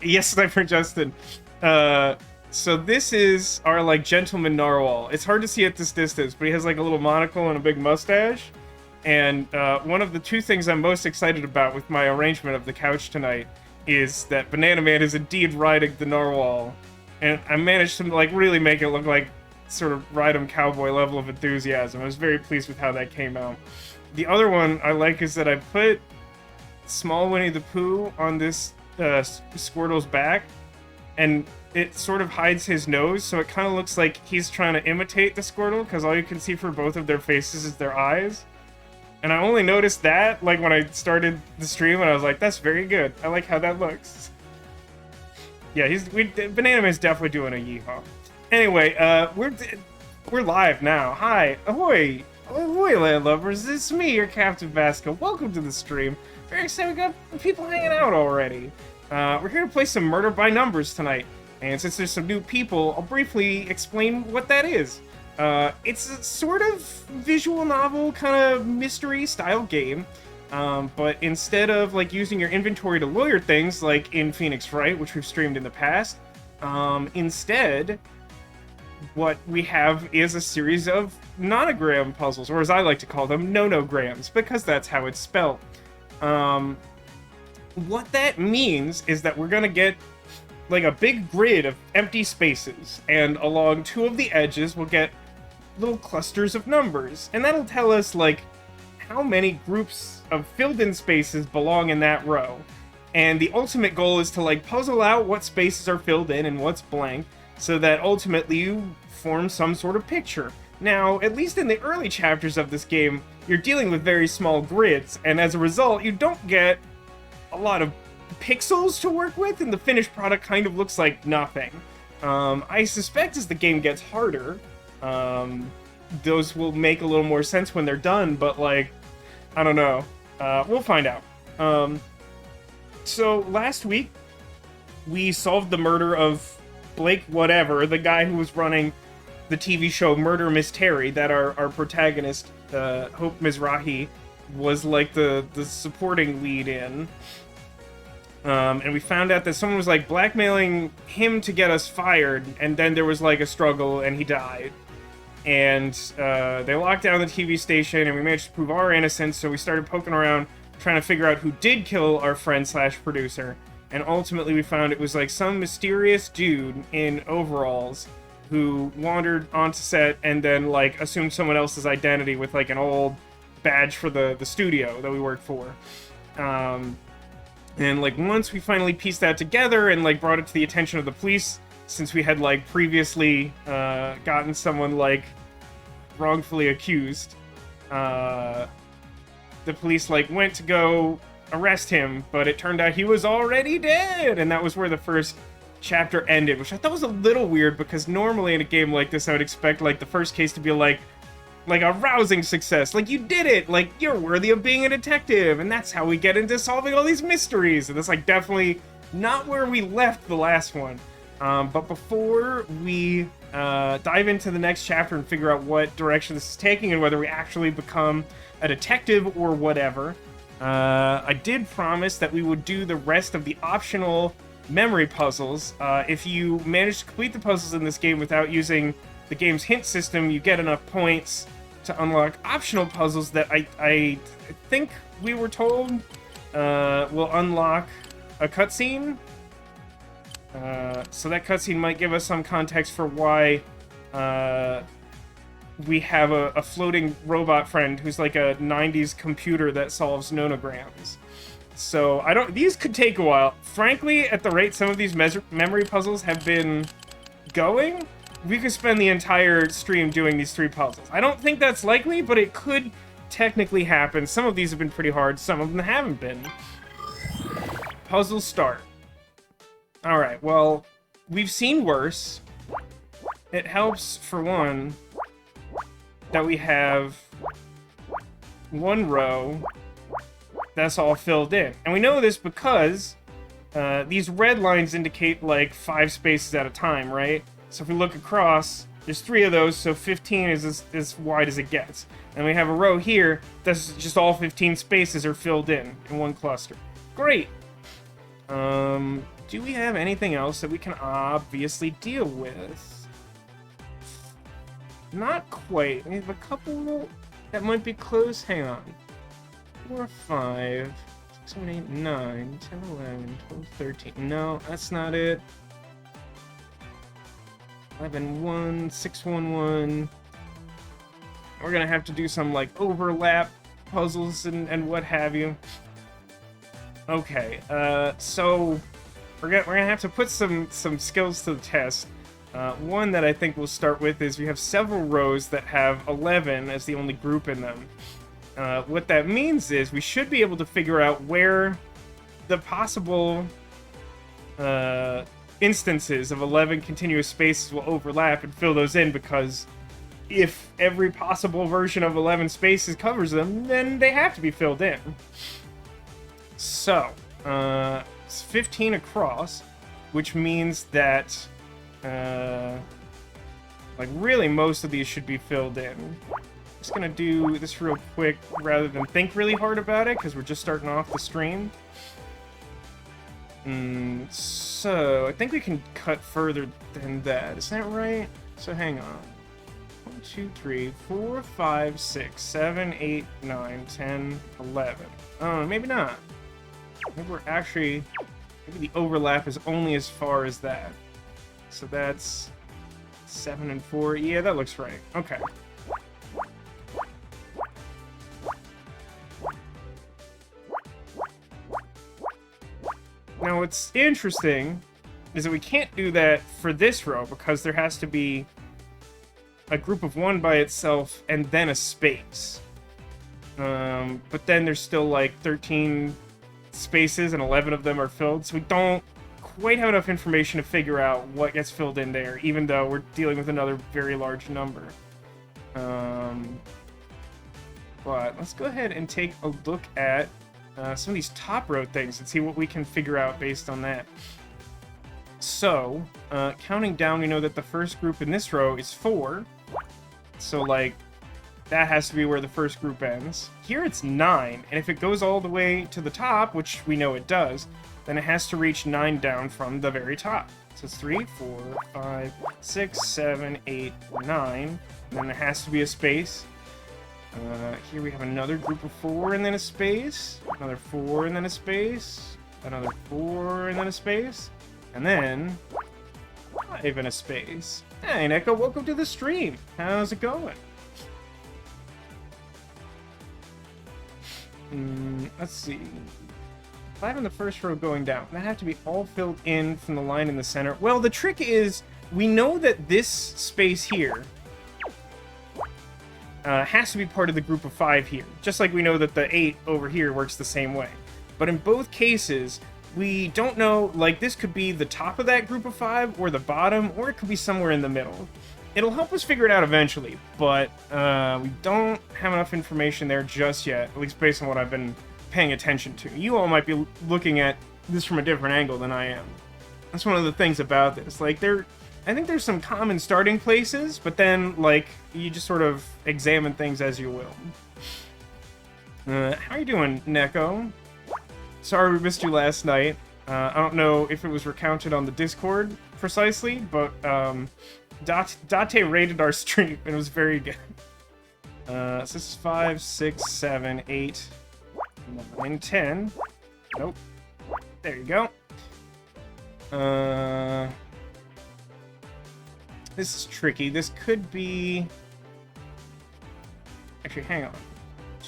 Yes, Sniper Justin. So this is our, like, gentleman narwhal. It's hard to see at this distance, but he has, like, a little monocle and a big mustache. And one of the two things I'm most excited about with my arrangement of the couch tonight is that Banana Man is indeed riding the narwhal. And I managed to, like, really make it look like sort of ride-em cowboy level of enthusiasm. I was very pleased with how that came out. The other one I like is that I put small Winnie the Pooh on this Squirtle's back, and it sort of hides his nose, so it kind of looks like he's trying to imitate the Squirtle, because all you can see for both of their faces is their eyes. And I only noticed that, like, when I started the stream, and I was like, that's very good. I like how that looks. Yeah, Banana Man's definitely doing a yeehaw. Anyway, we're live now. Hi, ahoy, ahoy, landlubbers. It's me, your Captain Vasco. Welcome to the stream. Very excited, we got people hanging out already. We're here to play some Murder by Numbers tonight. And since there's some new people, I'll briefly explain what that is. It's a sort of visual novel, kind of mystery style game. But instead of, like, using your inventory to lawyer things, like in Phoenix Wright, which we've streamed in the past, instead, what we have is a series of nonogram puzzles, or as I like to call them, nonograms, because that's how it's spelled. What that means is that we're gonna get, like, a big grid of empty spaces, and along two of the edges we'll get little clusters of numbers, and that'll tell us, like, how many groups of filled-in spaces belong in that row. And the ultimate goal is to, like, puzzle out what spaces are filled in and what's blank, so that ultimately you form some sort of picture. Now, at least in the early chapters of this game, you're dealing with very small grids, and as a result, you don't get a lot of pixels to work with, and the finished product kind of looks like nothing. I suspect as the game gets harder, those will make a little more sense when they're done, but, like, I don't know. We'll find out. So, last week, we solved the murder of Blake whatever, the guy who was running the TV show Murder Miss Terry, that our protagonist, Hope Mizrahi, was, like, the supporting lead in. And we found out that someone was, like, blackmailing him to get us fired, and then there was, like, a struggle, and he died. And they locked down the TV station, and we managed to prove our innocence, so we started poking around, trying to figure out who did kill our friend slash producer. And ultimately we found it was, like, some mysterious dude in overalls who wandered onto set and then, like, assumed someone else's identity with, like, an old badge for the studio that we worked for. And, like, once we finally pieced that together and, like, brought it to the attention of the police, since we had, like, previously gotten someone, like, wrongfully accused, the police, like, went to go arrest him, but it turned out he was already dead, and that was where the first chapter ended, which I thought was a little weird, because normally in a game like this I would expect, like, the first case to be like a rousing success, like, you did it, like, you're worthy of being a detective, and that's how we get into solving all these mysteries, and that's, like, definitely not where we left the last one. But before we dive into the next chapter and figure out what direction this is taking and whether we actually become a detective or whatever, I did promise that we would do the rest of the optional memory puzzles. If you manage to complete the puzzles in this game without using the game's hint system, you get enough points to unlock optional puzzles that I think we were told will unlock a cutscene. So that cutscene might give us some context for why we have a floating robot friend who's like a 90s computer that solves nonograms. So these could take a while. Frankly, at the rate some of these memory puzzles have been going, we could spend the entire stream doing these 3 puzzles. I don't think that's likely, but it could technically happen. Some of these have been pretty hard, some of them haven't been. Puzzle start. Alright, well, we've seen worse. It helps, for one, that we have one row that's all filled in. And we know this because these red lines indicate, like, 5 spaces at a time, right? So if we look across, there's 3 of those, so 15 is as wide as it gets. And we have a row here that's just all 15 spaces are filled in one cluster. Great! do we have anything else that we can obviously deal with? Not quite. We have a couple that might be close. Hang on. 4, 5, 6, 7, 8, 9, 10, 11, 12, 13. No, that's not it. 11, 1, 6, 1, 1. We're gonna have to do some, like, overlap puzzles and what have you. Okay, so we're gonna have to put some skills to the test. One that I think we'll start with is we have several rows that have 11 as the only group in them. What that means is we should be able to figure out where the possible instances of 11 continuous spaces will overlap and fill those in, because if every possible version of 11 spaces covers them, then they have to be filled in. So, it's 15 across, which means that, like, really most of these should be filled in. Just gonna do this real quick rather than think really hard about it, because we're just starting off the stream. So, I think we can cut further than that. Is that right? So, hang on. 1, 2, 3, 4, 5, 6, 7, 8, 9, 10, 11. Oh, maybe not. Maybe we're actually... Maybe the overlap is only as far as that. So that's 7 and 4. Yeah, that looks right. Okay. Now, what's interesting is that we can't do that for this row, because there has to be a group of 1 by itself and then a space. But then there's still like 13 spaces and 11 of them are filled, so we don't quite have enough information to figure out what gets filled in there, even though we're dealing with another very large number. But let's go ahead and take a look at some of these top row things and see what we can figure out based on that. So, counting down, we know that the first group in this row is 4. So, like, that has to be where the first group ends. Here it's 9, and if it goes all the way to the top, which we know it does, then it has to reach 9 down from the very top. So it's 3, 4, 5, 6, 7, 8, 9, and then there has to be a space. Here we have another group of 4 and then a space, another 4 and then a space, another 4 and then a space, and then 5 and a space. Hey, Neko, welcome to the stream. How's it going? Let's see. 5 in the first row going down. That have to be all filled in from the line in the center. Well, the trick is, we know that this space here has to be part of the group of 5 here. Just like we know that the 8 over here works the same way. But in both cases, we don't know, like, this could be the top of that group of 5, or the bottom, or it could be somewhere in the middle. It'll help us figure it out eventually, but we don't have enough information there just yet, at least based on what I've been paying attention to. You all might be looking at this from a different angle than I am. That's one of the things about this. Like, I think there's some common starting places, but then, like, you just sort of examine things as you will. How are you doing, Neko? Sorry we missed you last night. I don't know if it was recounted on the Discord precisely, but Date rated our stream, and it was very good. So this is 5, 6, 7, 8, 9, 10. Nope. There you go. This is tricky. This could be... Actually, hang on.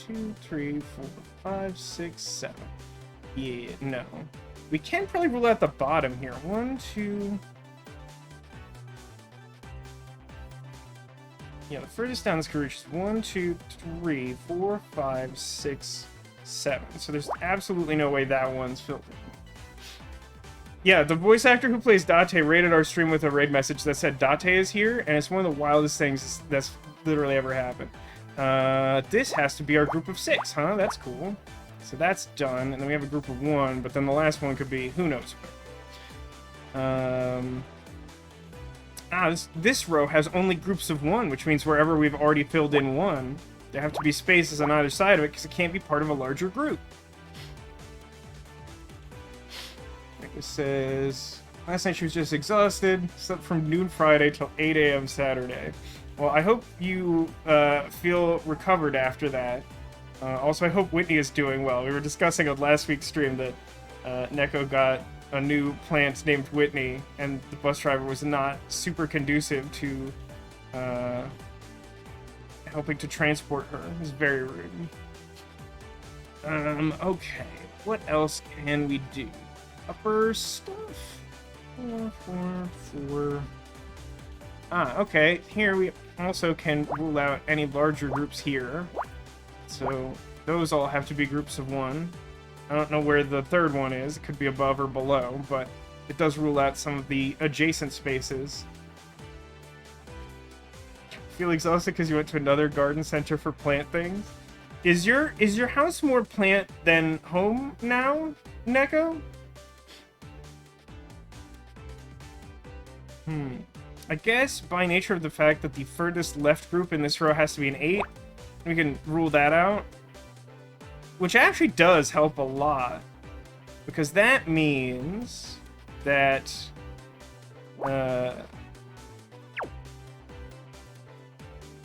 2, 3, 4, 5, 6, 7. Yeah, no. We can probably rule out the bottom here. 1, 2... Yeah, the furthest down this could reach is 1, 2, 3, 4, 5, 6, 7. So there's absolutely no way that one's filled in. Yeah, the voice actor who plays Date rated our stream with a raid message that said Date is here, and it's one of the wildest things that's literally ever happened. This has to be our group of 6, huh? That's cool. So that's done, and then we have a group of 1, but then the last one could be who knows where. This row has only groups of 1, which means wherever we've already filled in 1, there have to be spaces on either side of it, because it can't be part of a larger group. It says, last night she was just exhausted, slept from noon Friday till 8 a.m. Saturday. Well, I hope you feel recovered after that. Also, I hope Whitney is doing well. We were discussing on last week's stream that Neko got a new plant named Whitney, and the bus driver was not super conducive to helping to transport her. It was very rude. Okay. What else can we do? Upper stuff? 4. Ah, okay. Here we also can rule out any larger groups here. So those all have to be groups of 1. I don't know where the third one is. It could be above or below, but it does rule out some of the adjacent spaces. Feel exhausted because you went to another garden center for plant things? Is your house more plant than home now, Neko? I guess by nature of the fact that the furthest left group in this row has to be an 8, we can rule that out. Which actually does help a lot. Because that means that... yeah,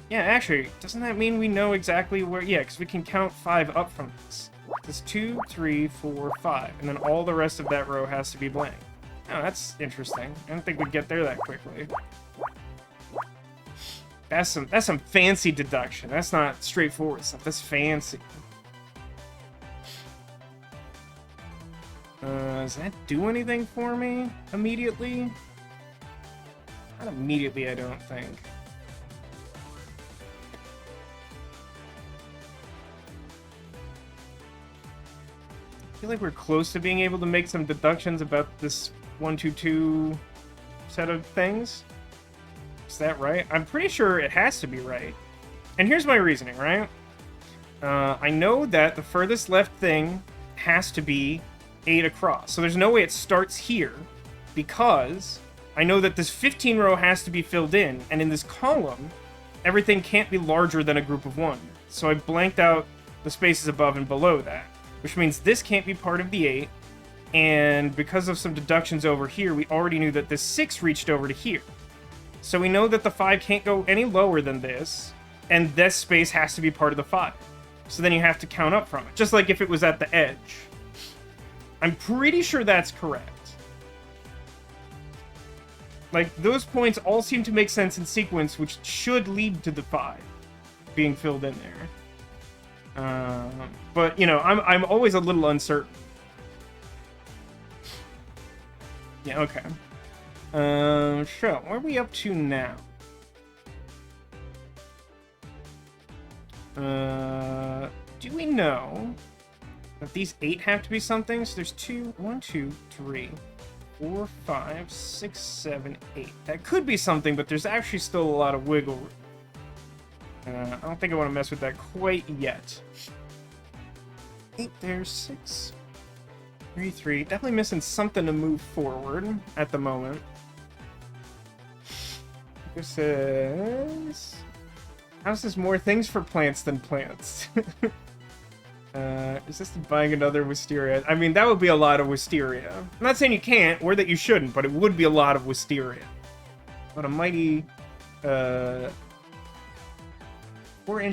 actually, doesn't that mean we know exactly where... Yeah, because we can count 5 up from this. It's 2, 3, 4, 5. And then all the rest of that row has to be blank. Oh, that's interesting. I don't think we'd get there that quickly. That's some fancy deduction. That's not straightforward stuff. That's fancy. Does that do anything for me immediately? Not immediately, I don't think. I feel like we're close to being able to make some deductions about this 1, 2, 2 set of things. Is that right? I'm pretty sure it has to be right. And here's my reasoning, right? I know that the furthest left thing has to be 8 across. So there's no way it starts here, because I know that this 15 row has to be filled in, and in this column, everything can't be larger than a group of 1. So I blanked out the spaces above and below that, which means this can't be part of the 8, and because of some deductions over here, we already knew that this 6 reached over to here. So we know that the 5 can't go any lower than this, and this space has to be part of the 5. So then you have to count up from it, just like if it was at the edge. I'm pretty sure that's correct. Like, those points all seem to make sense in sequence, which should lead to the 5 being filled in there. But, you know, I'm always a little uncertain. Yeah, okay. So, what are we up to now? Do we know that these 8 have to be something? So there's 1, 2, 3, 4, 5, 6, 7, 8. That could be something, but there's actually still a lot of wiggle room. I don't think I want to mess with that quite yet. 8 there, 6, 3, 3. Definitely missing something to move forward at the moment. This is... House is more things for plants than plants. Resisted buying another wisteria. I mean, that would be a lot of wisteria. I'm not saying you can't, or that you shouldn't, but it would be a lot of wisteria. What a mighty, 4-inch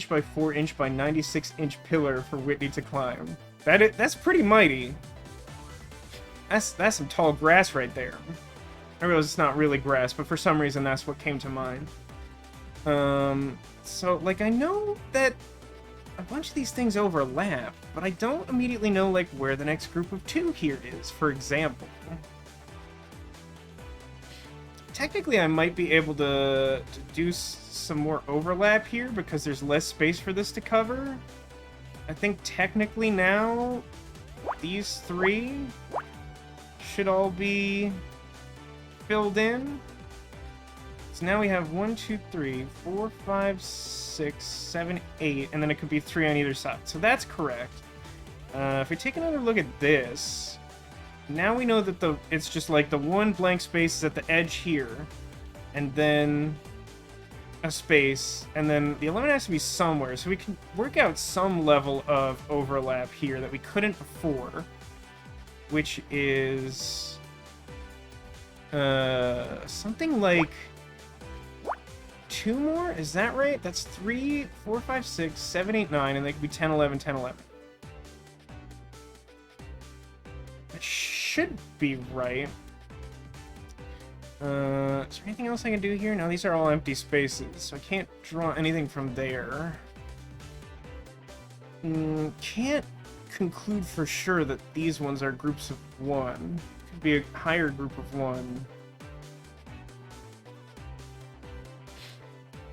by 4-inch by 96-inch pillar for Whitney to climb. That's pretty mighty. That's some tall grass right there. I realize it's not really grass, but for some reason that's what came to mind. So, like, I know that a bunch of these things overlap, but I don't immediately know, like, where the next group of 2 here is, for example. Technically, I might be able to do some more overlap here, because there's less space for this to cover. I think technically now, these 3 should all be filled in. So now we have 1, 2, 3, 4, 5, 6, 7, 8, and then it could be 3 on either side. So that's correct. If we take another look at this, now we know that it's just like the 1 blank space is at the edge here, and then a space, and then the 11 has to be somewhere, so we can work out some level of overlap here that we couldn't before, which is Something like 2 more? Is that right? That's 3, 4, 5, 6, 7, 8, 9, and they could be 10, 11, 10, 11. That should be right. Is there anything else I can do here? No, these are all empty spaces, so I can't draw anything from there. Can't conclude for sure that these ones are groups of 1. Could be a higher group of 1.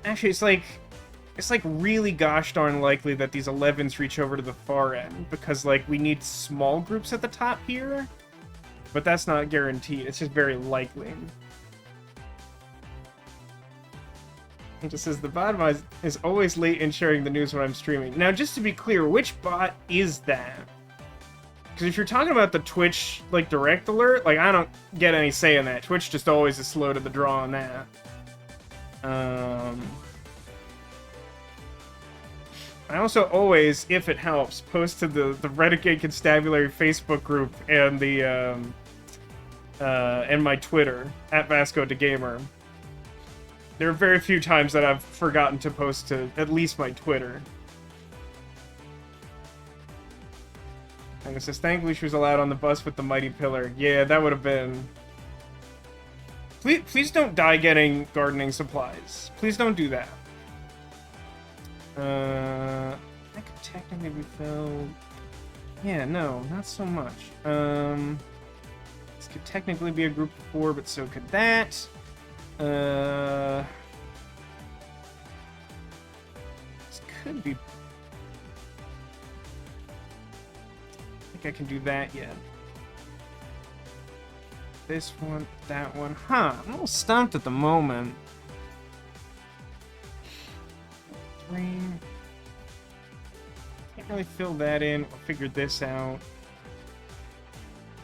Actually, it's like really gosh darn likely that these 11s reach over to the far end, because like we need small groups at the top here, but that's not guaranteed. It's just very likely. It just says the bot is always late in sharing the news when I'm streaming. Now, just to be clear, which bot is that? Because if you're talking about the Twitch like direct alert, like I don't get any say in that. Twitch just always is slow to the draw on that. I also always, if it helps, post to the Renegade Constabulary Facebook group and the and my Twitter at VascoDaGamer. There are very few times that I've forgotten to post to at least my Twitter. And it says, thankfully she was allowed on the bus with the mighty pillar. Yeah, that would have been... Please don't die getting gardening supplies. Please don't do that. That could technically be filled... Yeah, no, not so much. This could technically be a group of 4, but so could that. This could be... I think I can do that yet. This one, that one. Huh, I'm a little stumped at the moment. 3. Can't really fill that in or figure this out.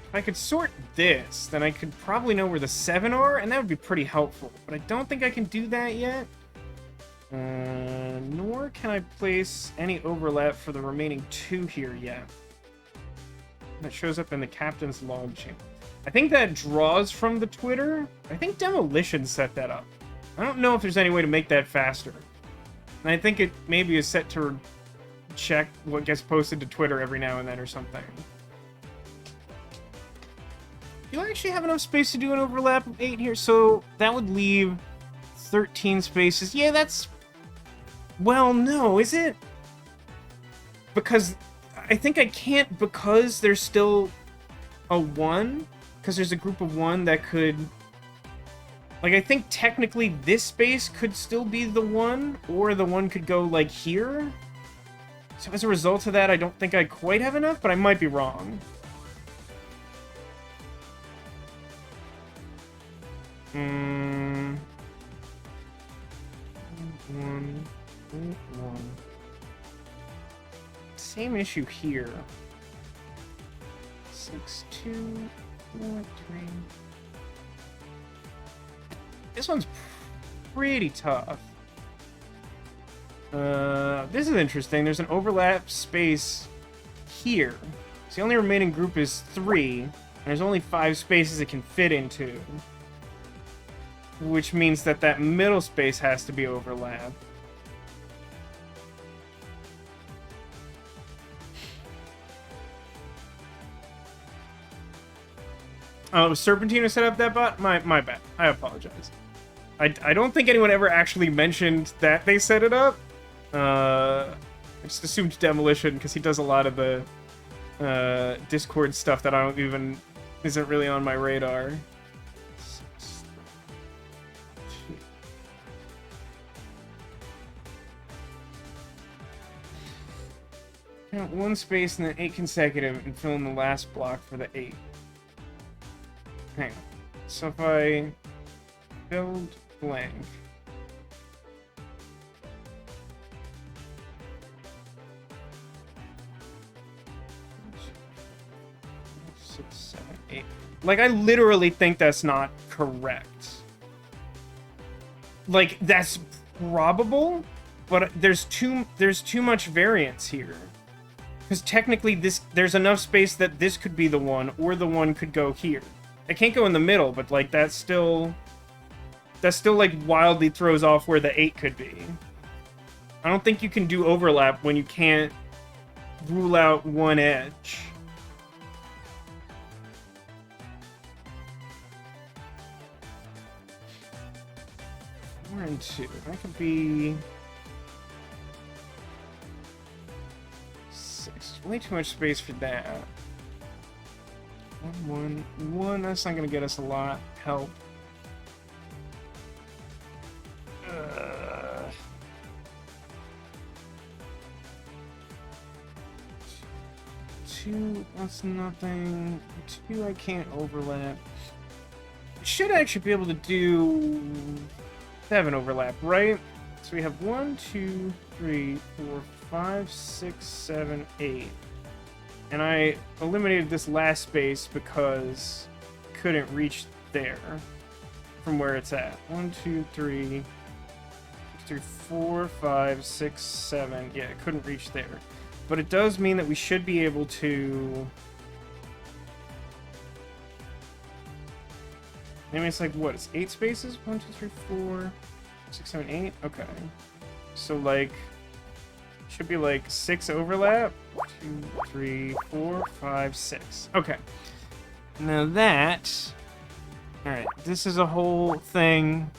If I could sort this, then I could probably know where the 7 are, and that would be pretty helpful. But I don't think I can do that yet. Nor can I place any overlap for the remaining 2 here yet. That shows up in the captain's log chain. I think that draws from the Twitter. I think Demolition set that up. I don't know if there's any way to make that faster. And I think it maybe is set to check what gets posted to Twitter every now and then or something. Do I actually have enough space to do an overlap of 8 here? So that would leave 13 spaces. Yeah, that's... Well, no, is it? Because I think I can't, because there's still a 1. Because there's a group of 1 that could... Like, I think technically this space could still be the 1, or the 1 could go, like, here. So as a result of that, I don't think I quite have enough, but I might be wrong. One. Same issue here. 6, 2, 4, 3. This one's pretty tough. This is interesting. There's an overlap space here. So the only remaining group is 3, and there's only 5 spaces it can fit into. Which means that that middle space has to be overlapped. Oh, Serpentino set up that bot? My bad. I apologize. I don't think anyone ever actually mentioned that they set it up. I just assumed Demolition, because he does a lot of the Discord stuff that I don't even... isn't really on my radar. 6, 2. Count 1 space and then 8 consecutive and fill in the last block for the 8. Hang on. So if I build blank. Six, 7, 8. Like, I literally think that's not correct. Like, that's probable, but there's too much variance here. Because technically there's enough space that this could be the 1, or the 1 could go here. I can't go in the middle, but like that still like wildly throws off where the 8 could be. I don't think you can do overlap when you can't rule out one edge. Four and 2. That could be 6. Way too much space for that. 1. That's not gonna get us a lot help. 2, that's nothing. 2, I can't overlap. Should actually be able to do 7 overlap, right? So we have 1, 2, 3, 4, 5, 6, 7, 8. And I eliminated this last space because I couldn't reach there from where it's at. 1, 2, 3, 4, 5, 6, 7. Yeah, I couldn't reach there. But it does mean that we should be able to... I mean, it's like, what? It's 8 spaces? 1, 2, 3, 4, 6, 7, 8? Okay. So, like, should be like 6 overlap. 2, 3, 4, 5, 6. Okay. Now that... Alright, this is a whole thing.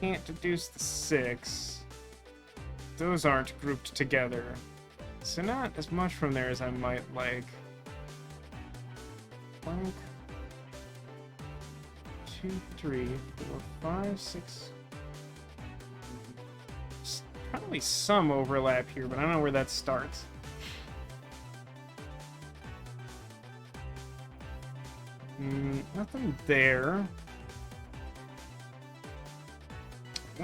Can't deduce the 6. Those aren't grouped together. So not as much from there as I might like. Blank. 2, 3, 4, 5, 6. There's probably some overlap here, but I don't know where that starts. Nothing there.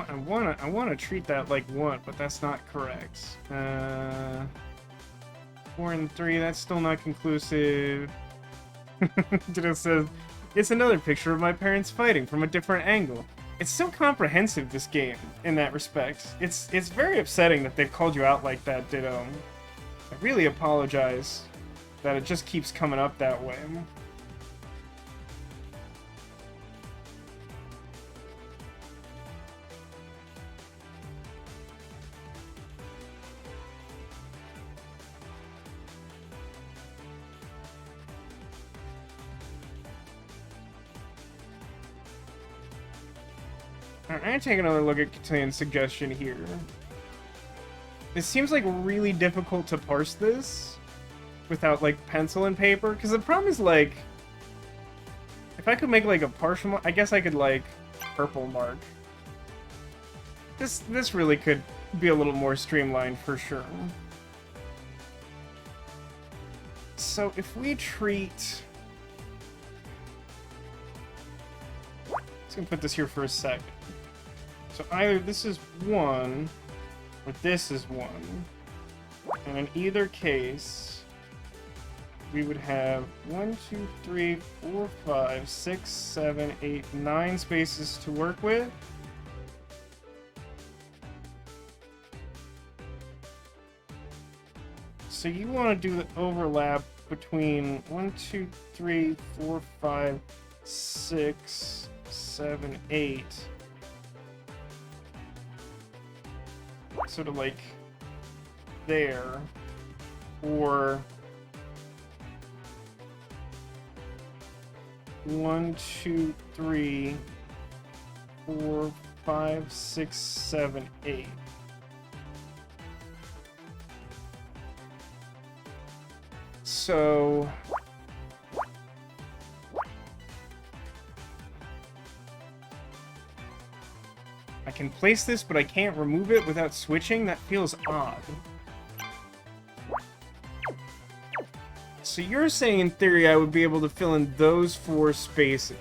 I wanna treat that like 1, but that's not correct. 4 and 3, that's still not conclusive. It says, it's another picture of my parents fighting from a different angle. It's so comprehensive, this game, in that respect. It's very upsetting that they've called you out like that, Ditto. I really apologize that it just keeps coming up that way. I'm gonna take another look at Catalan's suggestion here. It seems like really difficult to parse this without like pencil and paper, because the problem is like, if I could make like a partial mark, I guess I could like purple mark. This really could be a little more streamlined for sure. So if we treat... Let's gonna put this here for a second. So either this is 1, or this is 1. And in either case, we would have 1, 2, 3, 4, 5, 6, 7, 8, 9 spaces to work with. So you want to do the overlap between 1, 2, 3, 4, 5, 6, 7, 8. Sort of like there, or 1, 2, 3, 4, 5, 6, 7, 8. So I can place this, but I can't remove it without switching? That feels odd. So you're saying, in theory, I would be able to fill in those 4 spaces.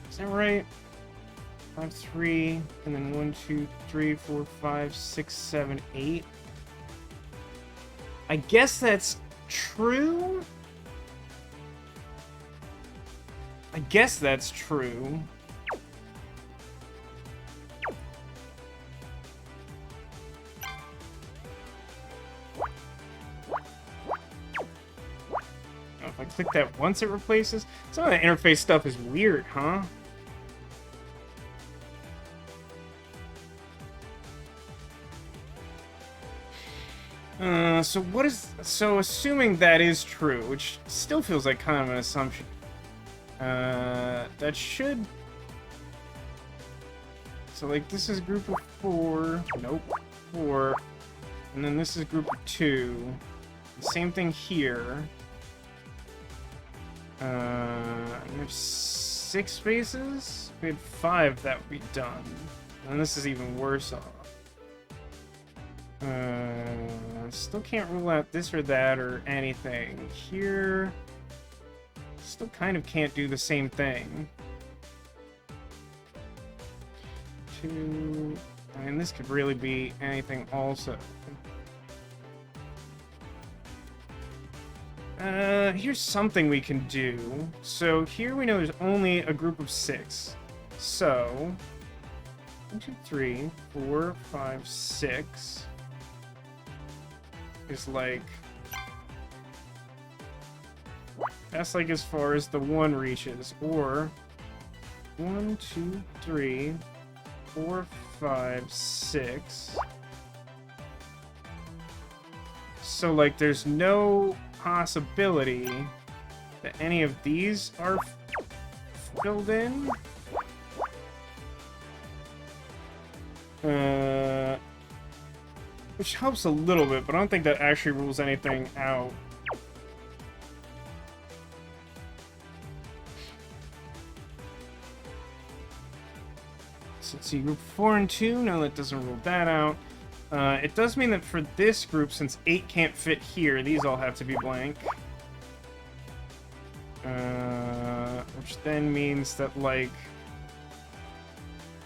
Is that right? 5, 3, and then 1, 2, 3, 4, 5, 6, 7, 8. I guess that's true? I guess that's true. click that once it replaces. Some of the interface stuff is weird, huh? So assuming that is true, which still feels like kind of an assumption. That should... So, like, this is group of 4. Nope. 4. And then this is group of 2. Same thing here. We have 6 spaces? We had 5 that would be done. And this is even worse off. Still can't rule out this or that or anything. Here... Still kind of can't do the same thing. 2... I mean, this could really be anything also. Here's something we can do. So here we know there's only a group of 6. So... 1, 2, 3, 4, 5, 6... is like... That's like as far as the 1 reaches. Or... 1, 2, 3, 4, 5, 6... So, like, there's no possibility that any of these are filled in. Which helps a little bit, but I don't think that actually rules anything out. So let's see, group 4 and 2, no, that doesn't rule that out. It does mean that for this group, since 8 can't fit here, these all have to be blank. Which then means that, like...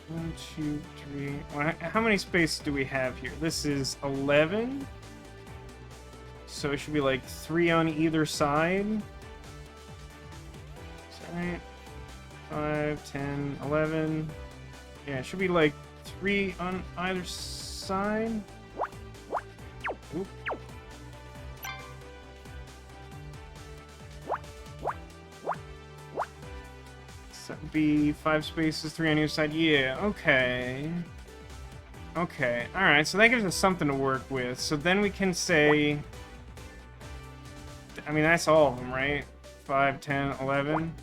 1, 2, 3... Well, how many spaces do we have here? This is 11. So it should be, like, 3 on either side. Is that right? 5, 10, 11... Yeah, it should be, like, 3 on either side. Oop. So that would be 5 spaces, 3 on either side. Yeah, okay. Okay, alright, so that gives us something to work with. So then we can say... I mean, that's all of them, right? 5, 10, 11.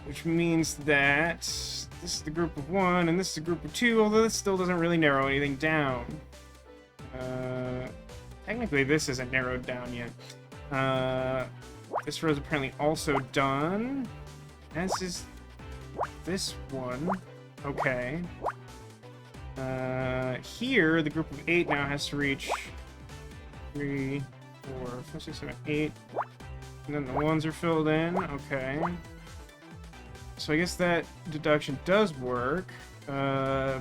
Which means that this is the group of 1 and this is the group of 2, although this still doesn't really narrow anything down. Technically this isn't narrowed down yet. This row is apparently also done, as is this one. Okay. Here, the group of 8 now has to reach 3, 4, 5, 6, 7, 8. And then the 1s are filled in. Okay. So I guess that deduction does work.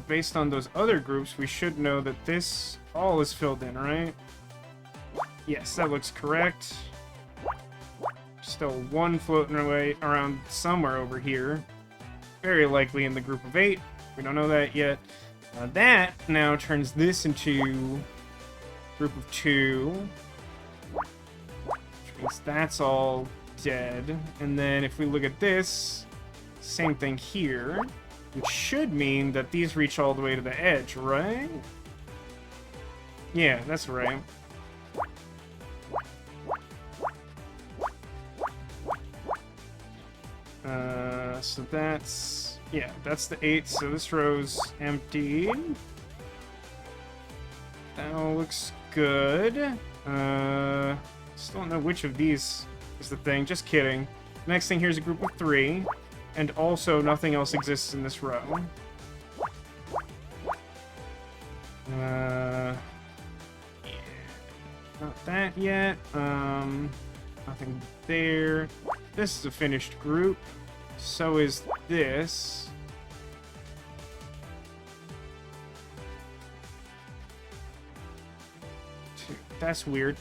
Based on those other groups, we should know that this all is filled in, right? Yes, that looks correct. Still 1 floating away around somewhere over here. Very likely in the group of 8. We don't know that yet. That now turns this into group of 2. Which means that's all dead. And then if we look at this... Same thing here, which should mean that these reach all the way to the edge, right? Yeah, that's right. So that's... Yeah, that's the 8, so this row's emptied. That all looks good. Still don't know which of these is the thing, just kidding. Next thing here is a group of 3. And also, nothing else exists in this row. Yeah, not that yet. Nothing there. This is a finished group. So is this. That's weird.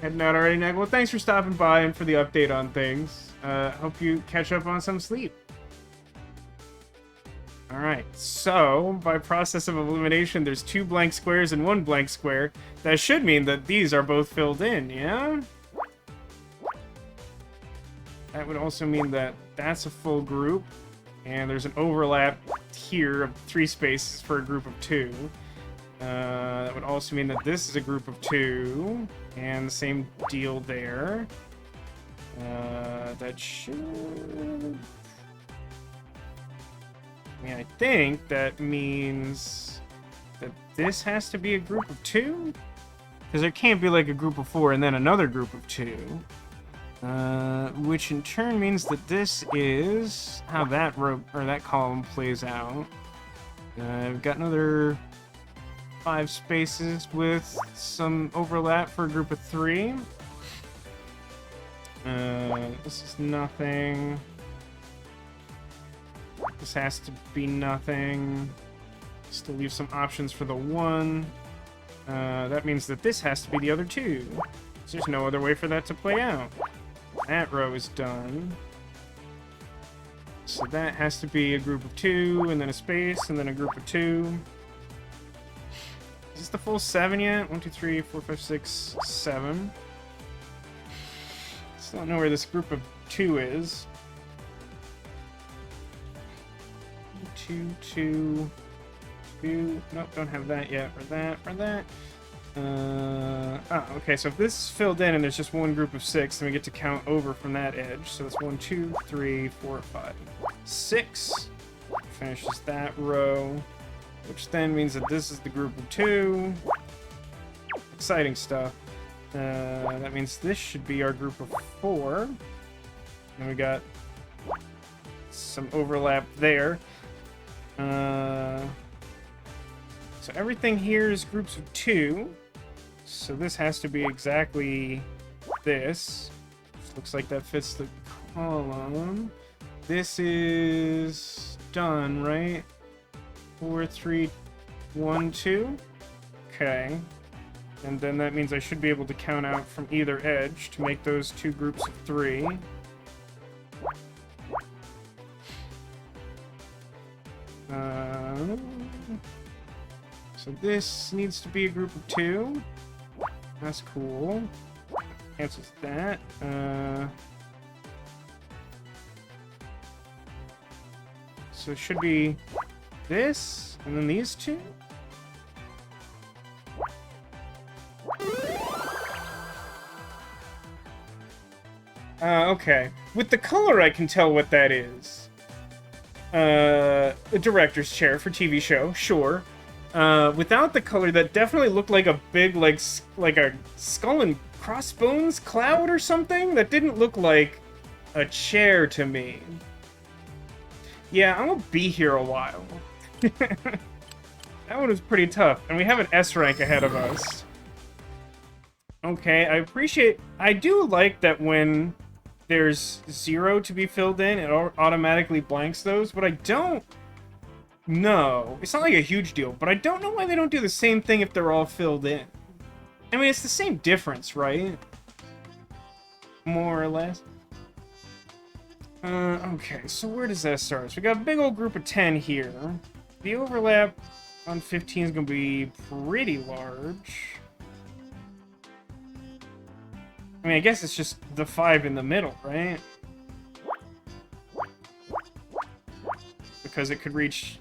Heading out already, Neg. Well, thanks for stopping by and for the update on things. Hope you catch up on some sleep. Alright, so by process of elimination, there's 2 blank squares and 1 blank square. That should mean that these are both filled in, yeah? That would also mean that that's a full group, and there's an overlap here of 3 spaces for a group of 2. That would also mean that this is a group of 2, and the same deal there. That should... I mean, I think that means that this has to be a group of 2? Because there can't be like a group of 4 and then another group of 2. Which in turn means that this is how that row or that column plays out. I've got another 5 spaces with some overlap for a group of 3. This is nothing. This has to be nothing. Still leave some options for the 1. That means that this has to be the other 2. So there's no other way for that to play out. That row is done. So that has to be a group of 2, and then a space, and then a group of 2. Is this the full 7 yet? 1, 2, 3, 4, 5, 6, 7. Still don't know where this group of 2 is. 2, 2, 2. Nope, don't have that yet. Or that, or that. Okay, so if this is filled in and there's just one group of 6, then we get to count over from that edge. So that's 1, 2, 3, 4, 5, 6. Finishes that row, which then means that this is the group of 2. Exciting stuff. That means this should be our group of 4. And we got some overlap there. So everything here is groups of 2. So this has to be exactly this. Looks like that fits the column. This is done, right? 4, 3, 1, 2. Okay. And then that means I should be able to count out from either edge to make those 2 groups of 3. So this needs to be a group of 2. That's cool. Cancels that. So it should be this, and then these 2. Okay. With the color, I can tell what that is. A director's chair for TV show, sure. Without the color, that definitely looked like a big, like a skull and crossbones cloud or something. That didn't look like a chair to me. Yeah, I'm gonna be here a while. That one was pretty tough, and we have an S rank ahead of us. Okay, I do like that when there's 0 to be filled in, it automatically blanks those, but I don't know. It's not like a huge deal, but I don't know why they don't do the same thing if they're all filled in. I mean, it's the same difference, right? More or less. Okay, so where does that start? So we got a big old group of 10 here. The overlap on 15 is going to be pretty large. I mean, I guess it's just the 5 in the middle, right? Because it could reach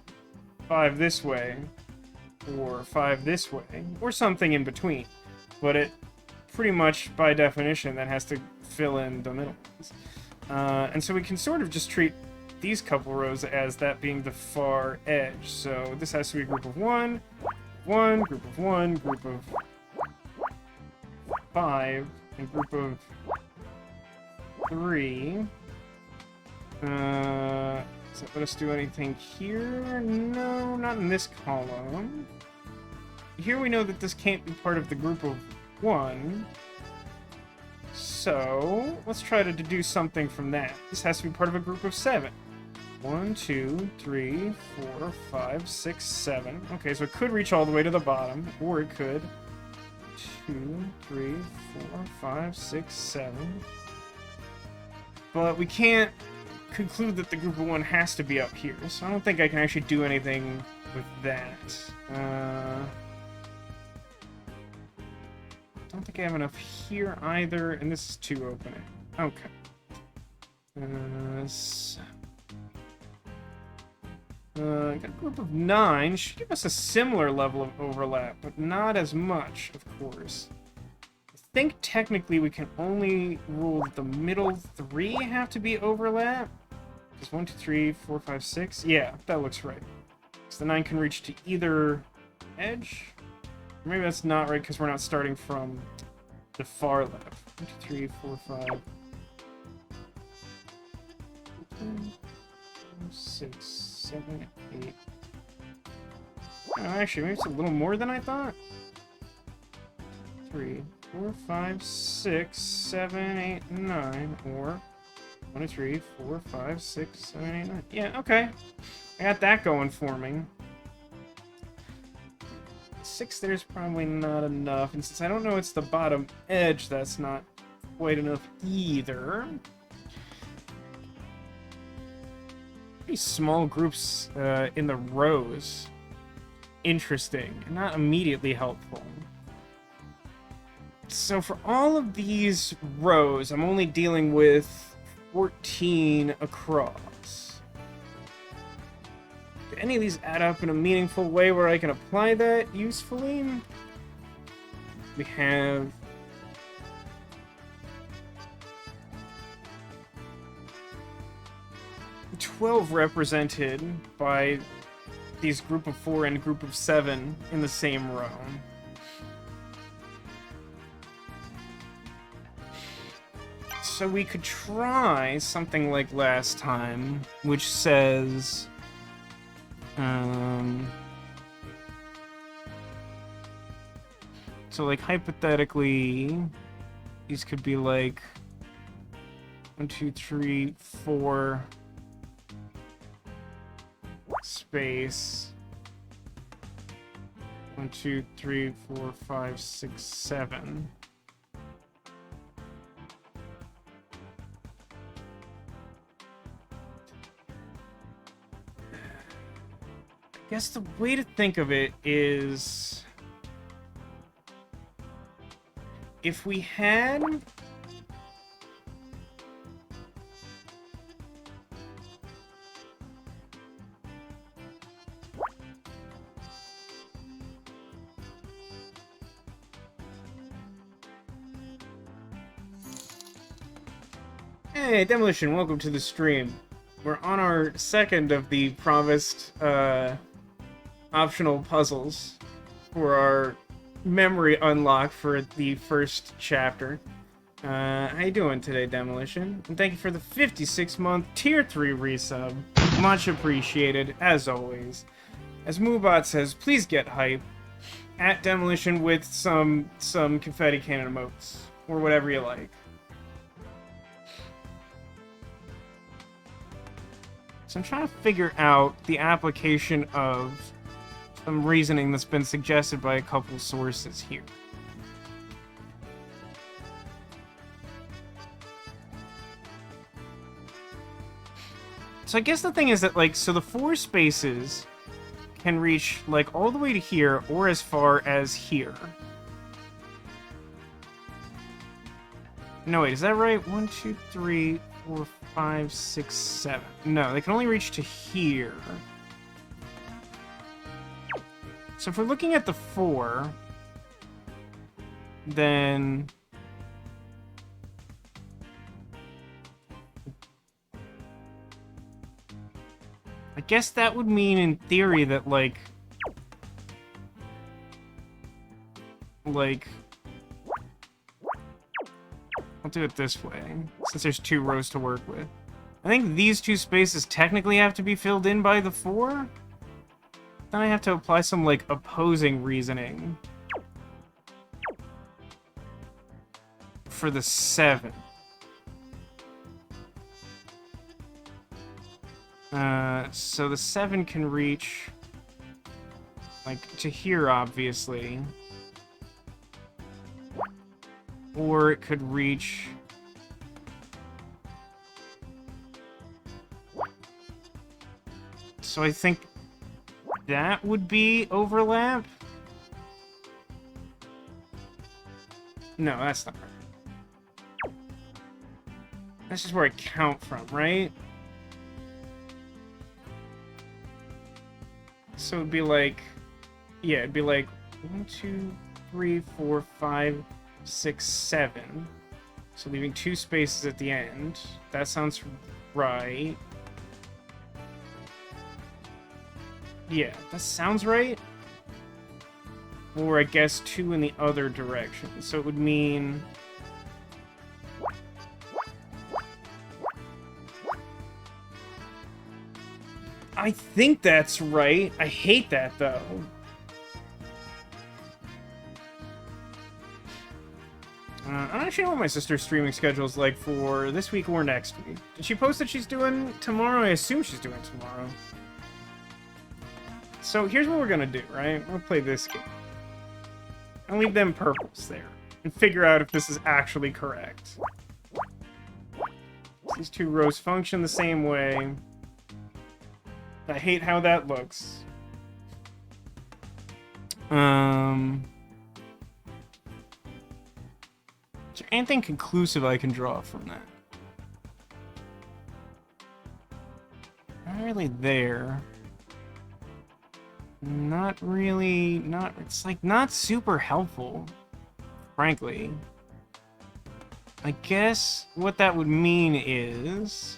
5 this way, or 5 this way, or something in between. But it, pretty much, by definition, that has to fill in the middle ones. And so we can sort of just treat these couple rows as that being the far edge. So this has to be a group of 1, group of 1, group of 5, and group of 3. Does that let us do anything here? No, not in this column. Here we know that this can't be part of the group of 1. So, let's try to deduce something from that. This has to be part of a group of 7. 1, 2, 3, 4, 5, 6, 7. Okay, so it could reach all the way to the bottom, or it could 2, 3, 4, 5, 6, 7. But we can't conclude that the group of 1 has to be up here, so I don't think I can actually do anything with that. Don't think I have enough here either, and this is 2 opening. Okay. Got a group of 9. Should give us a similar level of overlap, but not as much, of course. I think technically we can only rule that the middle 3 have to be overlap. Just 1, 2, 3, 4, 5, 6. Yeah, that looks right. So the 9 can reach to either edge. Or maybe that's not right because we're not starting from the far left. 1, 2, 3, 4, 5. 6, 7, 8. Oh, actually, maybe it's a little more than I thought. 3, 4, 5, 6, 7, 8, 9, or 1, 2, 3, 4, 5, 6, 7, 8, 9. Yeah, okay. I got that going for me. 6 there's probably not enough, and since I don't know it's the bottom edge, that's not quite enough either. Pretty small groups in the rows. Interesting, and not immediately helpful. So for all of these rows, I'm only dealing with 14 across. Do any of these add up in a meaningful way where I can apply that usefully? We have 12 represented by these group of 4 and group of 7 in the same row. So we could try something like last time, which says so like hypothetically these could be like 1, 2, 3, 4 space 1, 2, 3, 4, 5, 6, 7. I guess the way to think of it is if we had Hey, Demolition, welcome to the stream. We're on our second of the promised optional puzzles for our memory unlock for the first chapter. How you doing today, Demolition? And thank you for the 56-month Tier 3 resub. Much appreciated, as always. As Moobot says, please get hype. At Demolition with some confetti cannon emotes. Or whatever you like. So I'm trying to figure out the application of some reasoning that's been suggested by a couple sources here. So I guess the thing is that, like, so the 4 spaces can reach, like, all the way to here or as far as here. No, wait, is that right? 1, 2, 3, 4, 5, 6, 7. No, they can only reach to here. So if we're looking at the 4, then I guess that would mean in theory that like I'll do it this way, since there's 2 rows to work with. I think these 2 spaces technically have to be filled in by the 4. Then I have to apply some, like, opposing reasoning for the 7. So the 7 can reach, like, to here, obviously. Or it could reach So I think that would be overlap. No, that's not right. That's just where I count from, right? So it'd be like, yeah, it'd be like 1, 2, 3, 4, 5, 6, 7. So leaving 2 spaces at the end. That sounds right. Yeah, that sounds right. Or I guess 2 in the other direction. So it would mean... I think that's right. I hate that, though. I don't actually know what my sister's streaming schedule is like for this week or next week. Did she post that she's doing tomorrow? I assume she's doing tomorrow. So here's what we're gonna do, right? We'll play this game. I'll leave them purples there and figure out if this is actually correct. These 2 rows function the same way. I hate how that looks. Is there anything conclusive I can draw from that? Not really there. Not really, it's like not super helpful, frankly. I guess what that would mean is...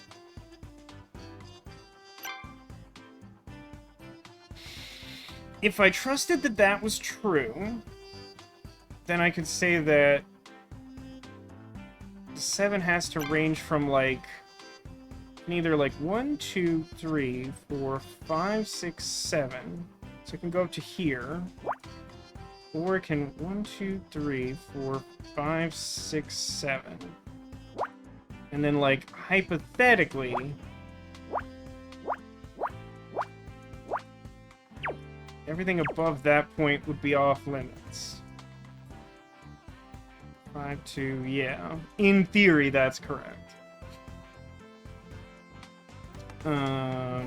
if I trusted that that was true, then I could say that the 7 has to range from, like, either, like, 1, 2, 3, 4, 5, 6, 7. So it can go up to here. Or it can 1, 2, 3, 4, 5, 6, 7. And then, like, hypothetically... everything above that point would be off limits. 5, 2, yeah. In theory, that's correct. That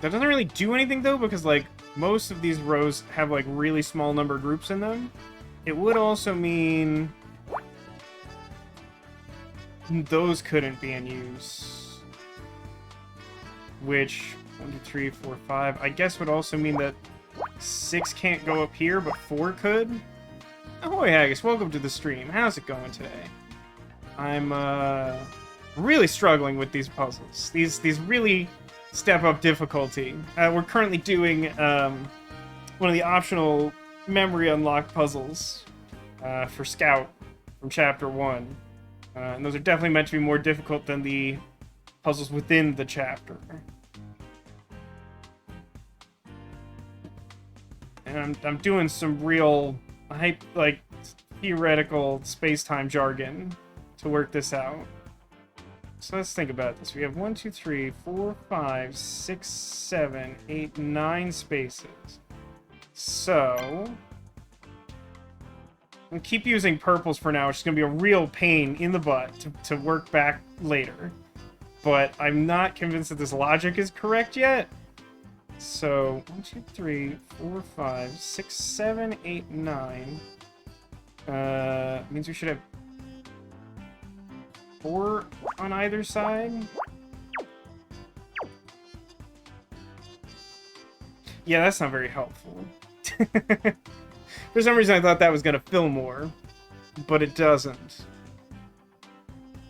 doesn't really do anything, though, because, like, most of these rows have, like, really small number groups in them. It would also mean... those couldn't be in use. Which, 1, 2, 3, 4, 5, I guess would also mean that 6 can't go up here, but 4 could? Ahoy, Haggis, welcome to the stream. How's it going today? I'm, really struggling with these puzzles. These really step up difficulty. We're currently doing, one of the optional memory unlock puzzles, for Scout from Chapter 1. And those are definitely meant to be more difficult than the puzzles within the chapter. And I'm doing some real, like, theoretical space-time jargon to work this out. So let's think about this. We have 1, 2, 3, 4, 5, 6, 7, 8, 9 spaces. So... I'm gonna keep using purples for now, which is gonna be a real pain in the butt to work back later. But I'm not convinced that this logic is correct yet. So, 1, 2, 3, 4, 5, 6, 7, 8, 9. Means we should have 4 on either side. Yeah, that's not very helpful. For some reason I thought that was gonna fill more, but it doesn't.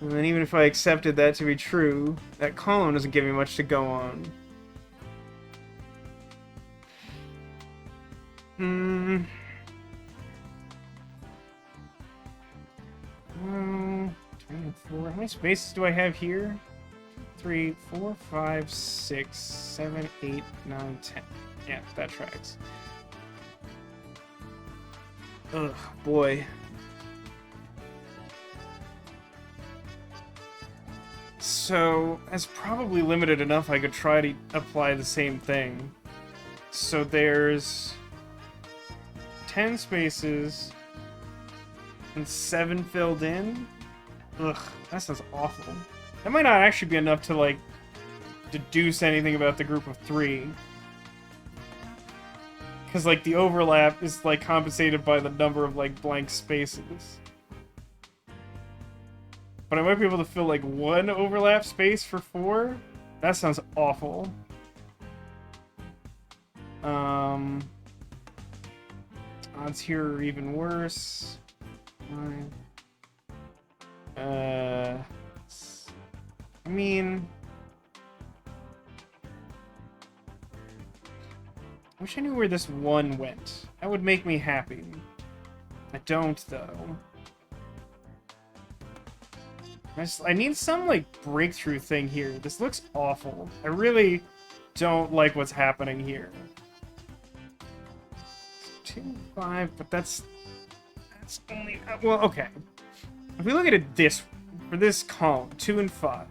And then even if I accepted that to be true, that column doesn't give me much to go on. 3 and 4. How many spaces do I have here? 3, 4, 5, 6, 7, 8, 9, 10. Yeah, that tracks. Ugh, boy. So, that's probably limited enough I could try to apply the same thing. So there's 10 spaces and 7 filled in. Ugh, that sounds awful. That might not actually be enough to, like, deduce anything about the group of 3. Because, like, the overlap is, like, compensated by the number of, like, blank spaces. But I might be able to fill, like, 1 overlap space for 4? That sounds awful. Odds here are even worse. 9. I mean... I wish I knew where this 1 went. That would make me happy. I don't, though. I need some, like, breakthrough thing here. This looks awful. I really don't like what's happening here. 2, 5, but that's only... well, okay. If we look at it this... for this column, 2 and 5,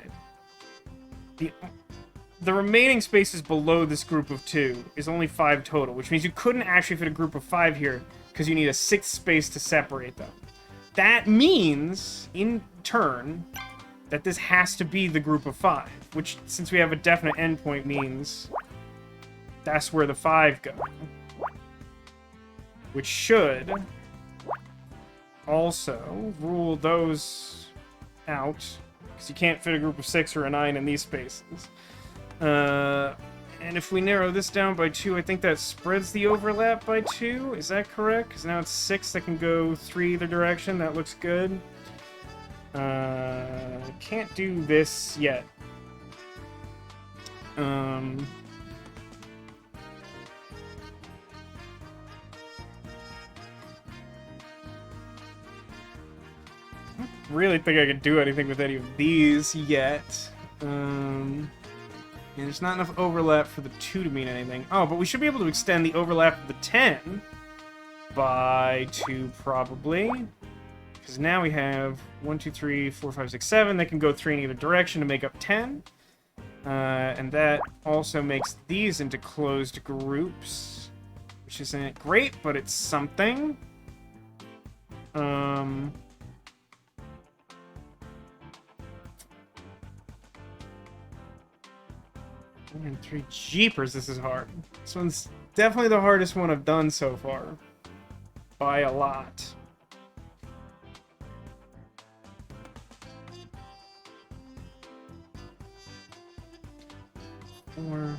the remaining spaces below this group of 2 is only 5 total, which means you couldn't actually fit a group of 5 here because you need a 6th space to separate them. That means, in turn, that this has to be the group of 5, which, since we have a definite endpoint, means that's where the 5 go. Which should also rule those out, because you can't fit a group of 6 or a 9 in these spaces. And if we narrow this down by 2, I think that spreads the overlap by 2. Is that correct? Because now it's 6 that can go 3 either direction. That looks good. Can't do this yet. I don't really think I can do anything with any of these yet. And there's not enough overlap for the 2 to mean anything. Oh, but we should be able to extend the overlap of the 10 by 2, probably. Because now we have 1, 2, 3, 4, 5, 6, 7 that can go 3 in either direction to make up 10. And that also makes these into closed groups, which isn't great, but it's something. And 3 jeepers, this is hard. This one's definitely the hardest one I've done so far. By a lot. 4.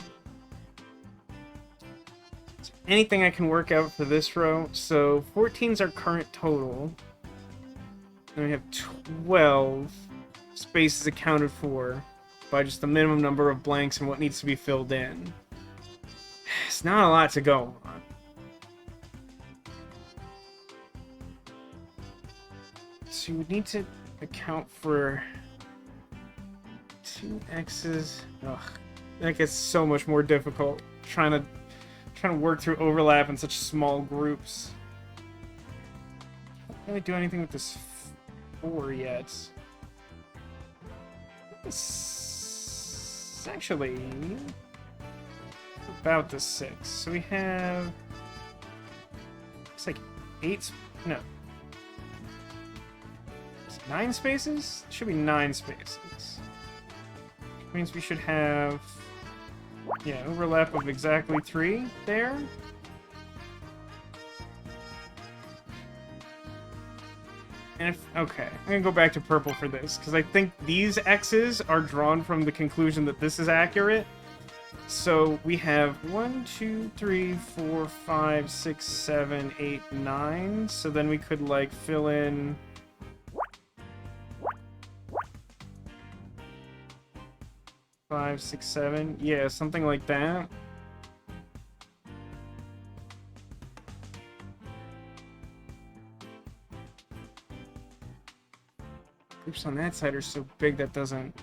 Is there anything I can work out for this row? So 14's our current total. And we have 12 spaces accounted for by just the minimum number of blanks and what needs to be filled in. It's not a lot to go on. So you would need to account for 2 X's. Ugh, that gets so much more difficult trying to work through overlap in such small groups. Can't really do anything with this 4 yet. It's actually about the 6. So we have, it's like 8, no. It's 9 spaces? It should be 9 spaces. Which means we should have, yeah, overlap of exactly 3 there. And if, okay, I'm gonna go back to purple for this, because I think these X's are drawn from the conclusion that this is accurate. So we have 1, 2, 3, 4, 5, 6, 7, 8, 9. So then we could, like, fill in 5, 6, 7. Yeah, something like that. Groups on that side are so big that doesn't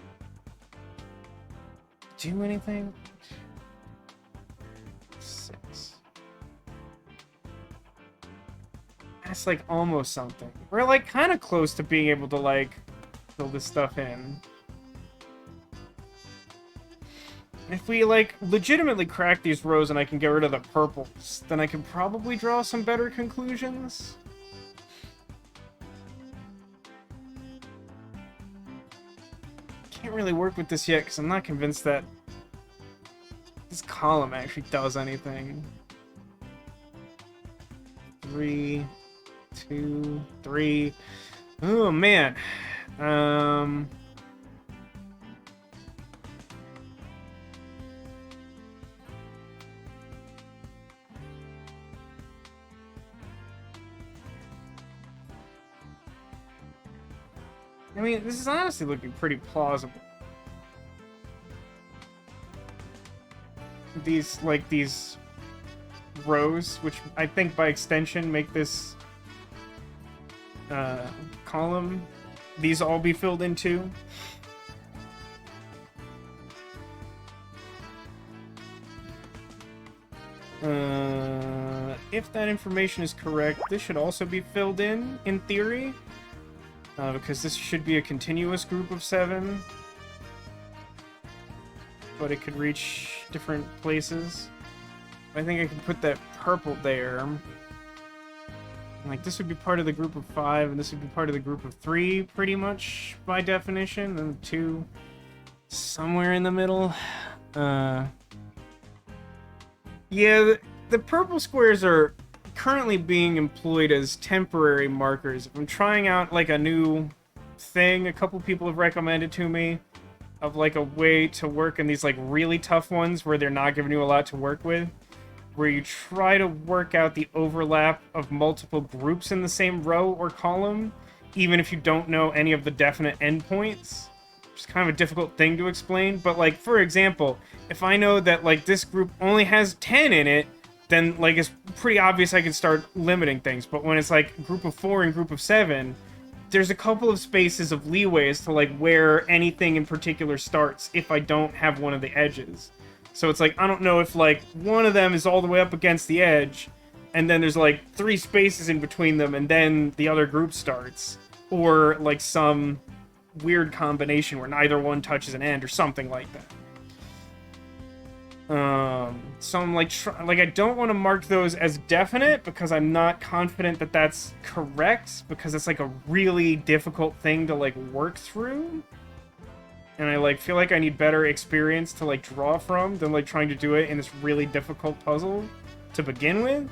do anything. 6. That's like almost something. We're like kind of close to being able to like fill this stuff in. If we like legitimately crack these rows and I can get rid of the purples, then I can probably draw some better conclusions. Can't really work with this yet because I'm not convinced that column actually does anything. 3, 2, 3. Oh man. I mean, this is honestly looking pretty plausible. These rows, which I think by extension make this column, these all be filled in too. If that information is correct, this should also be filled in theory. Because this should be a continuous group of 7. But it could reach different places. I think I can put that purple there. Like, this would be part of the group of 5, and this would be part of the group of 3, pretty much, by definition. And 2 somewhere in the middle. Yeah, the purple squares are currently being employed as temporary markers. If I'm trying out like a new thing, a couple people have recommended to me of like a way to work in these like really tough ones where they're not giving you a lot to work with, where you try to work out the overlap of multiple groups in the same row or column, even if you don't know any of the definite endpoints. It's kind of a difficult thing to explain, but like, for example, if I know that like this group only has 10 in it, then like it's pretty obvious I can start limiting things. But when it's like group of 4 and group of 7, there's a couple of spaces of leeway as to like where anything in particular starts if I don't have one of the edges. So it's like, I don't know if like one of them is all the way up against the edge, and then there's like 3 spaces in between them, and then the other group starts. Or like some weird combination where neither one touches an end or something like that. So I'm like, I don't want to mark those as definite because I'm not confident that that's correct, because it's like a really difficult thing to like work through. And I like feel like I need better experience to like draw from than like trying to do it in this really difficult puzzle to begin with.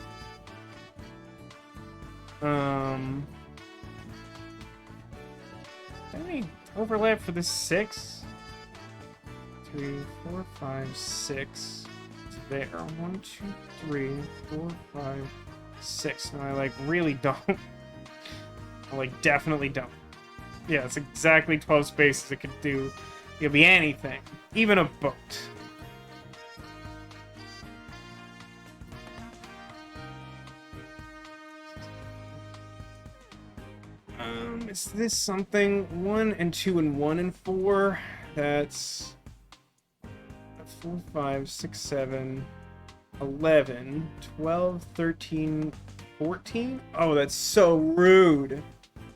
Any overlap for this 6? 3, 4, 5, 6. It's there. 1, 2, 3, 4, 5, 6. And I like really don't. I like definitely don't. Yeah, it's exactly 12 spaces. It could do. It could be anything, even a boat. Is this something? 1 and 2 and 1 and 4. That's 4, 5, 6, 7, 11, 12, 13, 14? Oh, that's so rude.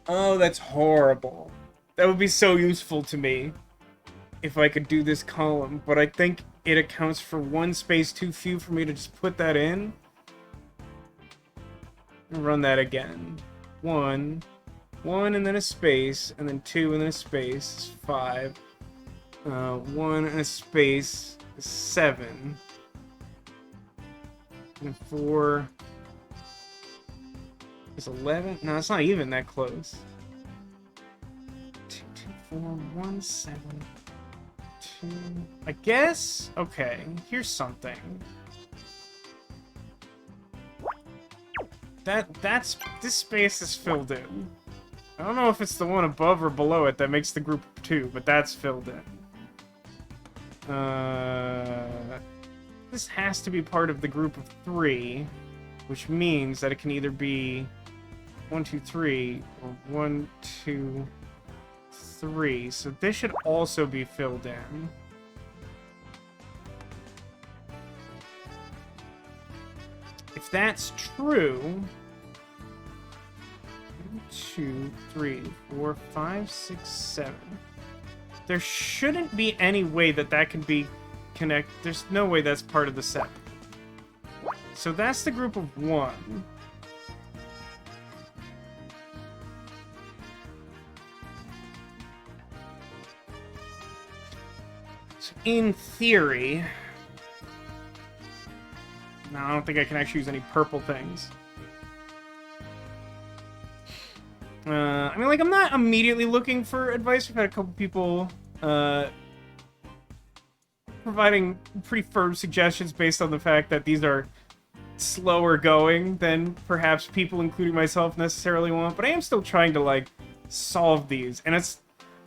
Oh, that's horrible. That would be so useful to me if I could do this column, but I think it accounts for 1 space too few for me to just put that in. Run that again. 1 and then a space, and then 2 and then a space, 5. 1 and a space, 7. And 4 is 11. No, it's not even that close. 2, 2, 4, 1, 7, 2. I guess. Okay, here's something. That's this space is filled in. I don't know if it's the one above or below it that makes the group of 2, but that's filled in. This has to be part of the group of 3, which means that it can either be 1, 2, 3, or 1, 2, 3. So this should also be filled in. If that's true, 1, 2, 3, 4, 5, 6, 7. There shouldn't be any way that that can be connected. There's no way that's part of the set. So that's the group of 1. So in theory, No, I don't think I can actually use any purple things. I mean, like, I'm not immediately looking for advice. We've had a couple people providing pretty firm suggestions based on the fact that these are slower going than perhaps people, including myself, necessarily want. But I am still trying to, like, solve these. And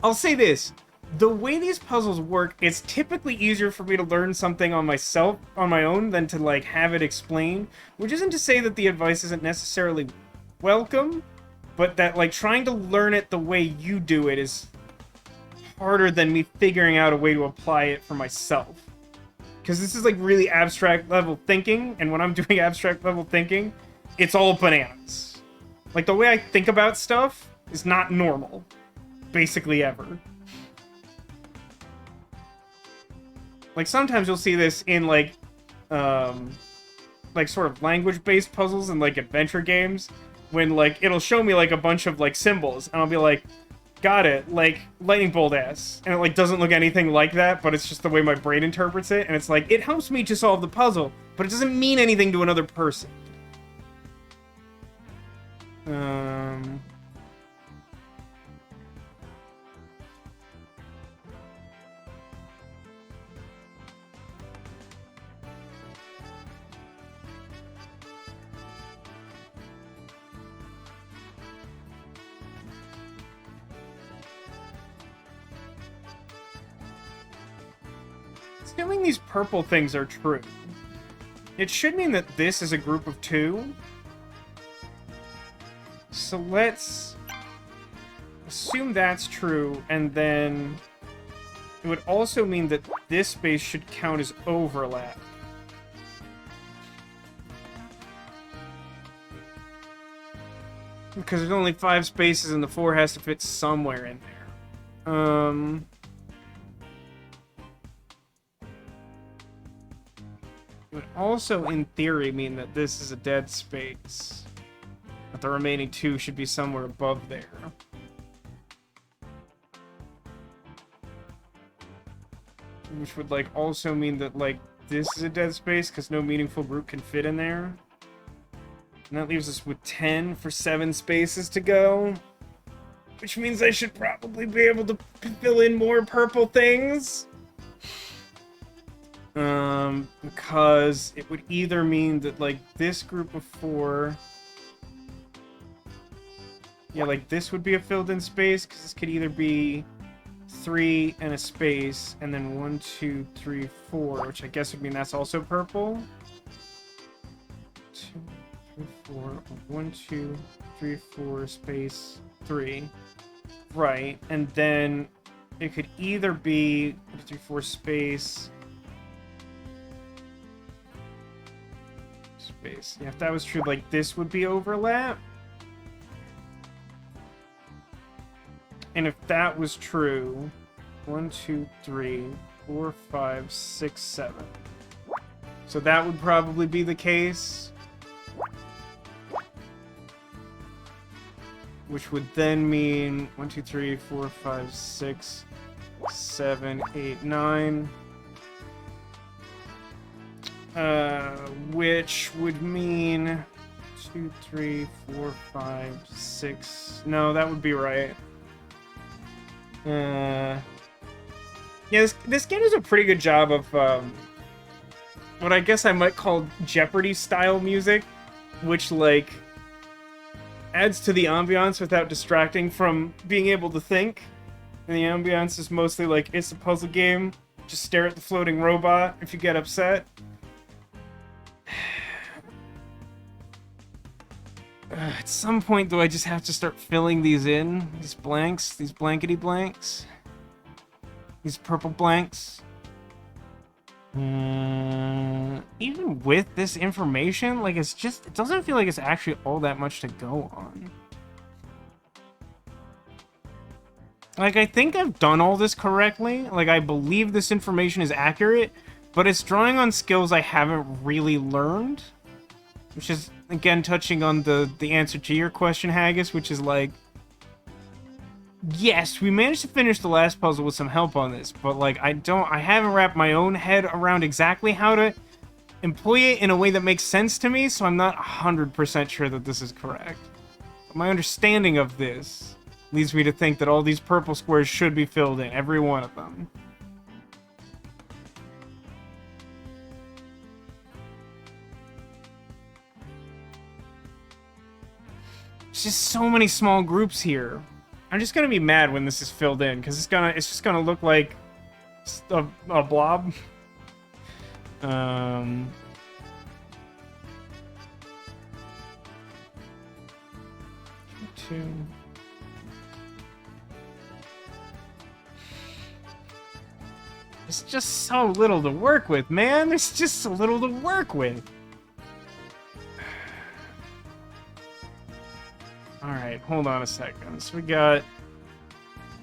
I'll say this. The way these puzzles work, it's typically easier for me to learn something on my own, than to, like, have it explained. Which isn't to say that the advice isn't necessarily welcome, but that, like, trying to learn it the way you do it is harder than me figuring out a way to apply it for myself. Because this is, like, really abstract level thinking, and when I'm doing abstract level thinking, it's all bananas. Like, the way I think about stuff is not normal. Basically ever. Like, sometimes you'll see this in, like sort of language-based puzzles and, like, adventure games, when, like, it'll show me, like, a bunch of, like, symbols, and I'll be like, got it, like, lightning bolt ass. And it, like, doesn't look anything like that, but it's just the way my brain interprets it, and it's like, it helps me to solve the puzzle, but it doesn't mean anything to another person. Assuming these purple things are true, it should mean that this is a group of 2. So let's assume that's true, and then it would also mean that this space should count as overlap. Because there's only 5 spaces and the 4 has to fit somewhere in there. It would also, in theory, mean that this is a dead space. But the remaining 2 should be somewhere above there. Which would, like, also mean that, like, this is a dead space, because no meaningful group can fit in there. And that leaves us with 10 for 7 spaces to go. Which means I should probably be able to fill in more purple things. Because it would either mean that, like, this group of 4... Yeah, like, this would be a filled-in space, because this could either be 3 and a space, and then 1, 2, 3, 4, which I guess would mean that's also purple. 2, 3, 4, 1, 2, 3, 4, space, 3. Right, and then it could either be 1, 2, 3, 4, space... Space. Yeah, if that was true, like, this would be overlap. And if that was true, 1, 2, 3, 4, 5, 6, 7. So that would probably be the case. Which would then mean 1, 2, 3, 4, 5, 6, 7, 8, 9. Which would mean 2, 3, 4, 5, 6. No, that would be right. Yeah, this game does a pretty good job of what I guess I might call Jeopardy-style music, which, like, adds to the ambiance without distracting from being able to think. And the ambiance is mostly like, it's a puzzle game, just stare at the floating robot if you get upset. At some point, do I just have to start filling these in? These blanks? These blankety blanks? These purple blanks? Even with this information, like, it's just... It doesn't feel like it's actually all that much to go on. Like, I think I've done all this correctly. Like, I believe this information is accurate, but it's drawing on skills I haven't really learned. Which is, again, touching on the answer to your question, Haggis, which is like... Yes, we managed to finish the last puzzle with some help on this, but, like, I haven't wrapped my own head around exactly how to employ it in a way that makes sense to me, so I'm not 100% sure that this is correct. But my understanding of this leads me to think that all these purple squares should be filled in, every one of them. There's just so many small groups here. I'm just gonna be mad when this is filled in, because it's just gonna look like a blob. Two. There's just so little to work with, man. There's just so little to work with. Alright, hold on a second. So we got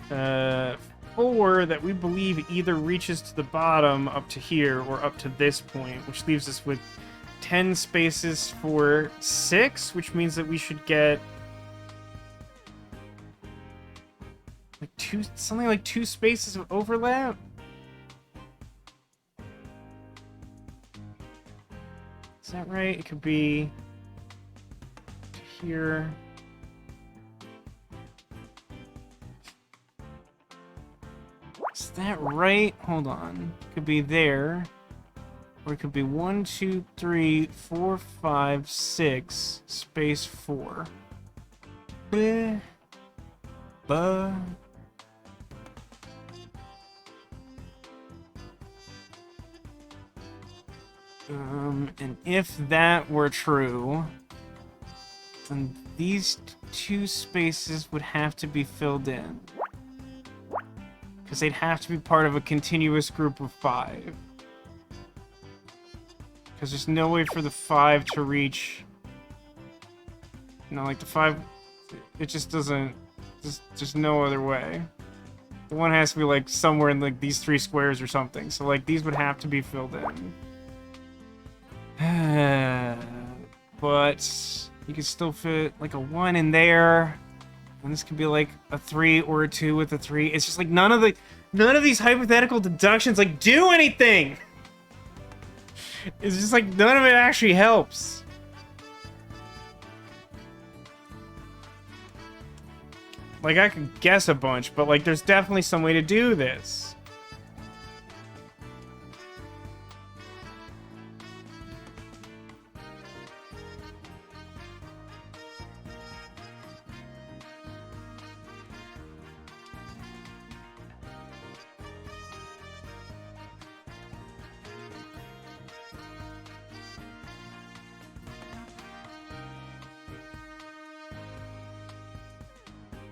4 that we believe either reaches to the bottom up to here or up to this point, which leaves us with 10 spaces for 6, which means that we should get like something like 2 spaces of overlap. Is that right? It could be here. Is that right? Hold on. It could be there. Or it could be 1, 2, 3, 4, 5, 6, space 4. Bleh. Buh. And if that were true, then these 2 spaces would have to be filled in. Because they'd have to be part of a continuous group of 5. Because there's no way for the 5 to reach... No, like the 5... It just doesn't... There's no other way. The one has to be like somewhere in like these 3 squares or something. So like these would have to be filled in. But you could still fit like a 1 in there. And this could be like a 3 or a 2 with a 3. It's just like none of these hypothetical deductions like do anything. It's just like none of it actually helps. Like I could guess a bunch, but like there's definitely some way to do this.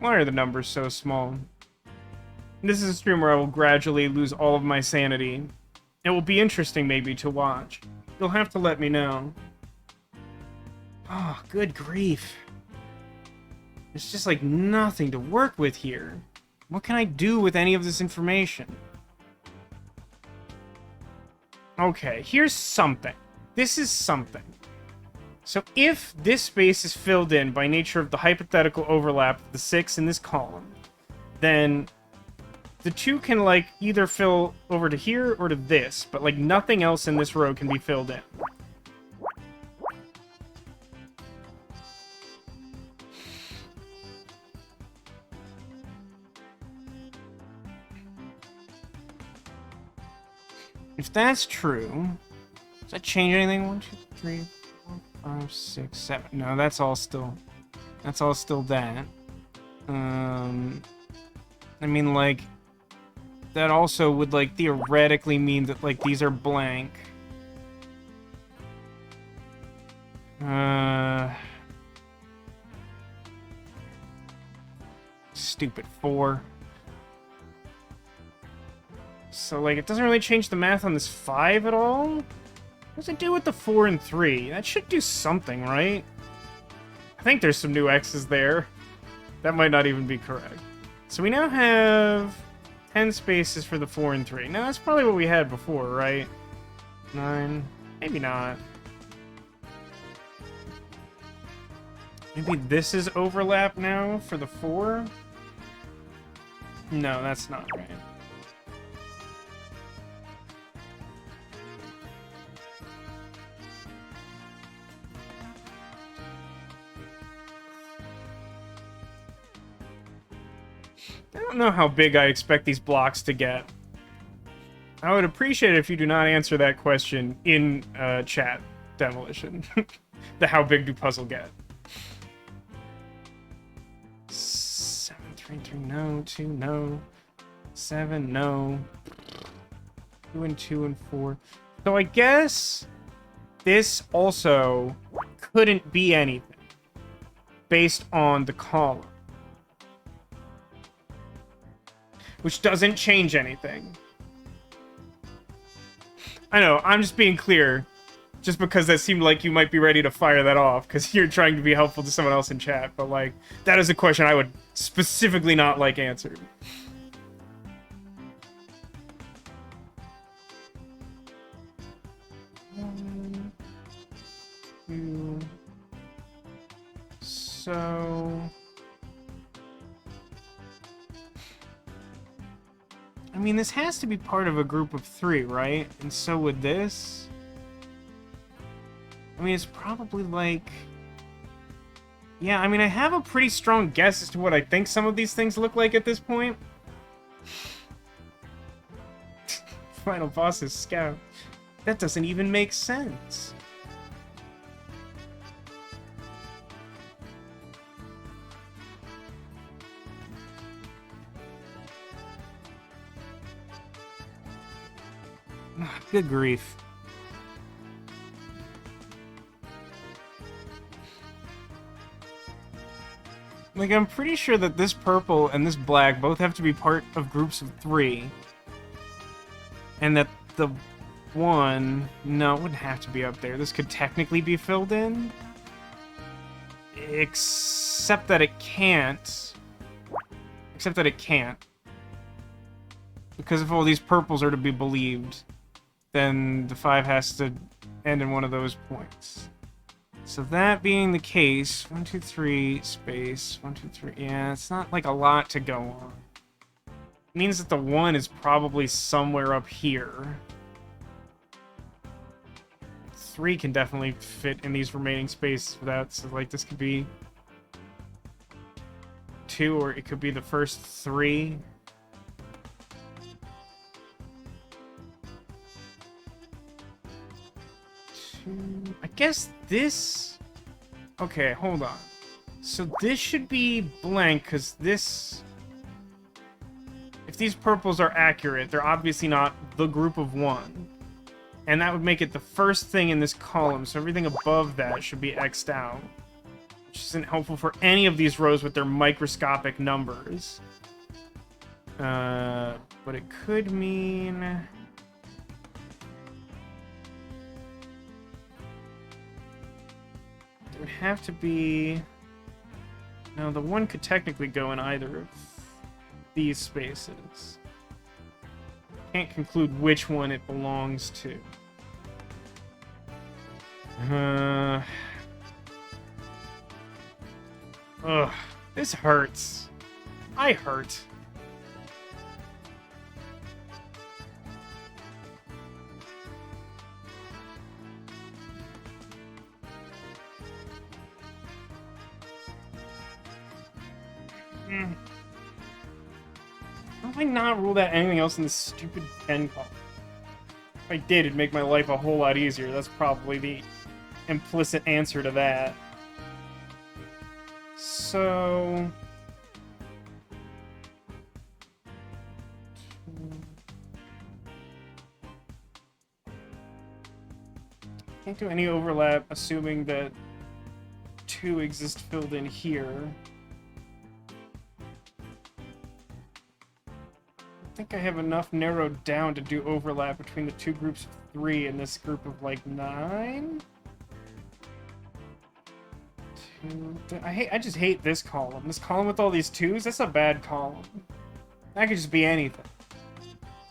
Why are the numbers so small? This is a stream where I will gradually lose all of my sanity. It will be interesting, maybe, to watch. You'll have to let me know. Oh, good grief. There's just, like, nothing to work with here. What can I do with any of this information? Okay, here's something. This is something. So if this space is filled in by nature of the hypothetical overlap of the 6 in this column, then the 2 can, like, either fill over to here or to this, but, like, nothing else in this row can be filled in. If that's true, does that change anything? 1, 2, 3... 5, 6, 7. No, that's all still that. I mean, like, that also would, like, theoretically mean that, like, these are blank. Stupid 4. So, like, it doesn't really change the math on this 5 at all? What does it do with the 4 and 3? That should do something, right? I think there's some new X's there. That might not even be correct. So we now have 10 spaces for the 4 and 3. Now, that's probably what we had before, right? 9. Maybe not. Maybe this is overlap now for the 4? No, that's not right. I don't know how big I expect these blocks to get. I would appreciate it if you do not answer that question in chat, Demolition. The how big do puzzle get? 7, 3, 3, no. 2, no. 7, no. 2 and 2 and 4. So I guess this also couldn't be anything based on the column, which doesn't change anything. I know, I'm just being clear, just because that seemed like you might be ready to fire that off, because you're trying to be helpful to someone else in chat, but, like, that is a question I would specifically not like answered. So... I mean, this has to be part of a group of 3, right? And so would this. I mean, it's probably like... Yeah, I mean, I have a pretty strong guess as to what I think some of these things look like at this point. Final boss is Scout. That doesn't even make sense. Good grief. Like, I'm pretty sure that this purple and this black both have to be part of groups of 3. And that the one... No, it wouldn't have to be up there. This could technically be filled in. Except that it can't. Except that it can't. Because if all these purples are to be believed, then the 5 has to end in one of those points. So that being the case, 1, 2, 3, space, 1, 2, 3, yeah, it's not like a lot to go on. It means that the 1 is probably somewhere up here. 3 can definitely fit in these remaining spaces without, so like this could be 2, or it could be the first 3. I guess this... Okay, hold on. So this should be blank, because this... If these purples are accurate, they're obviously not the group of 1. And that would make it the first thing in this column, so everything above that should be X'd out. Which isn't helpful for any of these rows with their microscopic numbers. But it could mean... It would have to be... No, the 1 could technically go in either of these spaces. Can't conclude which one it belongs to. Ugh, this hurts. I hurt. How do I not rule out anything else in this stupid 10 column? If I did, it'd make my life a whole lot easier. That's probably the implicit answer to that. So... Can't do any overlap, assuming that 2 exist filled in here. I think I have enough narrowed down to do overlap between the 2 groups of 3 and this group of, like, 9? I just hate this column. This column with all these 2s, that's a bad column. That could just be anything.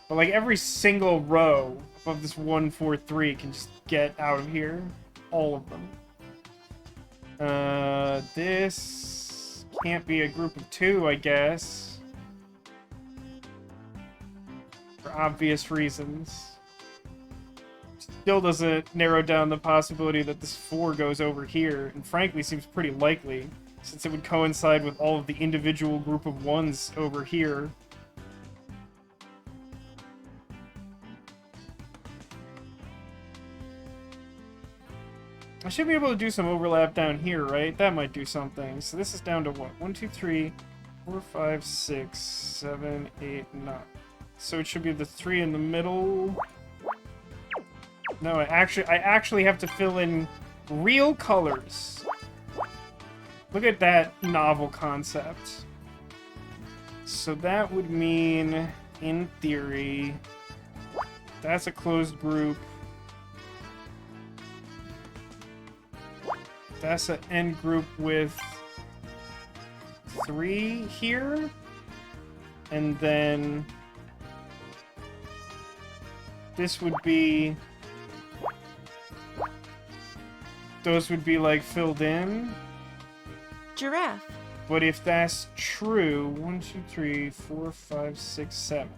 But, like, every single row above this 1, 4, 3 can just get out of here. All of them. This can't be a group of 2, I guess. For obvious reasons. Still doesn't narrow down the possibility that this 4 goes over here, and frankly seems pretty likely. since it would coincide with all of the individual group of ones over here. I should be able to do some overlap down here, right? That might do something. So this is down to what? 1, 2, 3, 4, 5, 6, 7, 8, 9. So it should be the 3 in the middle. No, I actually have to fill in real colors. Look at that novel concept. So that would mean, in theory, that's a closed group. That's an end group with 3 here. And then this would be... Those would be, like, filled in. Giraffe. But if that's true... 1, 2, 3, 4, 5, 6, 7.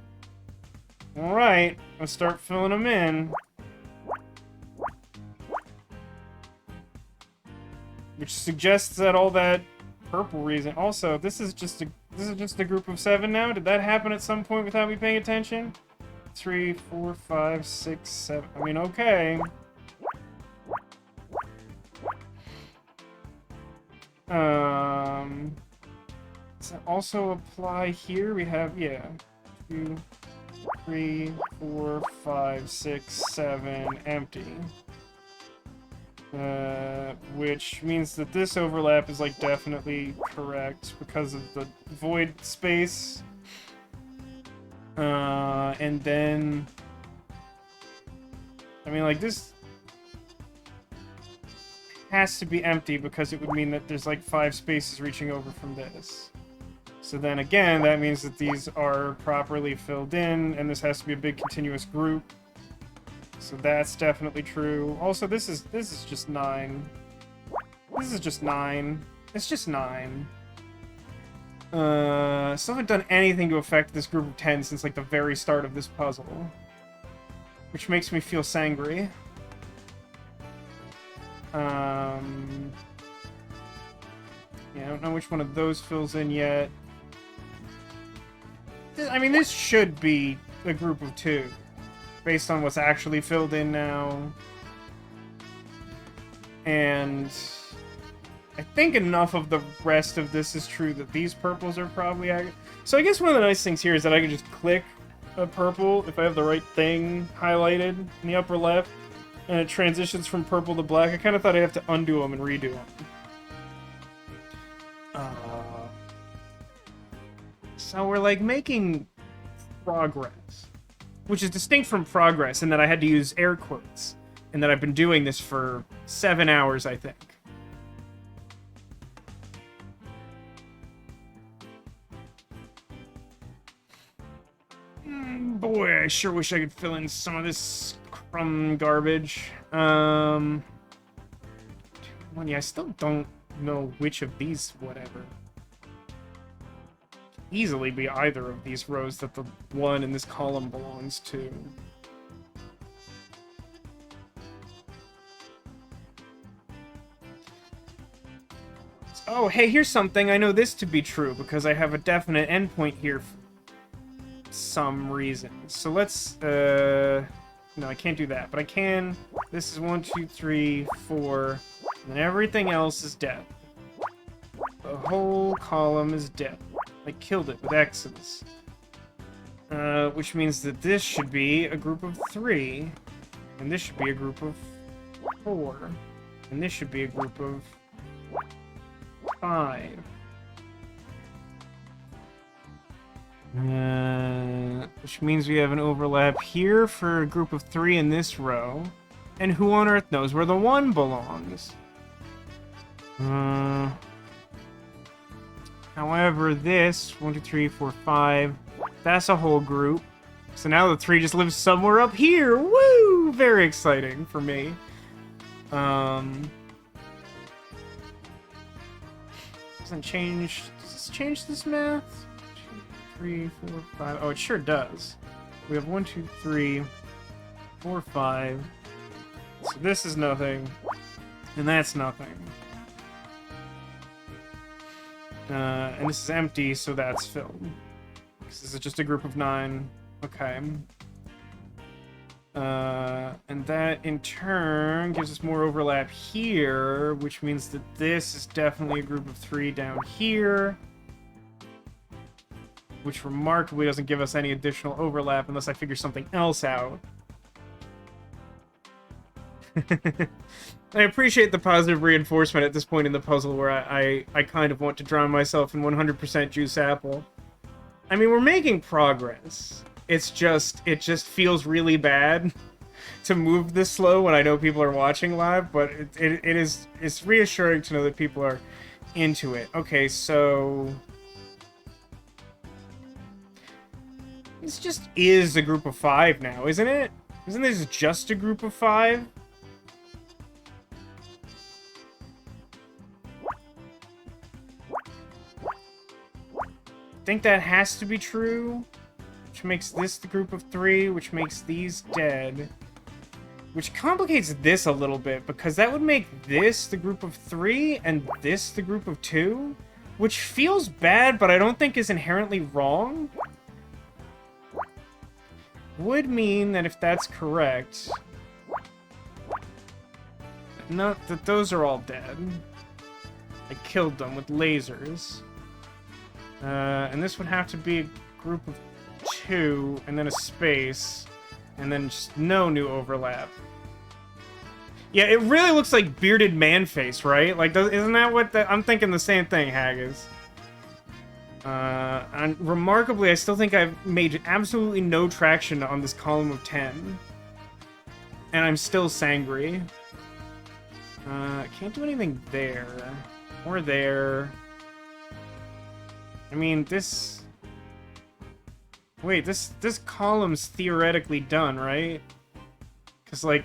Alright, let's start filling them in. Which suggests that all that purple reason... Also, this is just a group of 7 now? Did that happen at some point without me paying attention? 3, 4, 5, 6, 7... I mean, okay. Does that also apply here? We have, yeah. 2, 3, 4, 5, 6, 7, empty. Which means that this overlap is, like, definitely correct because of the void space. And then... I mean, like, this has to be empty because it would mean that there's, like, 5 spaces reaching over from this. So then, again, that means that these are properly filled in, and this has to be a big continuous group. So that's definitely true. Also, this is just 9. This is just 9. It's just 9. Still haven't done anything to affect this group of 10 since, like, the very start of this puzzle. Which makes me feel sangry. Yeah, I don't know which one of those fills in yet. I mean, this should be a group of 2. Based on what's actually filled in now. And I think enough of the rest of this is true that these purples are probably... So I guess one of the nice things here is that I can just click a purple if I have the right thing highlighted in the upper left. And it transitions from purple to black. I kind of thought I'd have to undo them and redo them. So we're, like, making progress. Which is distinct from progress in that I had to use air quotes. And that I've been doing this for 7 hours, I think. Boy, I sure wish I could fill in some of this crumb garbage. Well, yeah, I still don't know which of these whatever. Easily be either of these rows that the one in this column belongs to. Oh, hey, here's something. I know this to be true because I have a definite endpoint here for some reason. So let's, no, I can't do that, but I can. This is 1, 2, 3, 4, and then everything else is dead. The whole column is dead. I killed it with X's. Which means that this should be a group of 3, and this should be a group of 4, and this should be a group of 5. Which means we have an overlap here for a group of 3 in this row. And who on earth knows where the 1 belongs? However, this 1, 2, 3, 4, 5, that's a whole group. So now the 3 just lives somewhere up here. Woo! Very exciting for me. Doesn't change. Does this change this math? 2, 3, 4, 5. Oh, it sure does. We have 1, 2, 3, 4, 5. So this is nothing, and that's nothing. And this is empty, so that's filled. This is just a group of 9. Okay. And that, in turn, gives us more overlap here, which means that this is definitely a group of 3 down here. Which remarkably doesn't give us any additional overlap unless I figure something else out. I appreciate the positive reinforcement at this point in the puzzle where I kind of want to drown myself in 100% juice apple. I mean, we're making progress. It just feels really bad to move this slow when I know people are watching live, but it's reassuring to know that people are into it. Okay, so this just is a group of 5 now, isn't it? Isn't this just a group of 5? I think that has to be true, which makes this the group of 3, which makes these dead, which complicates this a little bit, because that would make this the group of 3 and this the group of 2, which feels bad, but I don't think is inherently wrong. Would mean that if that's correct, not that those are all dead. I killed them with lasers. And this would have to be a group of 2, and then a space, and then just no new overlap. Yeah, it really looks like bearded man face, right? Like, isn't that what I'm thinking the same thing, Haggis. And remarkably, I still think I've made absolutely no traction on this column of 10. And I'm still sangry. Can't do anything there. Or there. I mean, this... Wait, this column's theoretically done, right? Because, like,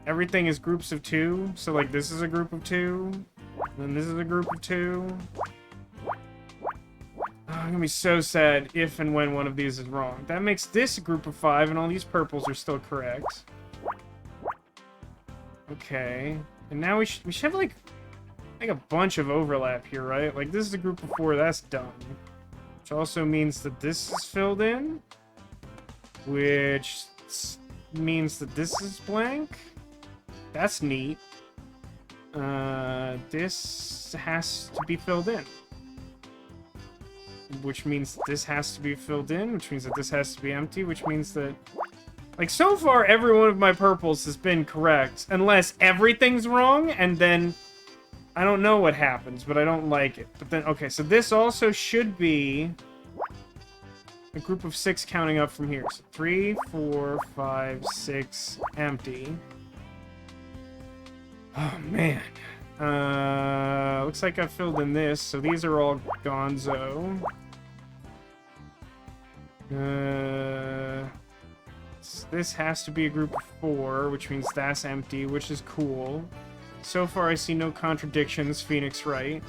everything is groups of 2. So, like, this is a group of 2. And then this is a group of 2. Oh, I'm gonna be so sad if and when one of these is wrong. That makes this a group of 5, and all these purples are still correct. Okay. And now we should have, like a bunch of overlap here, right? Like, this is a group of 4, that's done. Which also means that this is filled in. Which means that this is blank. That's neat. This has to be filled in. Which means that this has to be filled in, which means that this has to be empty, which means that... Like, so far, every one of my purples has been correct. Unless everything's wrong, and then... I don't know what happens, but I don't like it. But then, okay, so this also should be a group of 6 counting up from here. So 3, 4, 5, 6, empty. Oh, man. Looks like I filled in this, so these are all gonzo. This has to be a group of 4, which means that's empty, which is cool. So far, I see no contradictions, Phoenix Wright.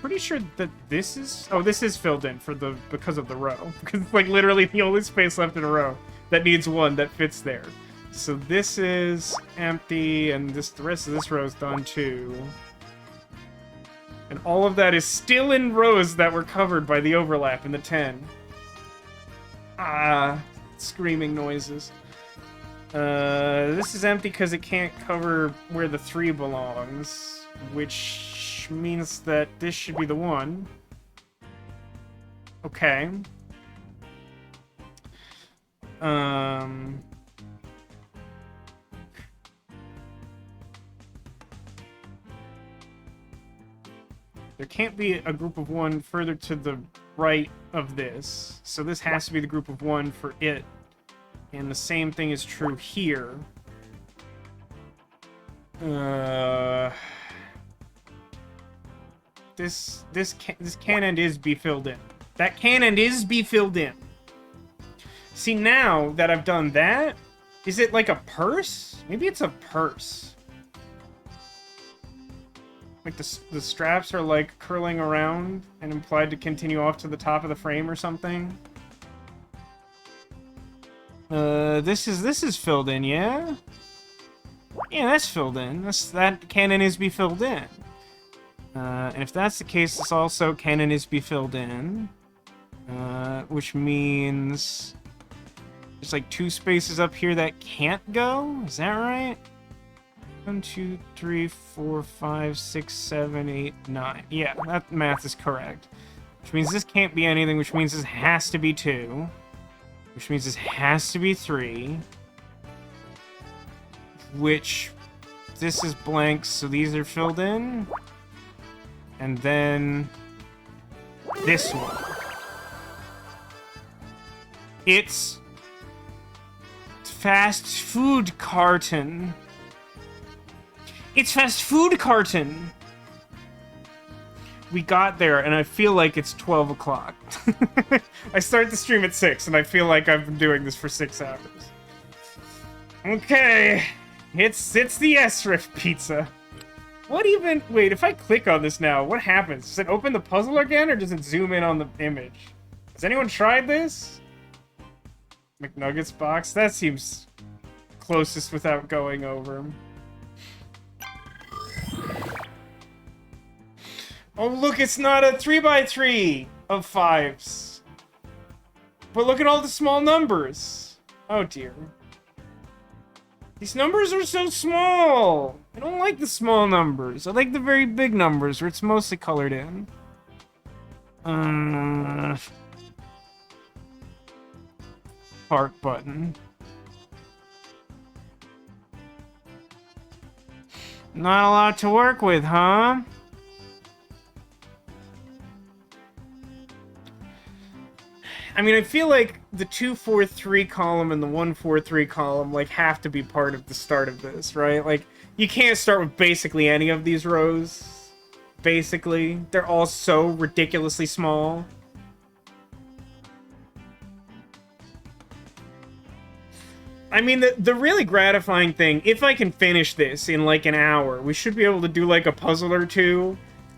Pretty sure that this is... Oh, this is filled in because of the row. Because it's, like, literally the only space left in a row that needs one that fits there. So this is empty, and the rest of this row is done, too. And all of that is still in rows that were covered by the overlap in the 10. Ah, screaming noises. This is empty because it can't cover where the 3 belongs, which means that this should be the 1. Okay. There can't be a group of 1 further to the right of this, so this has to be the group of 1 for it. And the same thing is true here. This can and is be filled in. That can and is be filled in. See, now that I've done that, is it like a purse? Maybe it's a purse. Like the straps are like curling around and implied to continue off to the top of the frame or something. This is filled in, yeah? Yeah, that's filled in. That canon is be filled in. And if that's the case, this also canon is be filled in. Which means there's like 2 spaces up here that can't go? Is that right? 1, 2, 3, 4, 5, 6, 7, 8, 9. Yeah, that math is correct. Which means this can't be anything, which means this has to be 2. Which means this has to be 3. Which, this is blank, so these are filled in. And then this one. It's fast food carton. It's fast food carton. We got there, and I feel like it's 12 o'clock. I start the stream at 6, and I feel like I've been doing this for 6 hours. Okay. It's the S-Riff pizza. What even... Wait, if I click on this now, what happens? Does it open the puzzle again, or does it zoom in on the image? Has anyone tried this? McNuggets box? That seems closest without going over. Oh, look, it's not a 3x3 of 5s. But look at all the small numbers. Oh, dear. These numbers are so small. I don't like the small numbers. I like the very big numbers where it's mostly colored in. Park button. Not a lot to work with, huh? I mean, I feel like the 2, 4, 3 column and the 1, 4, 3 column, like, have to be part of the start of this, right? Like, you can't start with basically any of these rows. Basically. They're all so ridiculously small. I mean, the really gratifying thing, if I can finish this in, like, an hour, we should be able to do, like, a puzzle or 2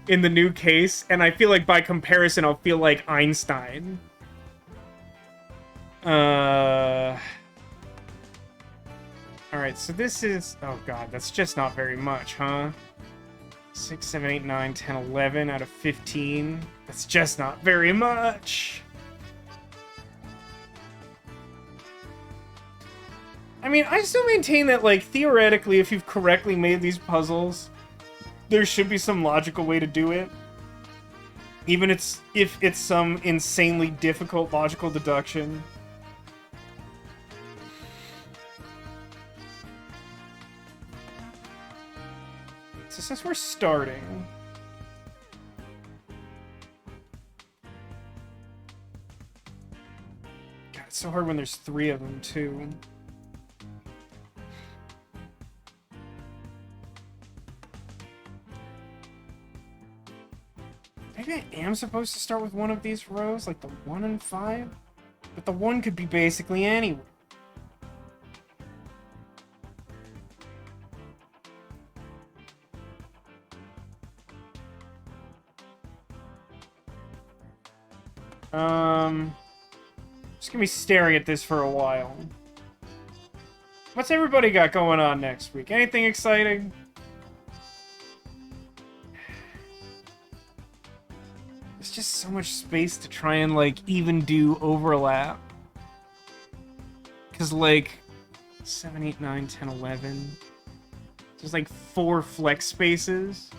in the new case, and I feel like, by comparison, I'll feel like Einstein. Alright, so this is... Oh god, that's just not very much, huh? 6, 7, 8, 9, 10, 11 out of 15. That's just not very much. I mean, I still maintain that, like, theoretically, if you've correctly made these puzzles, there should be some logical way to do it. Even if it's some insanely difficult logical deduction. So since we're starting... God, it's so hard when there's 3 of them, too. Maybe I am supposed to start with one of these rows, like the 1 and 5? But the 1 could be basically anywhere. Just gonna be staring at this for a while. What's everybody got going on next week? Anything exciting? There's just so much space to try and, like, even do overlap. Because, like, 7, 8, 9, 10, 11... There's, like, 4 flex spaces.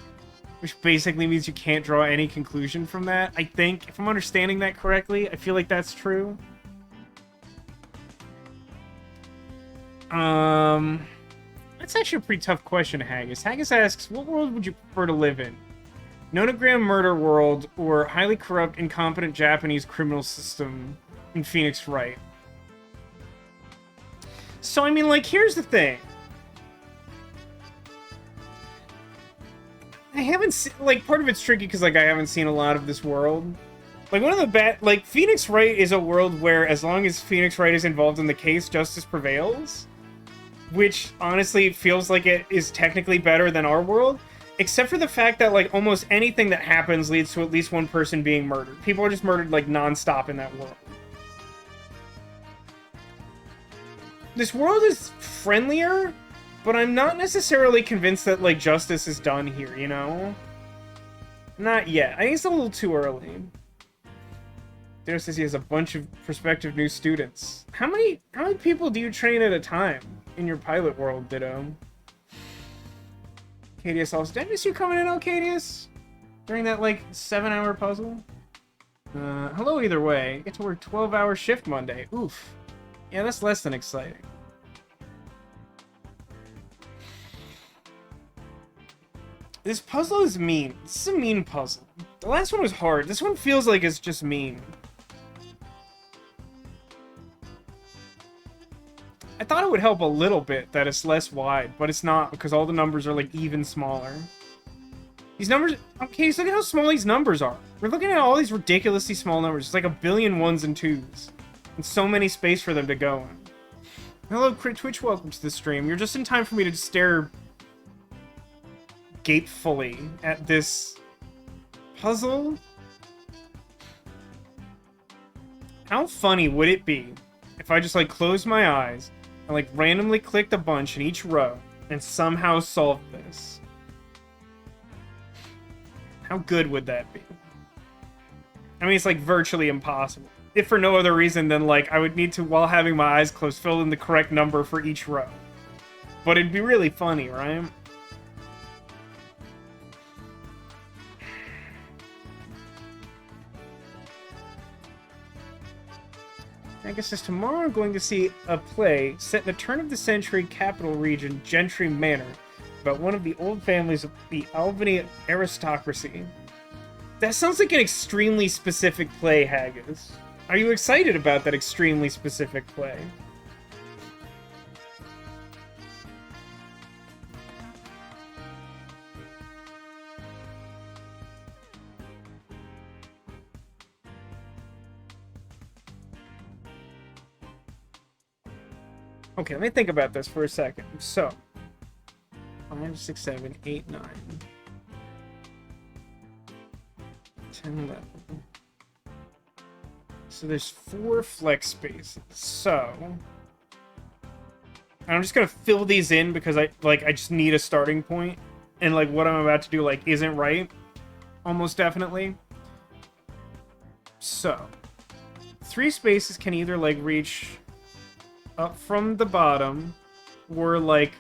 Which basically means you can't draw any conclusion from that, I think. If I'm understanding that correctly, I feel like that's true. That's actually a pretty tough question, Haggis. Haggis asks, what world would you prefer to live in? Nonogram murder world or highly corrupt, incompetent Japanese criminal system in Phoenix Wright? So, I mean, like, here's the thing. I haven't seen, like, part of it's tricky because, like, I haven't seen a lot of this world. Like, one of the bad, like, Phoenix Wright is a world where, as long as Phoenix Wright is involved in the case, justice prevails. Which, honestly, feels like it is technically better than our world. Except for the fact that, like, almost anything that happens leads to at least one person being murdered. People are just murdered, like, non-stop in that world. This world is friendlier, But I'm not necessarily convinced that, like, justice is done here, you know? Not yet. I think it's a little too early. Dare says he has a bunch of prospective new students. How many people do you train at a time in your pilot world, Ditto? Cadius also. Did I miss you coming in, Cadius? During that, like, 7-hour puzzle? Hello either way. Get to work 12-hour shift Monday. Oof. Yeah, that's less than exciting. This puzzle is mean. This is a mean puzzle. The last one was hard. This one feels like it's just mean. I thought it would help a little bit that it's less wide, but it's not because all the numbers are like even smaller. These numbers... Okay, so look at how small these numbers are. We're looking at all these ridiculously small numbers. It's like a billion ones and twos. And so many space for them to go in. Hello, Crit Twitch. Welcome to the stream. You're just in time for me to stare gapefully at this puzzle. How funny would it be if I just, like, closed my eyes and, like, randomly clicked a bunch in each row and somehow solved this? How good would that be? I mean, it's, like, virtually impossible. If for no other reason than, like, I would need to, while having my eyes closed, fill in the correct number for each row. But it'd be really funny, right? I guess this tomorrow I'm going to see a play set in the turn-of-the-century capital region, Gentry Manor, about one of the old families of the Albany aristocracy. That sounds like an extremely specific play, Haggis. Are you excited about that extremely specific play? Okay, let me think about this for a second. So, 5, 6, 7, 8, 9, 10, 11. So there's 4 flex spaces. So, I'm just gonna fill these in because I just need a starting point, and like what I'm about to do like isn't right, almost definitely. So, 3 spaces can either like reach up from the bottom, or like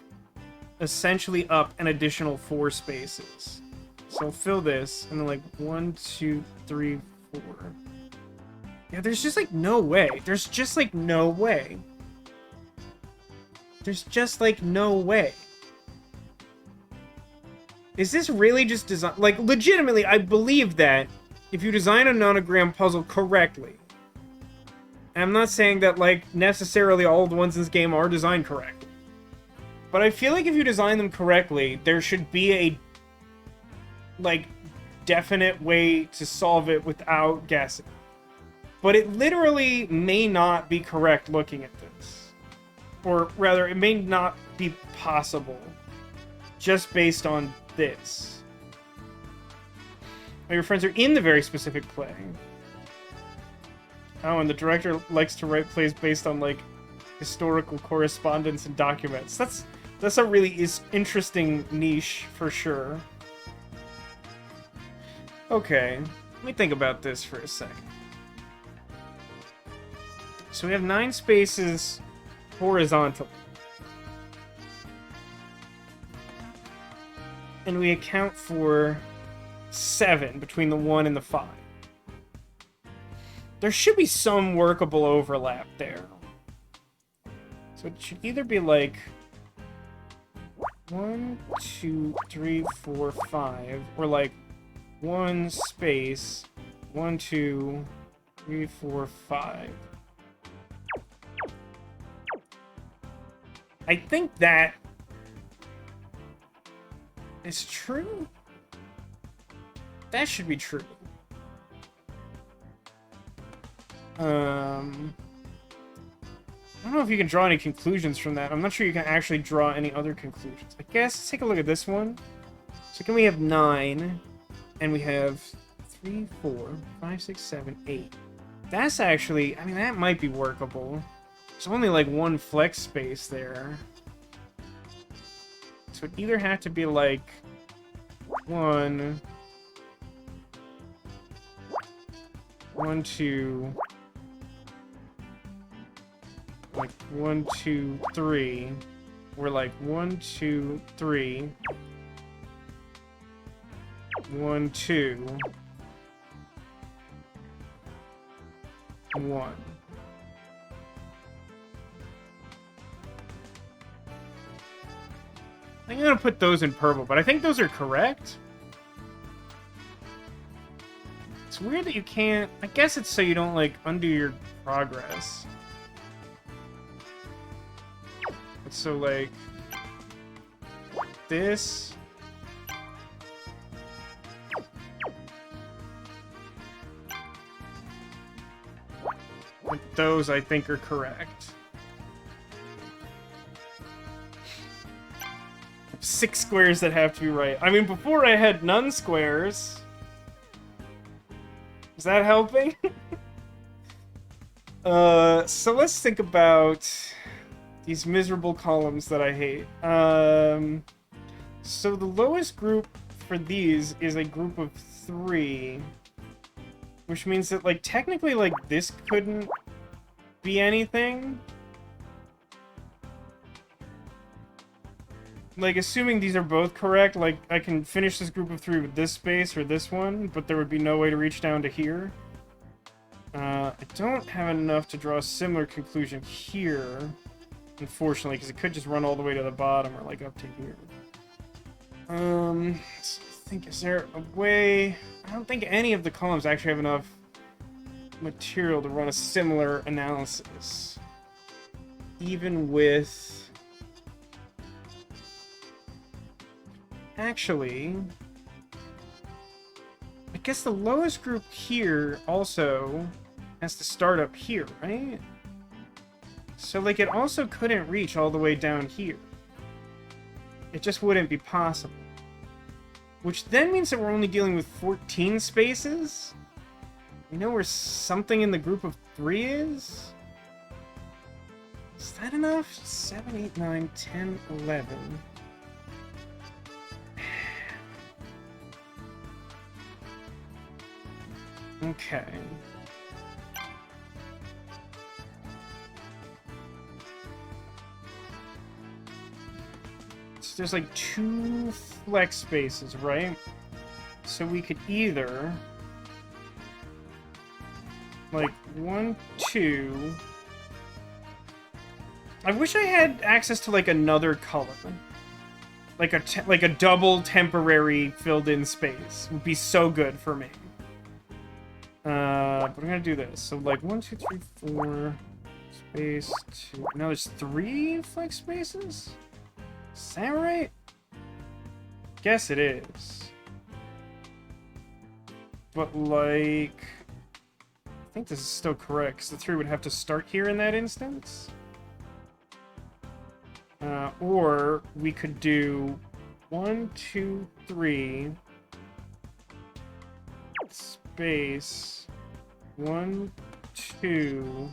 essentially up an additional 4 spaces. So I'll fill this, and then like 1, 2, 3, 4. Yeah, there's just like no way. There's just like no way. There's just like no way. Is this really just design? Like, legitimately, I believe that if you design a nonogram puzzle correctly, and I'm not saying that, like, necessarily all of the ones in this game are designed correctly, but I feel like if you design them correctly, there should be a, like, definite way to solve it without guessing. But it literally may not be correct looking at this. Or rather, it may not be possible just based on this. Your friends are in the very specific play. Oh, and the director likes to write plays based on, like, historical correspondence and documents. That's a really interesting niche, for sure. Okay, let me think about this for a second. So we have 9 spaces horizontal. And we account for 7 between the 1 and the 5. There should be some workable overlap there. So it should either be like 1, 2, 3, 4, 5, or like 1 space, 1, 2, 3, 4, 5. I think that is true. That should be true. I don't know if you can draw any conclusions from that. I'm not sure you can actually draw any other conclusions. I guess, let's take a look at this one. So can we have 9, and we have 3, 4, 5, 6, 7, 8. That's actually, I mean, that might be workable. There's only like 1 flex space there. So it either had to be like 1, 1, 2, like 1, 2, 3. We're like 1, 2, 3. 1, 2. 1. I'm gonna put those in purple, but I think those are correct. It's weird that you can't... I guess it's so you don't, like, undo your progress. So, like... this... those, I think, are correct. 6 squares that have to be right. I mean, before I had none squares. Is that helping? So let's think about these miserable columns that I hate. So the lowest group for these is a group of 3. Which means that, like, technically, like, this couldn't be anything. Like, assuming these are both correct, like, I can finish this group of 3 with this space or this one, but there would be no way to reach down to here. I don't have enough to draw a similar conclusion here, unfortunately, because it could just run all the way to the bottom or, like, up to here. So I think, is there a way... I don't think any of the columns actually have enough material to run a similar analysis. Even with... Actually... I guess the lowest group here also has to start up here, right? So, like, it also couldn't reach all the way down here. It just wouldn't be possible. Which then means that we're only dealing with 14 spaces? You know where something in the group of 3 is? Is that enough? 7, 8, 9, 10, 11. Okay. So there's like 2 flex spaces, right? So we could either... like 1, 2... I wish I had access to like another color. Like a double temporary filled-in space would be so good for me. But I'm gonna do this. So like 1, 2, 3, 4 space 2. Now there's 3 flex spaces? Is that right? Guess it is. But like... I think this is still correct, because the 3 would have to start here in that instance. Or we could do 1, 2, 3 space 1, 2,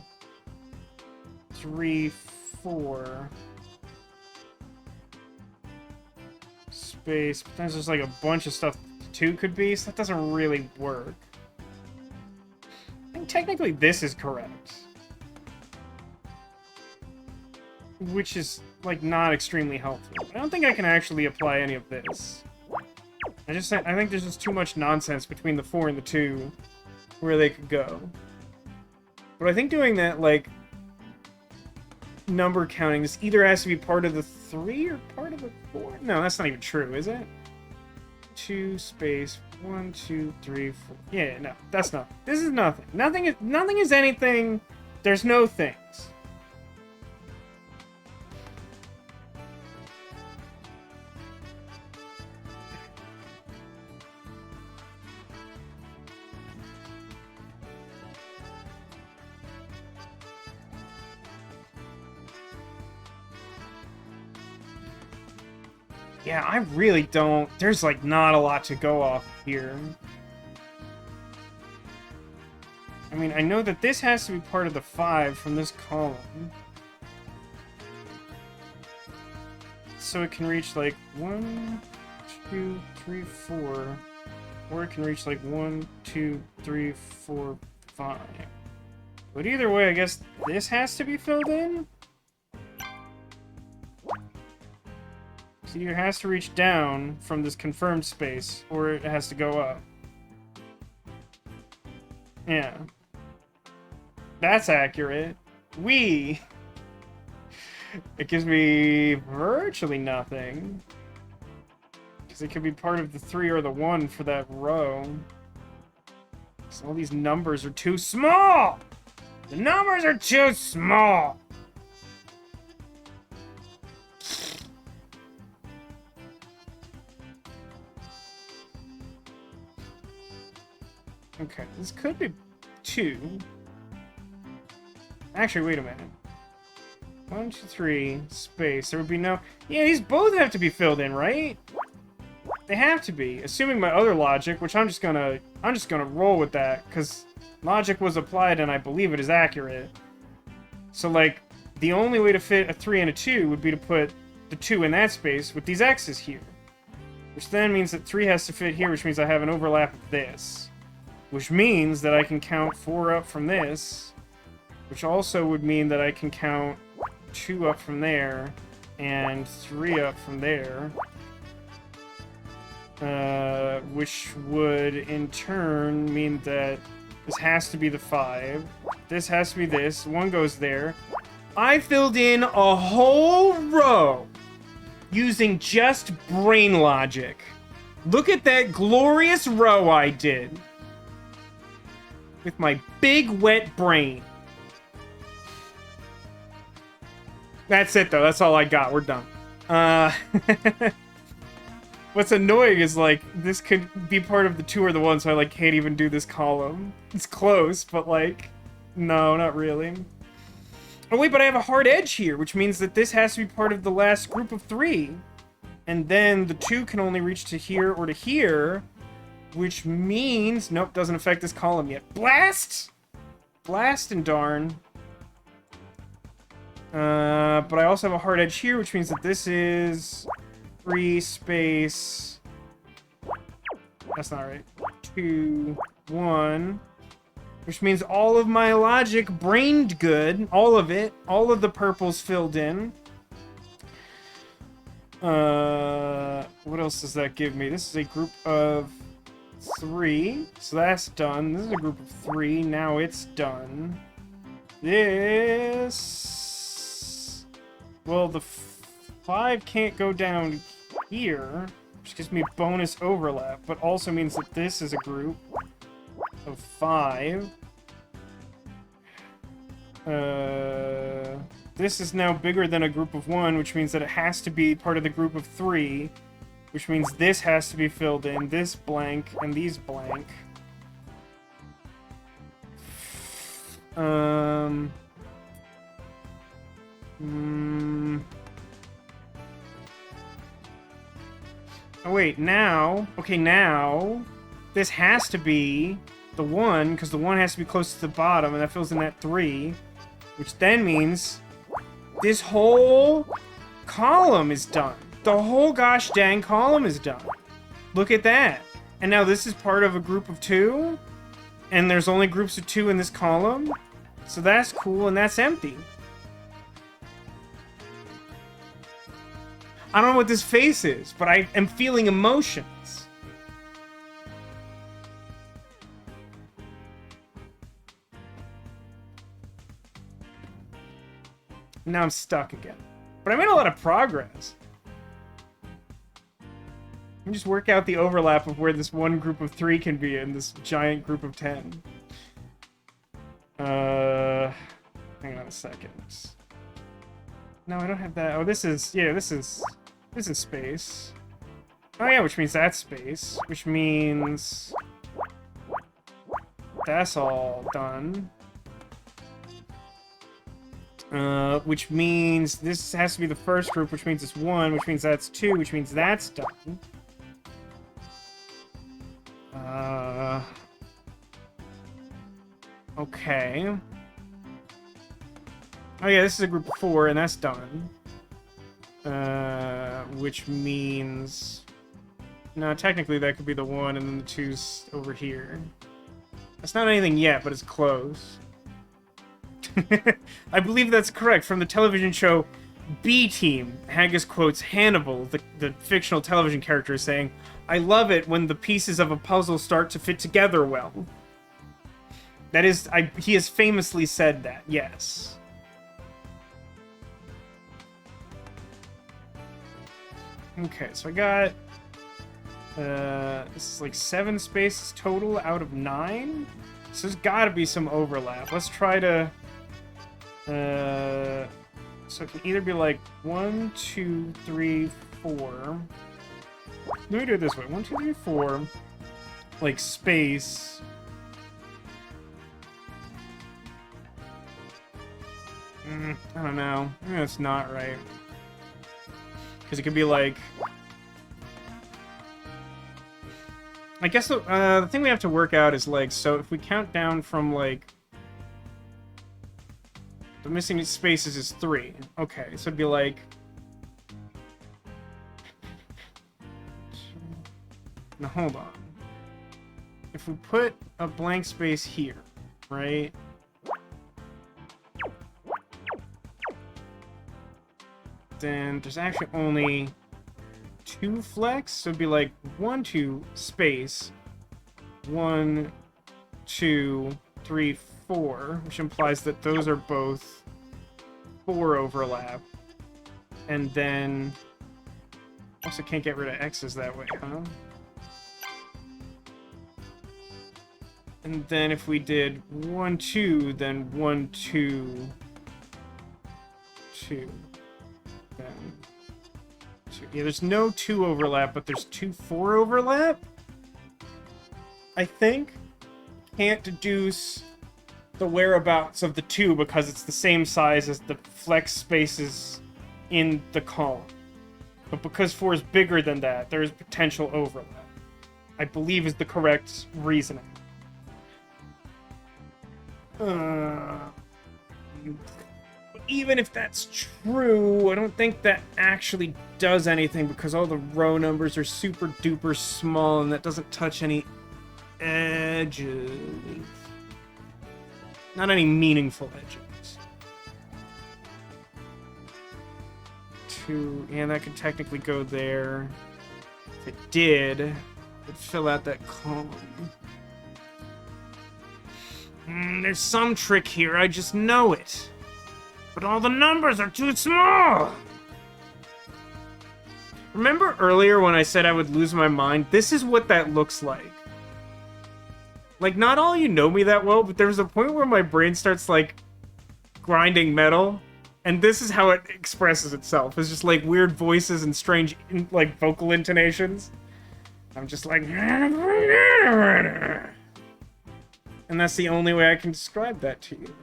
3, 4 space. But then there's like a bunch of stuff 2 could be, so that doesn't really work. I think technically this is correct. Which is, like, not extremely helpful. I don't think I can actually apply any of this. I think there's just too much nonsense between the 4 and the 2 where they could go. But I think doing that, like, number counting, this either has to be part of the 3 or part of the 4? No, that's not even true, is it? 2 space 1, 2, 3, 4. Yeah, no, that's not. This is nothing. Nothing is anything. There's no things. Yeah, I really don't... There's, like, not a lot to go off here. I mean, I know that this has to be part of the 5 from this column. so it can reach like 1, 2, 3, 4. Or it can reach like 1, 2, 3, 4, 5. But either way, I guess this has to be filled in? So it either has to reach down from this confirmed space, or it has to go up. Yeah. That's accurate. It gives me virtually nothing. Because it could be part of the 3 or the 1 for that row. So all these numbers are too small! The numbers are too small! Okay, this could be 2. Actually, wait a minute. 1, 2, 3, space. There would be no... Yeah, these both have to be filled in, right? They have to be. Assuming my other logic, which I'm just gonna roll with that, because logic was applied and I believe it is accurate. So, like, the only way to fit a 3 and a 2 would be to put the 2 in that space with these X's here. Which then means that 3 has to fit here, which means I have an overlap of this. Which means that I can count 4 up from this, which also would mean that I can count 2 up from there, and 3 up from there. Which would, in turn, mean that this has to be the 5. This has to be this. 1 goes there. I filled in a whole row using just brain logic. Look at that glorious row I did. With my big, wet brain. That's it, though. That's all I got. We're done. What's annoying is, like, this could be part of the 2 or the 1, so I, like, can't even do this column. It's close, but, like, no, not really. Oh, wait, but I have a hard edge here, which means that this has to be part of the last group of 3. And then the 2 can only reach to here or to here, which means... Nope, doesn't affect this column yet. Blast! Blast and darn. But I also have a hard edge here, which means that this is 3 space... That's not right. 2, 1. Which means all of my logic brained good. All of it. All of the purples filled in. What else does that give me? This is a group of 3. So that's done. This is a group of 3. Now it's done. This... Well, the 5 can't go down here, which gives me a bonus overlap, but also means that this is a group of 5. This is now bigger than a group of 1, which means that it has to be part of the group of 3, which means this has to be filled in, this blank, and these blank. Oh, wait, now... Okay, now... This has to be the 1, because the 1 has to be close to the bottom, and that fills in that 3. Which then means... This whole column is done. The whole gosh dang column is done. Look at that. And now this is part of a group of 2? And there's only groups of 2 in this column? So that's cool, and that's empty. I don't know what this face is, but I am feeling emotions. Now I'm stuck again. But I made a lot of progress. Let me just work out the overlap of where this one group of 3 can be in this giant group of 10. Hang on a second. No, I don't have that. Oh, this is... Yeah, this is space. Oh yeah, which means that's space. Which means... That's all done. Which means this has to be the first group, which means it's 1, which means that's 2, which means that's done. Okay. Oh yeah, this is a group of 4, and that's done. which means... No, technically that could be the 1, and then the 2's over here. That's not anything yet, but it's close. I believe that's correct. From the television show B-Team, Haggis quotes Hannibal, the fictional television character, saying, "I love it when the pieces of a puzzle start to fit together well." That is, he has famously said that, yes. Okay, so I got... this is like 7 spaces total out of 9? So there's gotta be some overlap. Let's try to... so it can either be like 1, 2, 3, 4. Let me do it this way. 1, 2, 3, 4. Like space. I don't know. Maybe that's not right. Because it could be like... I guess the thing we have to work out is like, so if we count down from like... The missing spaces is 3. Okay, so it'd be like... Now hold on. If we put a blank space here, right? Then there's actually only 2 flex, so it'd be like 1, 2, space, 1, 2, 3, 4, which implies that those are both 4 overlap. And then also can't get rid of X's that way, huh? And then if we did 1, 2, then 1, 2, 2. Then 2. Yeah, there's no 2 overlap, but there's 2 4 overlap? I think. Can't deduce the whereabouts of the 2 because it's the same size as the flex spaces in the column. But because 4 is bigger than that, there is potential overlap. I believe is the correct reasoning. Even if that's true, I don't think that actually does anything because all the row numbers are super duper small and that doesn't touch any edges. Not any meaningful edges. 2, yeah, that could technically go there. If it did, it would fill out that column. There's some trick here, I just know it. But all the numbers are too small! Remember earlier when I said I would lose my mind? This is what that looks like. Like, not all you know me that well, but there's a point where my brain starts, like, grinding metal. And this is how it expresses itself. It's just, like, weird voices and strange, like, vocal intonations. I'm just like... And that's the only way I can describe that to you.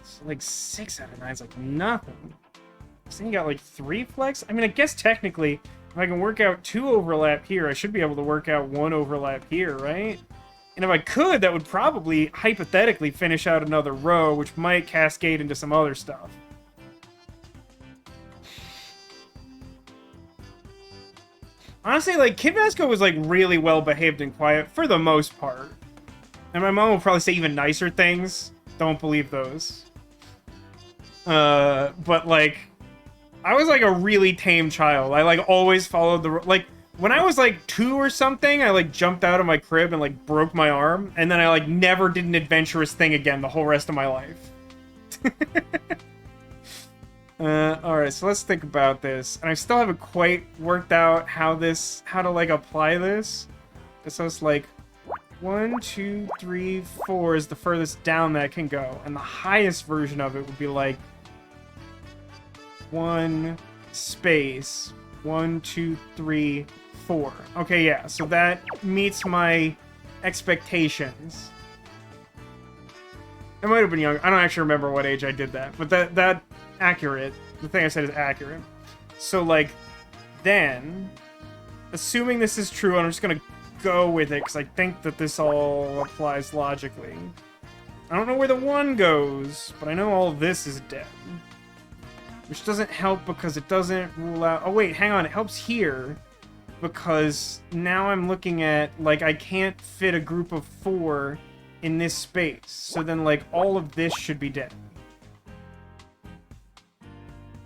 It's like 6 out of 9 is like nothing. So then you got like 3 flex? I mean, I guess technically, if I can work out 2 overlap here, I should be able to work out 1 overlap here, right? And if I could, that would probably, hypothetically, finish out another row, which might cascade into some other stuff. Honestly, like, Kid Vasco was, like, really well-behaved and quiet, for the most part. And my mom will probably say even nicer things. Don't believe those. But, like, I was, like, a really tame child. I, like, always followed the... Like, when I was, like, 2 or something, I, like, jumped out of my crib and, like, broke my arm. And then I, like, never did an adventurous thing again the whole rest of my life. Alright, so let's think about this. And I still haven't quite worked out how to, like, apply this. So it's like, 1, 2, 3, 4 is the furthest down that can go. And the highest version of it would be like, 1 space, 1, 2, 3, 4. Okay, yeah, so that meets my expectations. I might have been young. I don't actually remember what age I did that, but that accurate. The thing I said is accurate. So, like, then, assuming this is true, I'm just gonna go with it, because I think that this all applies logically. I don't know where the 1 goes, but I know all of this is dead. Which doesn't help because it doesn't rule out... Oh, wait, hang on. It helps here because now I'm looking at, like, I can't fit a group of 4 in this space. So then, like, all of this should be dead.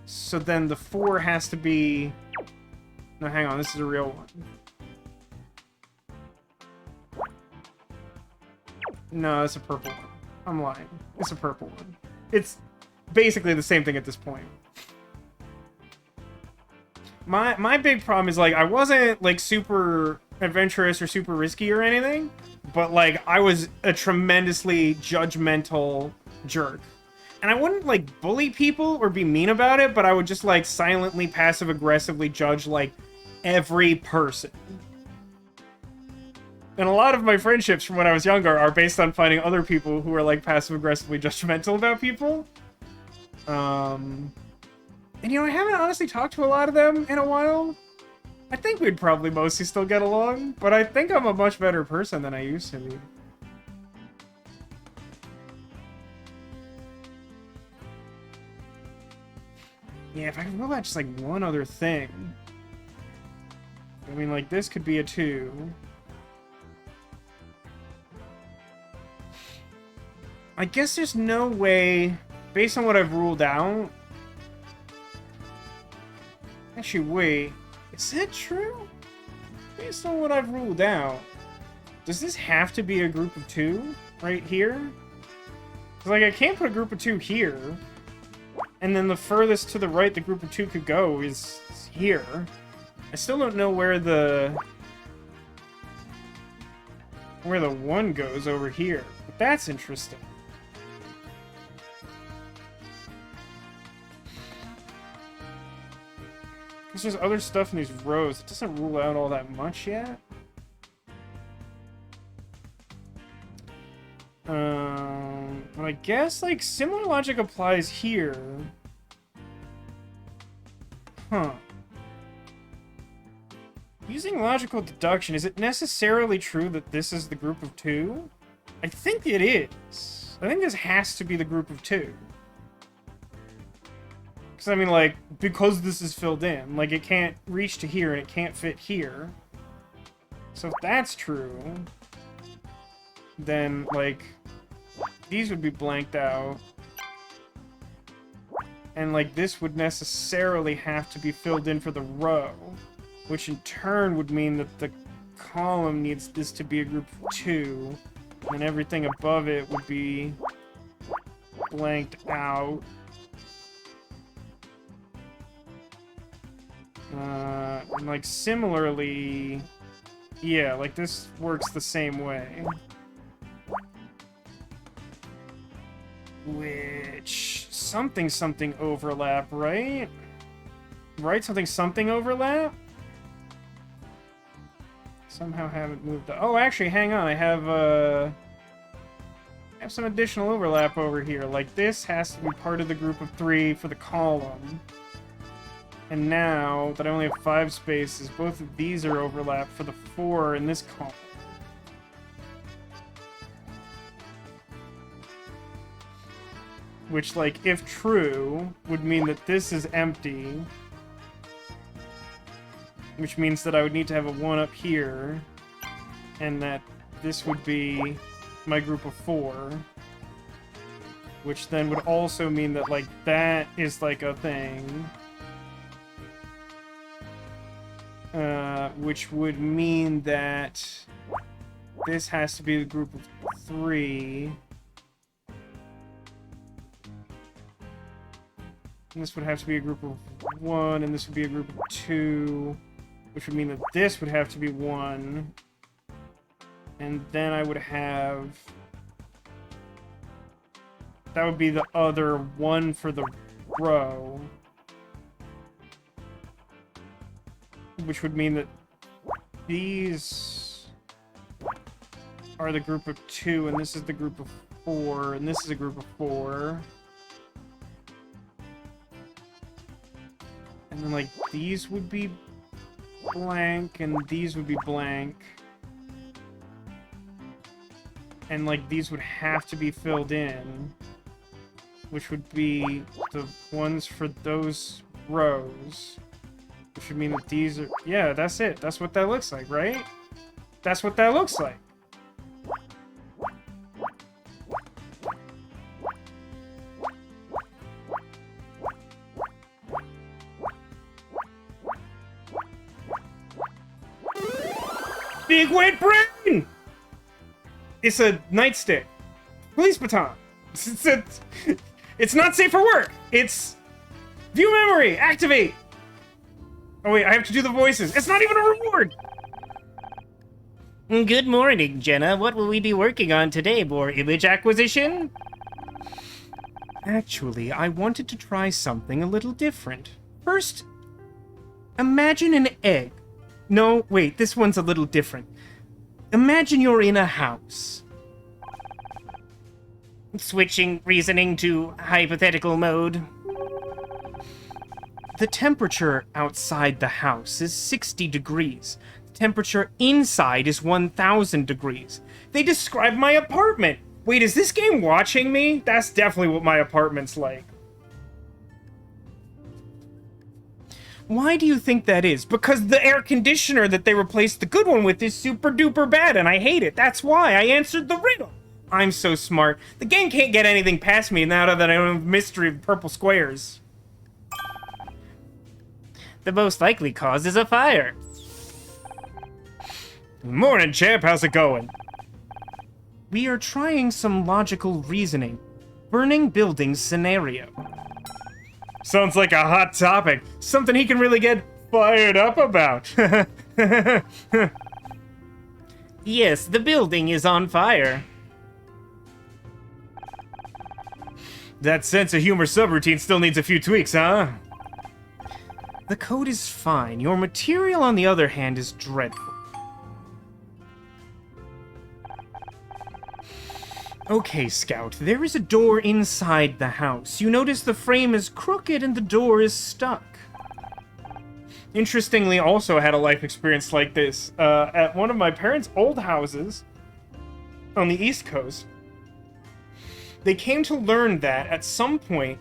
So then the 4 has to be... No, hang on. This is a real one. No, it's a purple one. I'm lying. It's a purple one. It's basically the same thing at this point. My big problem is, like, I wasn't, like, super adventurous or super risky or anything, but, like, I was a tremendously judgmental jerk. And I wouldn't, like, bully people or be mean about it, but I would just, like, silently, passive-aggressively judge, like, every person. And a lot of my friendships from when I was younger are based on finding other people who are, like, passive-aggressively judgmental about people. And, you know, I haven't honestly talked to a lot of them in a while. I think we'd probably mostly still get along, but I think I'm a much better person than I used to be. Yeah, if I could roll out just, like, one other thing. I mean, like, this could be a 2. I guess there's no way, based on what I've ruled out... Actually, wait. Is that true? Based on what I've ruled out, does this have to be a group of 2 right here? 'Cause, like, I can't put a group of 2 here. And then the furthest to the right the group of 2 could go is here. I still don't know where the 1 goes over here. But that's interesting. Because there's other stuff in these rows. It doesn't rule out all that much yet. But I guess, like, similar logic applies here. Huh. Using logical deduction, is it necessarily true that this is the group of 2? I think it is. I think this has to be the group of 2. Because, I mean, like, because this is filled in, like, it can't reach to here and it can't fit here. So if that's true, then, like, these would be blanked out. And, like, this would necessarily have to be filled in for the row, which in turn would mean that the column needs this to be a group of 2, and everything above it would be blanked out. And, like, similarly, yeah, like, this works the same way. Which, something overlap, right? Right? Something overlap? Somehow haven't moved. Oh, actually, hang on. I have some additional overlap over here. Like, this has to be part of the group of 3 for the column. And now that I only have 5 spaces, both of these are overlapped for the 4 in this column. Which, like, if true, would mean that this is empty. Which means that I would need to have a 1 up here. And that this would be my group of 4. Which then would also mean that, like, that is, like, a thing. Which would mean that this has to be the group of 3. And this would have to be a group of 1, and this would be a group of 2, which would mean that this would have to be 1. And then I would have... That would be the other 1 for the row. Which would mean that these are the group of 2, and this is the group of 4, and this is a group of 4. And then, like, these would be blank, and these would be blank. And, like, these would have to be filled in, which would be the ones for those rows, which would mean that these are... Yeah, that's it. That's what that looks like, right? That's what that looks like. Big wet brain! It's a nightstick. Police baton. It's not safe for work. It's... View memory. Activate. Oh, wait. I have to do the voices. It's not even a reward. Good morning, Jenna. What will we be working on today? More image acquisition? Actually, I wanted to try something a little different. First, imagine an egg. No, wait. This one's a little different. Imagine you're in a house. Switching reasoning to hypothetical mode. The temperature outside the house is 60 degrees. The temperature inside is 1,000 degrees. They describe my apartment. Wait, is this game watching me? That's definitely what my apartment's like. Why do you think that is? Because the air conditioner that they replaced the good one with is super duper bad and I hate it. That's why I answered the riddle. I'm so smart. The game can't get anything past me now that I know the mystery of purple squares. The most likely cause is a fire. Morning, champ. How's it going? We are trying some logical reasoning. Burning buildings scenario. Sounds like a hot topic. Something he can really get fired up about. Yes, the building is on fire. That sense of humor subroutine still needs a few tweaks, huh? The code is fine. Your material, on the other hand, is dreadful. Okay, Scout, there is a door inside the house. You notice the frame is crooked and the door is stuck. Interestingly, also had a life experience like this. At one of my parents' old houses on the East Coast, they came to learn that at some point,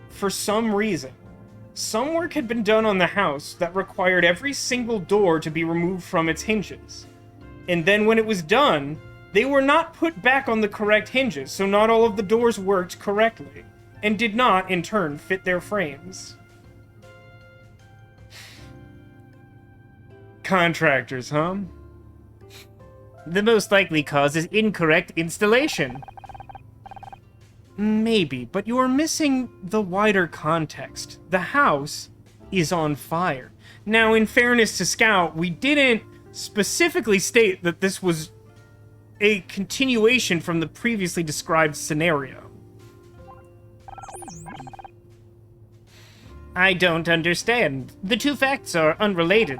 for some reason, some work had been done on the house that required every single door to be removed from its hinges. And then when it was done, they were not put back on the correct hinges, so not all of the doors worked correctly, and did not, in turn, fit their frames. Contractors, huh? The most likely cause is incorrect installation. Maybe, but you're missing the wider context. The house is on fire. Now, in fairness to Scout, we didn't specifically state that this was a continuation from the previously described scenario. I don't understand. The two facts are unrelated.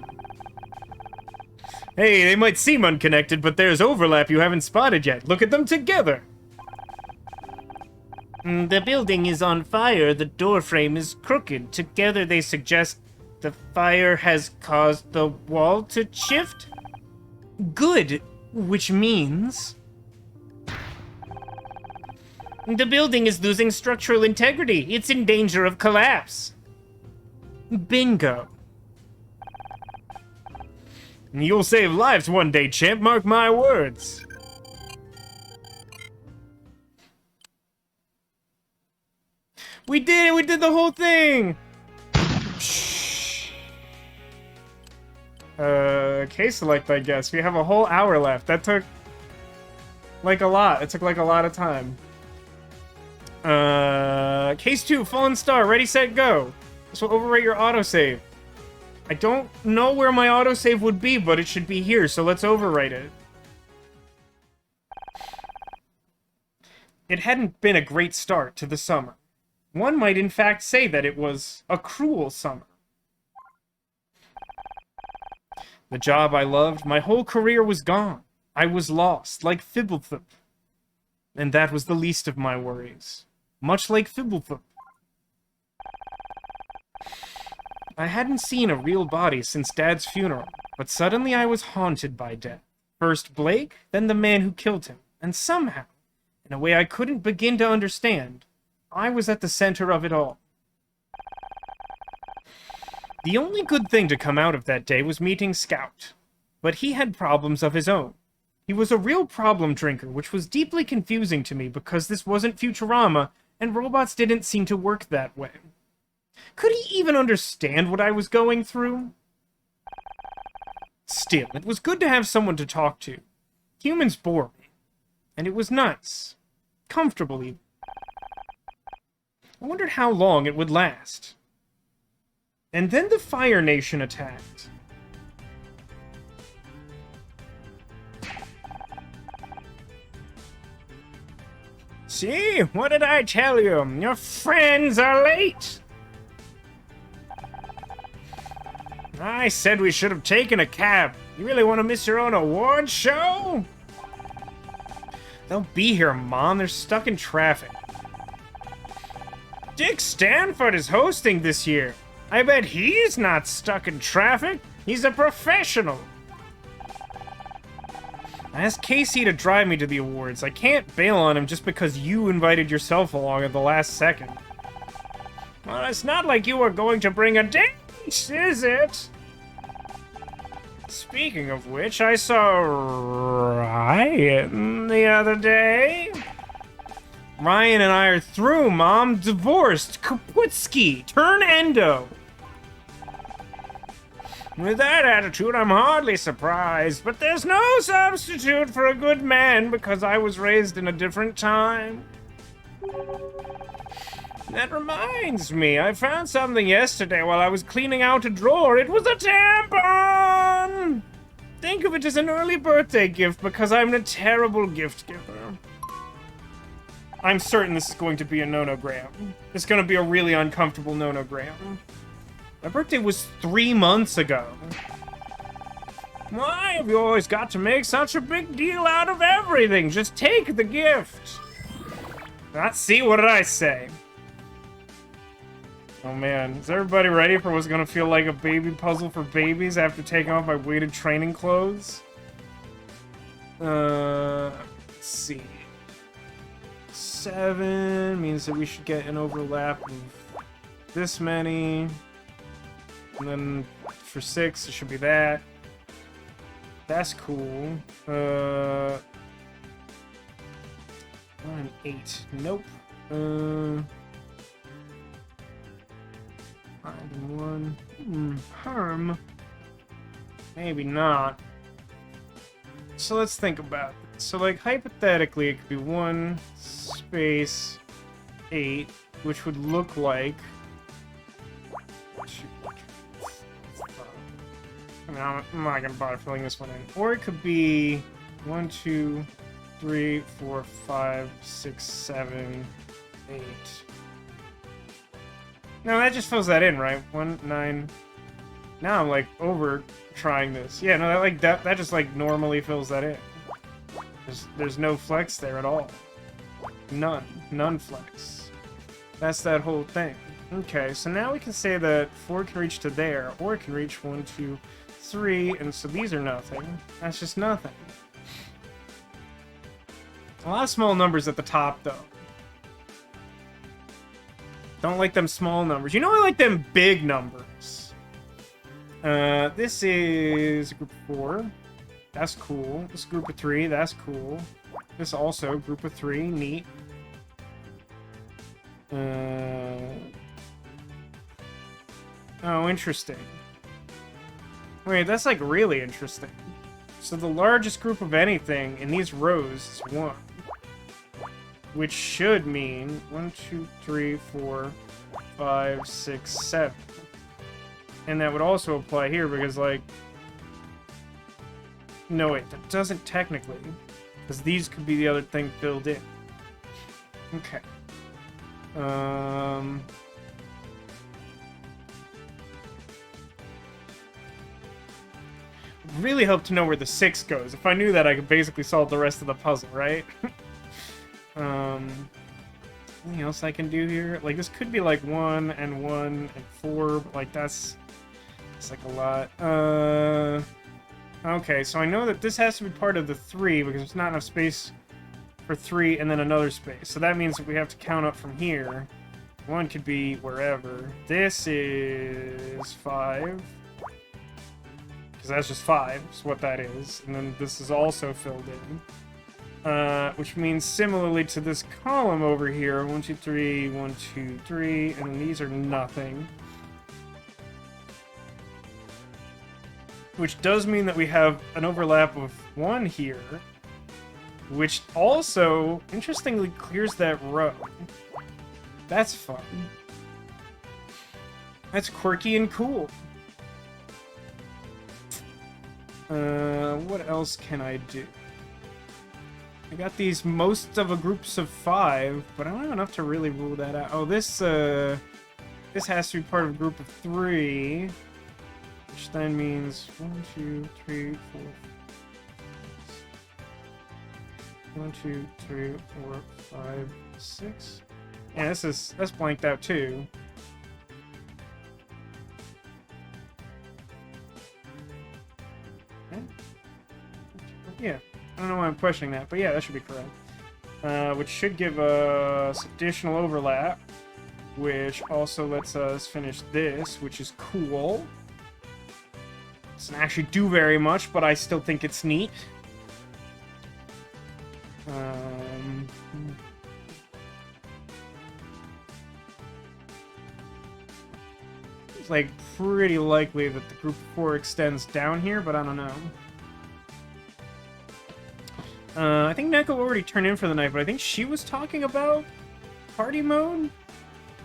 Hey, they might seem unconnected, but there's overlap you haven't spotted yet. Look at them together. The building is on fire, the door frame is crooked. Together they suggest the fire has caused the wall to shift? Good, which means... The building is losing structural integrity. It's in danger of collapse. Bingo. You'll save lives one day, champ, mark my words. We did it! We did the whole thing! Case select, I guess. We have a whole hour left. That took, like, a lot. It took, like, a lot of time. Case 2, Fallen Star, ready, set, go. This will overwrite your autosave. I don't know where my autosave would be, but it should be here, so let's overwrite it. It hadn't been a great start to the summer. One might in fact say that it was a cruel summer. The job I loved, my whole career was gone. I was lost, like Fibblethip. And that was the least of my worries. Much like Fibblethip. I hadn't seen a real body since Dad's funeral, but suddenly I was haunted by death. First Blake, then the man who killed him. And somehow, in a way I couldn't begin to understand, I was at the center of it all. The only good thing to come out of that day was meeting Scout. But he had problems of his own. He was a real problem drinker, which was deeply confusing to me because this wasn't Futurama, and robots didn't seem to work that way. Could he even understand what I was going through? Still, it was good to have someone to talk to. Humans bore me. And it was nice. Comfortable, even. I wondered how long it would last. And then the Fire Nation attacked. See? What did I tell you? Your friends are late! I said we should have taken a cab. You really want to miss your own award show? They'll be here, Mom. They're stuck in traffic. Dick Stanford is hosting this year. I bet he's not stuck in traffic. He's a professional. I asked Casey to drive me to the awards. I can't bail on him just because you invited yourself along at the last second. Well, it's not like you were going to bring a date, is it? Speaking of which, I saw Ryan the other day. Ryan and I are through, Mom. Divorced. Kaputski. Turn endo. With that attitude, I'm hardly surprised, but there's no substitute for a good man because I was raised in a different time. That reminds me, I found something yesterday while I was cleaning out a drawer. It was a tampon! Think of it as an early birthday gift because I'm a terrible gift giver. I'm certain this is going to be a no-no-gram. It's going to be a really uncomfortable no-no-gram. My birthday was 3 months ago. Why have you always got to make such a big deal out of everything? Just take the gift. See, what did I say? Oh man, is everybody ready for what's gonna feel like a baby puzzle for babies after taking off my weighted training clothes? Let's see. 7 means that we should get an overlap of this many. And then for 6, it should be that. That's cool. 1 and 8. Nope. 5 and 1. Harm. Maybe not. So let's think about it. So, like, hypothetically, it could be 1 space 8, which would look like. I mean, I'm not gonna bother filling this one in. Or it could be 1, 2, 3, 4, 5, 6, 7, 8. No, that just fills that in, right? 1, 9. Now I'm like over trying this. Yeah, no, that just like normally fills that in. There's no flex there at all. None flex. That's that whole thing. Okay, so now we can say that 4 can reach to there, or it can reach 1, 2, 3, and so these are nothing. That's just nothing. A lot of small numbers at the top, though. Don't like them small numbers. You know I like them big numbers. This is a group of 4. That's cool. This is a group of 3. That's cool. This also, group of 3. Neat. Oh, interesting. Wait, that's like really interesting. So the largest group of anything in these rows is 1. Which should mean 1, 2, 3, 4, 5, 6, 7. And that would also apply here because, like... No, wait, that doesn't technically. Because these could be the other thing filled in. Okay. Really help to know where the 6 goes. If I knew that, I could basically solve the rest of the puzzle, right? Anything else I can do here? Like, this could be like 1 and 4, but like that's like a lot. Okay, so I know that this has to be part of the 3 because there's not enough space for 3, and then another space. So that means that we have to count up from here. 1 could be wherever. This is 5. Because that's just 5, is what that is. And then this is also filled in. Which means similarly to this column over here, 1, 2, 3, 1, 2, 3, and then these are nothing. Which does mean that we have an overlap of 1 here, which also, interestingly, clears that row. That's fun. That's quirky and cool. What else can I do? I got these most of a groups of 5, but I don't have enough to really rule that out. Oh, this has to be part of a group of 3, which then means 1, 2, 3, 4. 1, 2, 3, 4, 5, 6. Yeah, that's blanked out too. Okay. Yeah, I don't know why I'm questioning that, but yeah, that should be correct. Which should give us additional overlap, which also lets us finish this, which is cool. Doesn't actually do very much, but I still think it's neat. It's like pretty likely that the group of 4 extends down here, but I don't know. I think Neko already turned in for the night, but I think she was talking about party mode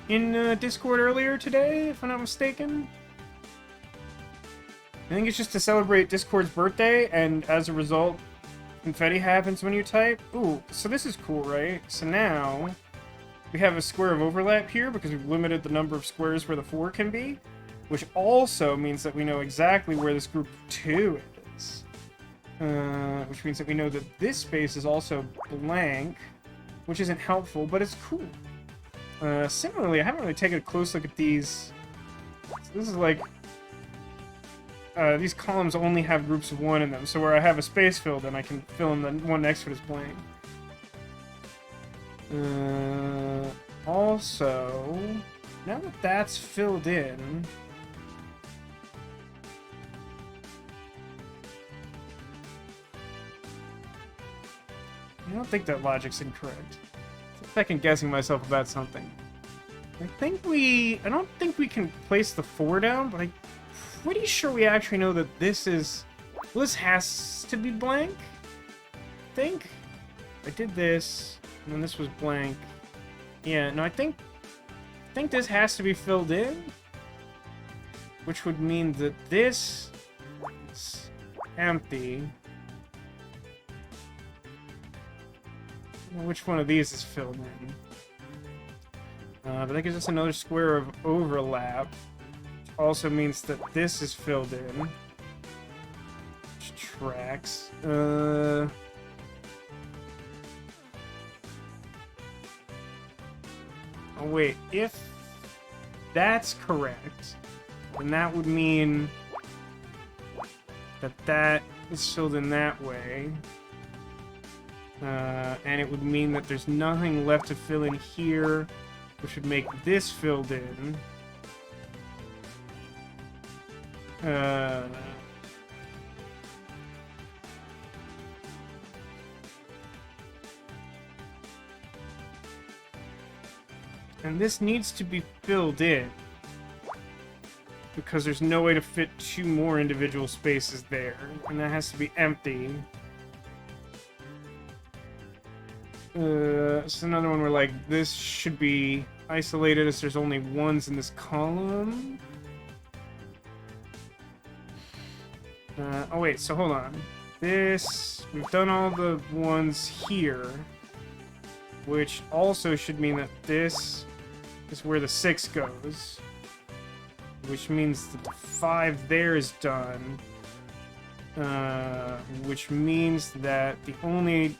in Discord earlier today, if I'm not mistaken. I think it's just to celebrate Discord's birthday, and as a result, confetti happens when you type. Ooh, so this is cool, right? So now we have a square of overlap here because we've limited the number of squares where the 4 can be, which also means that we know exactly where this group 2 is. Which means that we know that this space is also blank, which isn't helpful, but it's cool. Similarly, I haven't really taken a close look at these. So this is like... these columns only have groups of 1 in them, so where I have a space filled in, I can fill in the one next to it as blank. Also, now that that's filled in... I don't think that logic's incorrect. I'm second-guessing myself about something. I don't think we can place the 4 down, but I'm pretty sure we actually know that this is... Well, this has to be blank, I think. I did this, and then this was blank. Yeah, no, I think this has to be filled in, which would mean that this is empty. Which one of these is filled in? But that gives us another square of overlap. Which also means that this is filled in. Which tracks. Oh wait, if that's correct, then that would mean that that is filled in that way. And it would mean that there's nothing left to fill in here, which would make this filled in. And this needs to be filled in, because there's no way to fit 2 more individual spaces there, and that has to be empty. It's another one where, like, this should be isolated as there's only 1s in this column. Oh wait, so hold on. We've done all the 1s here, which also should mean that this is where the 6 goes, which means that the 5 there is done, which means that the only...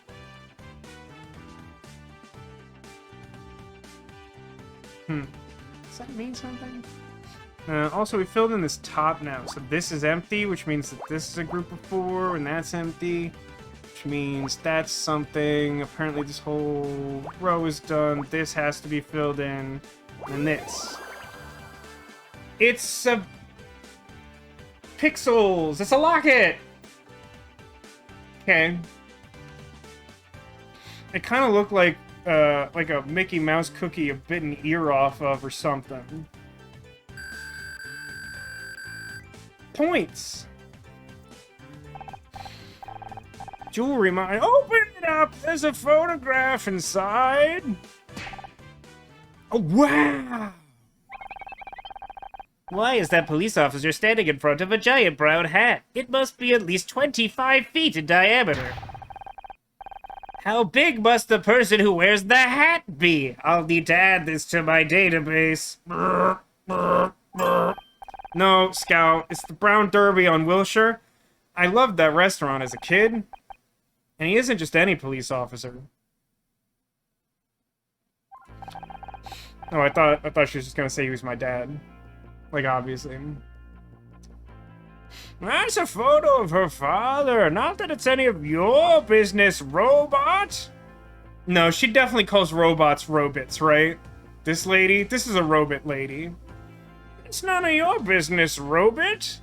Does that mean something? Also, we filled in this top now, so this is empty, which means that this is a group of 4, and that's empty, which which means that's something. Apparently this whole row is done. This has to be filled in. And this. It's a... Pixels! It's a locket! Okay. It kind of looked like a Mickey Mouse cookie, a bit an ear off of or something. Points! Jewelry mine. Open it up! There's a photograph inside! Oh, wow! Why is that police officer standing in front of a giant brown hat? It must be at least 25 feet in diameter. How big must the person who wears the hat be? I'll need to add this to my database. No, Scout, it's the Brown Derby on Wilshire. I loved that restaurant as a kid. And he isn't just any police officer. Oh, I thought she was just gonna say he was my dad. Like, obviously. That's a photo of her father. Not that it's any of your business, robot. No, she definitely calls robots robots, right? This lady? This is a robot lady. It's none of your business, robot.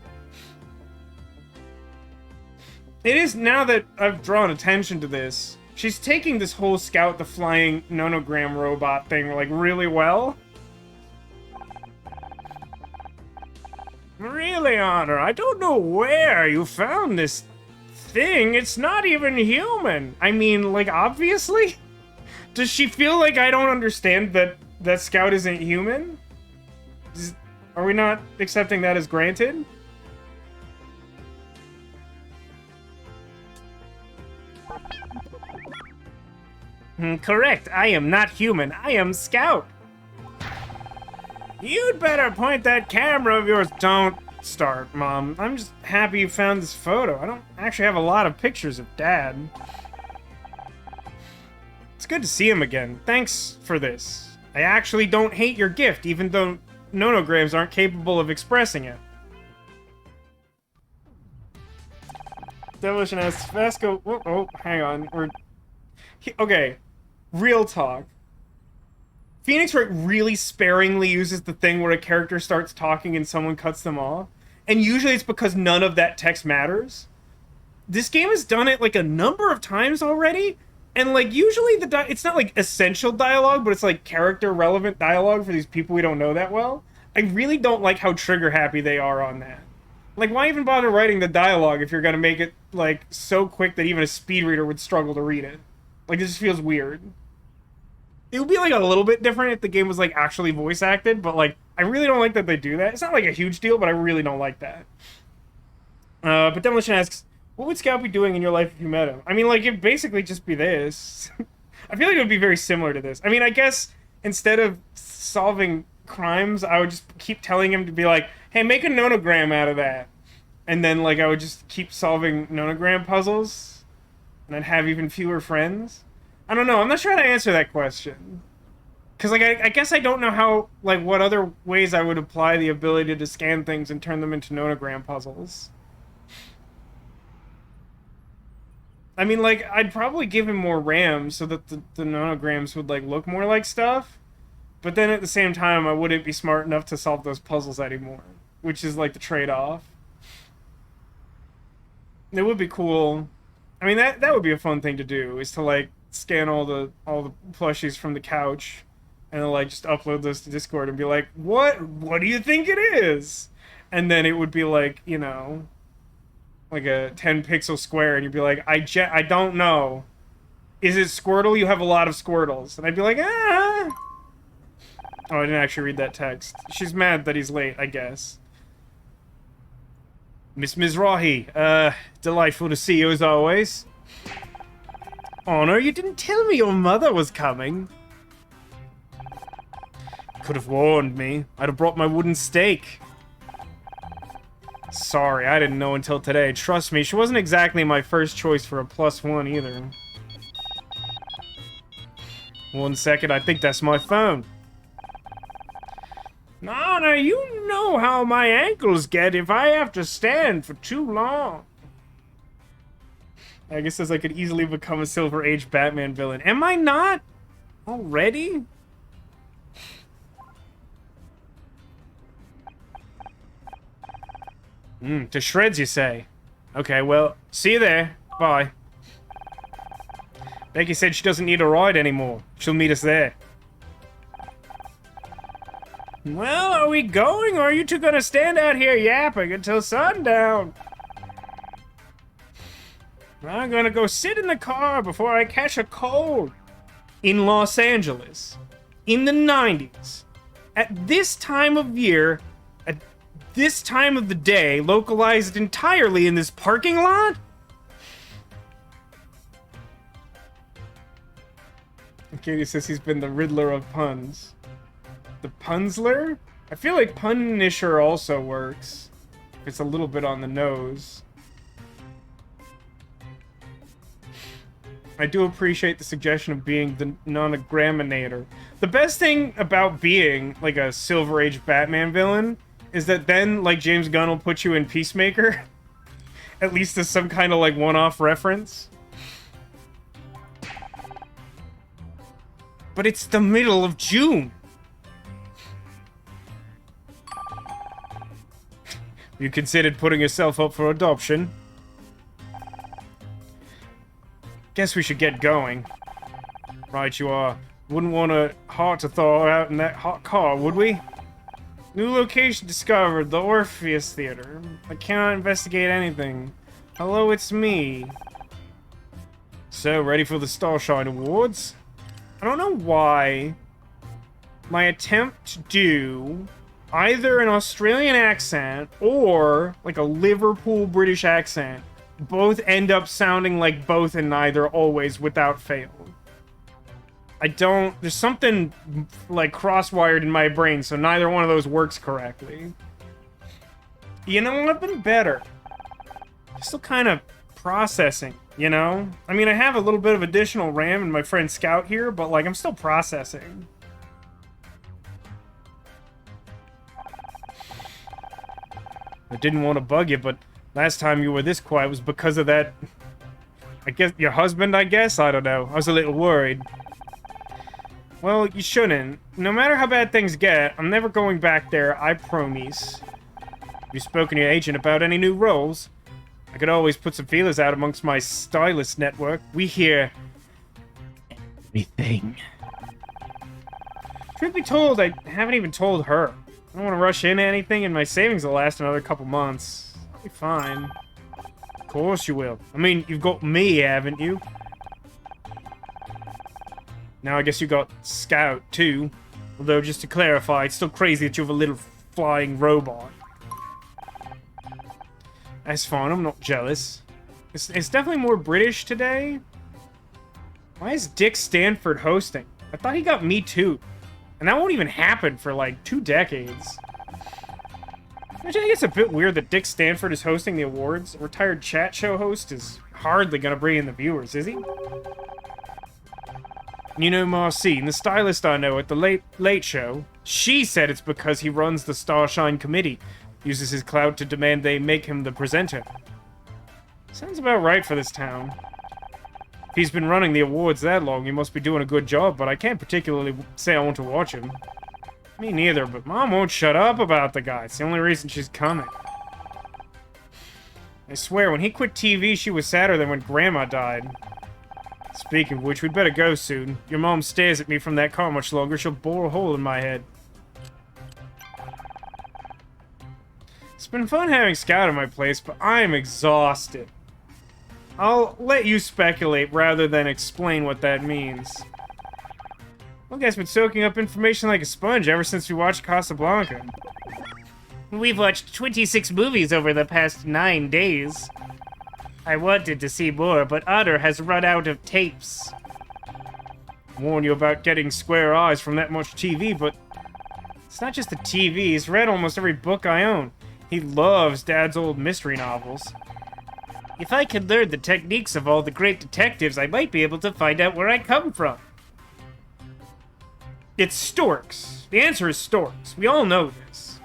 It is, now that I've drawn attention to this, she's taking this whole Scout the Flying Nonogram robot thing, like, really well. Really, Honor, I don't know where you found this thing. It's not even human. I mean, like, obviously? Does she feel like I don't understand that Scout isn't human? Are we not accepting that as granted? Correct. I am not human. I am Scout. You'd better point that camera of yours. Don't start, Mom. I'm just happy you found this photo. I don't actually have a lot of pictures of Dad. It's good to see him again. Thanks for this. I actually don't hate your gift, even though nonograms aren't capable of expressing it. Demolition asks, Vasco... Oh, hang on. Okay. Real talk. Phoenix Wright really sparingly uses the thing where a character starts talking and someone cuts them off. And usually it's because none of that text matters. This game has done it, like, a number of times already. And, like, usually it's not, like, essential dialogue, but it's, like, character-relevant dialogue for these people we don't know that well. I really don't like how trigger-happy they are on that. Like, why even bother writing the dialogue if you're gonna make it, like, so quick that even a speed reader would struggle to read it? Like, it just feels weird. It would be, like, a little bit different if the game was, like, actually voice-acted, but, like, I really don't like that they do that. It's not, like, a huge deal, but I really don't like that. But Demolition asks, what would Scout be doing in your life if you met him? I mean, like, it'd basically just be this. I feel like it would be very similar to this. I mean, I guess instead of solving crimes, I would just keep telling him to be like, hey, make a nonogram out of that. And then, like, I would just keep solving nonogram puzzles. And I'd have even fewer friends. I don't know. I'm not sure how to answer that question. Because, like, I guess I don't know how, like, what other ways I would apply the ability to scan things and turn them into nonogram puzzles. I mean, like, I'd probably give him more RAM so that the nonograms would, like, look more like stuff. But then at the same time, I wouldn't be smart enough to solve those puzzles anymore. Which is, like, the trade-off. It would be cool. I mean, that would be a fun thing to do, is to, like, scan all the plushies from the couch and then, like, just upload those to Discord and be like, what do you think it is? And then it would be like, you know, like a 10 pixel square, and you'd be like, I don't know. Is it Squirtle? You have a lot of Squirtles. And I'd be like, ah. Oh, I didn't actually read that text. She's mad that he's late, I guess. Miss Mizrahi, delightful to see you as always. Honor, you didn't tell me your mother was coming. Could have warned me. I'd have brought my wooden stake. Sorry, I didn't know until today. Trust me, she wasn't exactly my first choice for a +1 either. 1 second, I think that's my phone. Honor, you know how my ankles get if I have to stand for too long. I guess says I could easily become a Silver Age Batman villain. Am I not? Already? To shreds, you say? Okay, well, see you there. Bye. Becky said she doesn't need a ride anymore. She'll meet us there. Well, are we going, or are you two gonna stand out here yapping until sundown? I'm gonna go sit in the car before I catch a cold. In Los Angeles, in the 90s, at this time of year, at this time of the day, localized entirely in this parking lot? Katie says he's been the Riddler of puns. The Punsler? I feel like Punisher also works. It's a little bit on the nose. I do appreciate the suggestion of being the nonograminator. The best thing about being, like, a Silver Age Batman villain is that then, like, James Gunn will put you in Peacemaker. At least as some kind of, like, one-off reference. But it's the middle of June. You considered putting yourself up for adoption? Guess we should get going. Right you are. Wouldn't want a heart to thaw out in that hot car, would we? New location discovered, the Orpheus Theater. I cannot investigate anything. Hello, it's me. So, ready for the Starshine Awards? I don't know why my attempt to do either an Australian accent or like a Liverpool British accent both end up sounding like both and neither always without fail. There's something like cross-wired in my brain, so neither one of those works correctly. You know, I've been better. Still kind of processing, you know? I mean, I have a little bit of additional RAM in my friend Scout here, but like, I'm still processing. I didn't want to bug you, but last time you were this quiet was because of that... I guess, your husband, I guess? I don't know. I was a little worried. Well, you shouldn't. No matter how bad things get, I'm never going back there, I promise. Have you spoken to your agent about any new roles? I could always put some feelers out amongst my stylist network. We hear... everything. Truth be told, I haven't even told her. I don't want to rush into anything, and my savings will last another couple months. I'll be fine. Of course you will. I mean, you've got me, haven't you? Now I guess you got Scout, too. Although, just to clarify, it's still crazy that you have a little flying robot. That's fine, I'm not jealous. It's definitely more British today. Why is Dick Stanford hosting? I thought he got Me Too. And that won't even happen for, like, 2 decades. Which I think it's a bit weird that Dick Stanford is hosting the awards. A retired chat show host is hardly gonna bring in the viewers, is he? You know Marcine, the stylist I know at the Late Show, she said it's because he runs the Starshine Committee, uses his clout to demand they make him the presenter. Sounds about right for this town. If he's been running the awards that long, he must be doing a good job, but I can't particularly say I want to watch him. Me neither, but Mom won't shut up about the guy. It's the only reason she's coming. I swear, when he quit TV, she was sadder than when Grandma died. Speaking of which, we'd better go soon. Your mom stares at me from that car much longer, she'll bore a hole in my head. It's been fun having Scout at my place, but I'm exhausted. I'll let you speculate rather than explain what that means. Well, guy's been soaking up information like a sponge ever since we watched Casablanca. We've watched 26 movies over the past 9 days. I wanted to see more, but Otter has run out of tapes. Warn you about getting square eyes from that much TV, but it's not just the TV. He's read almost every book I own. He loves Dad's old mystery novels. If I could learn the techniques of all the great detectives, I might be able to find out where I come from. It's storks. The answer is storks. We all know this.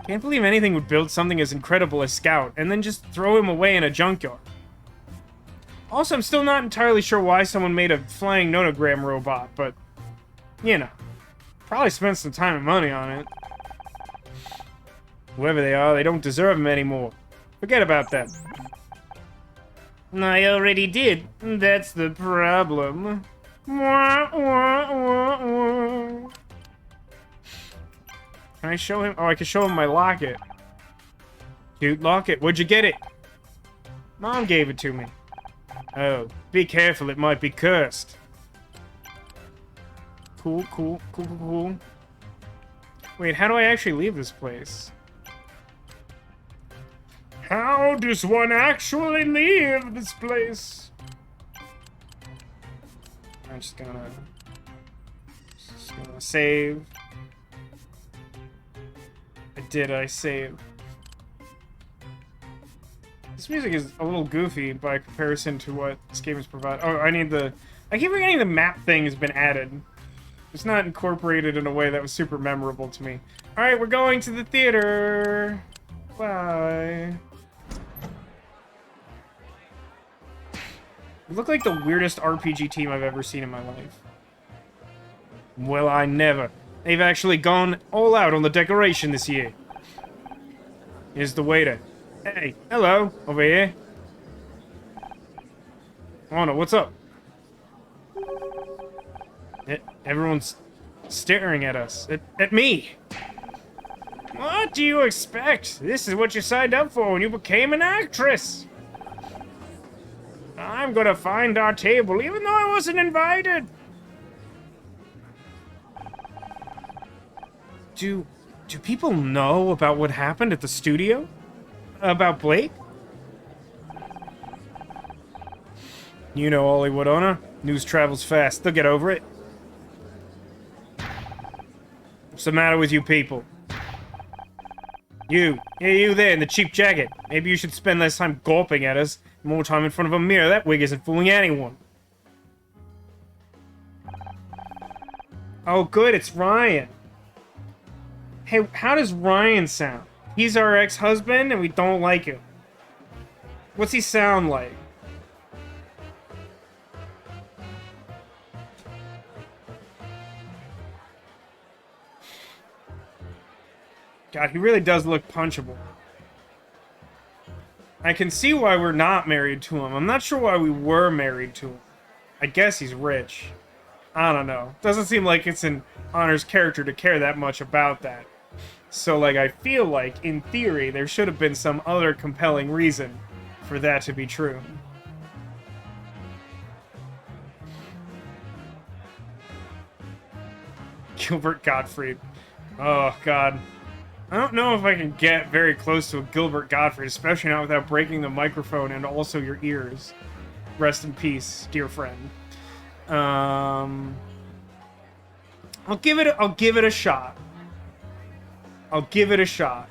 Can't believe anything would build something as incredible as Scout and then just throw him away in a junkyard. Also, I'm still not entirely sure why someone made a flying nonogram robot, but, you know, probably spent some time and money on it. Whoever they are, they don't deserve them anymore. Forget about them. I already did. That's the problem. Can I show him? Oh, I can show him my locket. Dude, locket, where'd you get it? Mom gave it to me. Oh, be careful, it might be cursed. Cool. Wait, how do I actually leave this place? How does one actually leave this place? I'm just gonna save. I save? This music is a little goofy by comparison to what this game has provided. Oh, I keep forgetting the map thing has been added. It's not incorporated in a way that was super memorable to me. Alright, we're going to the theater. Bye. You look like the weirdest RPG team I've ever seen in my life. Well, I never. They've actually gone all out on the decoration this year. Here's the waiter. Hey, hello, over here. Oh no, what's up? Everyone's staring at us. At me. What do you expect? This is what you signed up for when you became an actress. I'm gonna find our table, even though I wasn't invited. Do people know about what happened at the studio? About Blake? You know Hollywood owner. News travels fast. They'll get over it. What's the matter with you people? You there in the cheap jacket. Maybe you should spend less time gulping at us, more time in front of a mirror. That wig isn't fooling anyone. Oh, good, it's Ryan. Hey, how does Ryan sound? He's our ex-husband and we don't like him. What's he sound like? God, he really does look punchable. I can see why we're not married to him. I'm not sure why we were married to him. I guess he's rich. I don't know. Doesn't seem like it's in Honor's character to care that much about that. So, like, I feel like, in theory, there should have been some other compelling reason for that to be true. Gilbert Gottfried. Oh, God. I don't know if I can get very close to a Gilbert Gottfried, especially not without breaking the microphone and also your ears. Rest in peace, dear friend. I'll give it a shot. I'll give it a shot.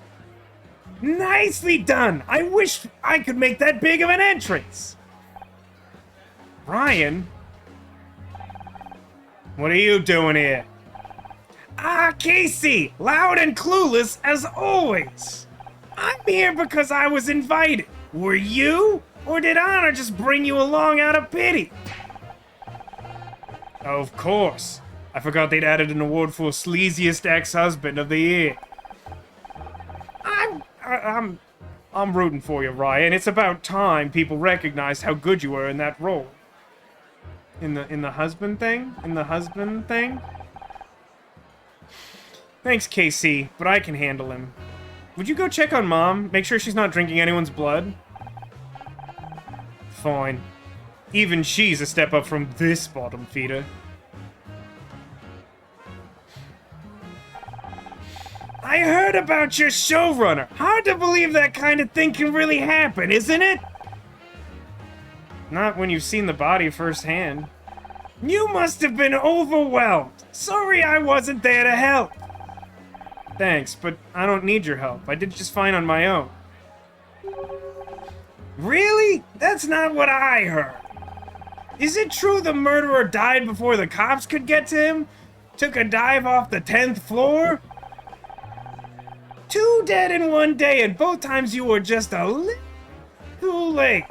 Nicely done! I wish I could make that big of an entrance! Ryan? What are you doing here? Ah, Casey! Loud and clueless as always! I'm here because I was invited. Were you? Or did Honor just bring you along out of pity? Of course. I forgot they'd added an award for sleaziest ex-husband of the year. I'm rooting for you, Ryan. It's about time people recognized how good you were in that role. In the husband thing? In the husband thing? Thanks, KC, but I can handle him. Would you go check on Mom? Make sure she's not drinking anyone's blood? Fine. Even she's a step up from this bottom feeder. I heard about your showrunner. Hard to believe that kind of thing can really happen, isn't it? Not when you've seen the body firsthand. You must have been overwhelmed. Sorry I wasn't there to help. Thanks, but I don't need your help. I did just fine on my own. Really? That's not what I heard. Is it true the murderer died before the cops could get to him? Took a dive off the 10th floor? 2 dead in 1 day, and both times you were just a little too late.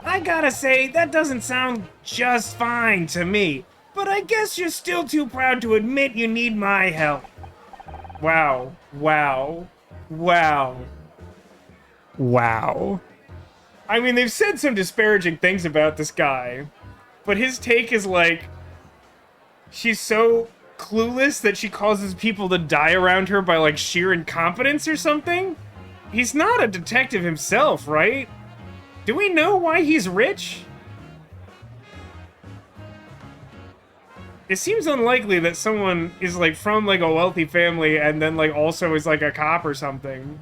I gotta say, that doesn't sound just fine to me, but I guess you're still too proud to admit you need my help. Wow. Wow. Wow. Wow. I mean, they've said some disparaging things about this guy, but his take is like, she's so clueless that she causes people to die around her by like sheer incompetence or something? He's not a detective himself, right? Do we know why he's rich? It seems unlikely that someone is like from like a wealthy family and then like also is like a cop or something.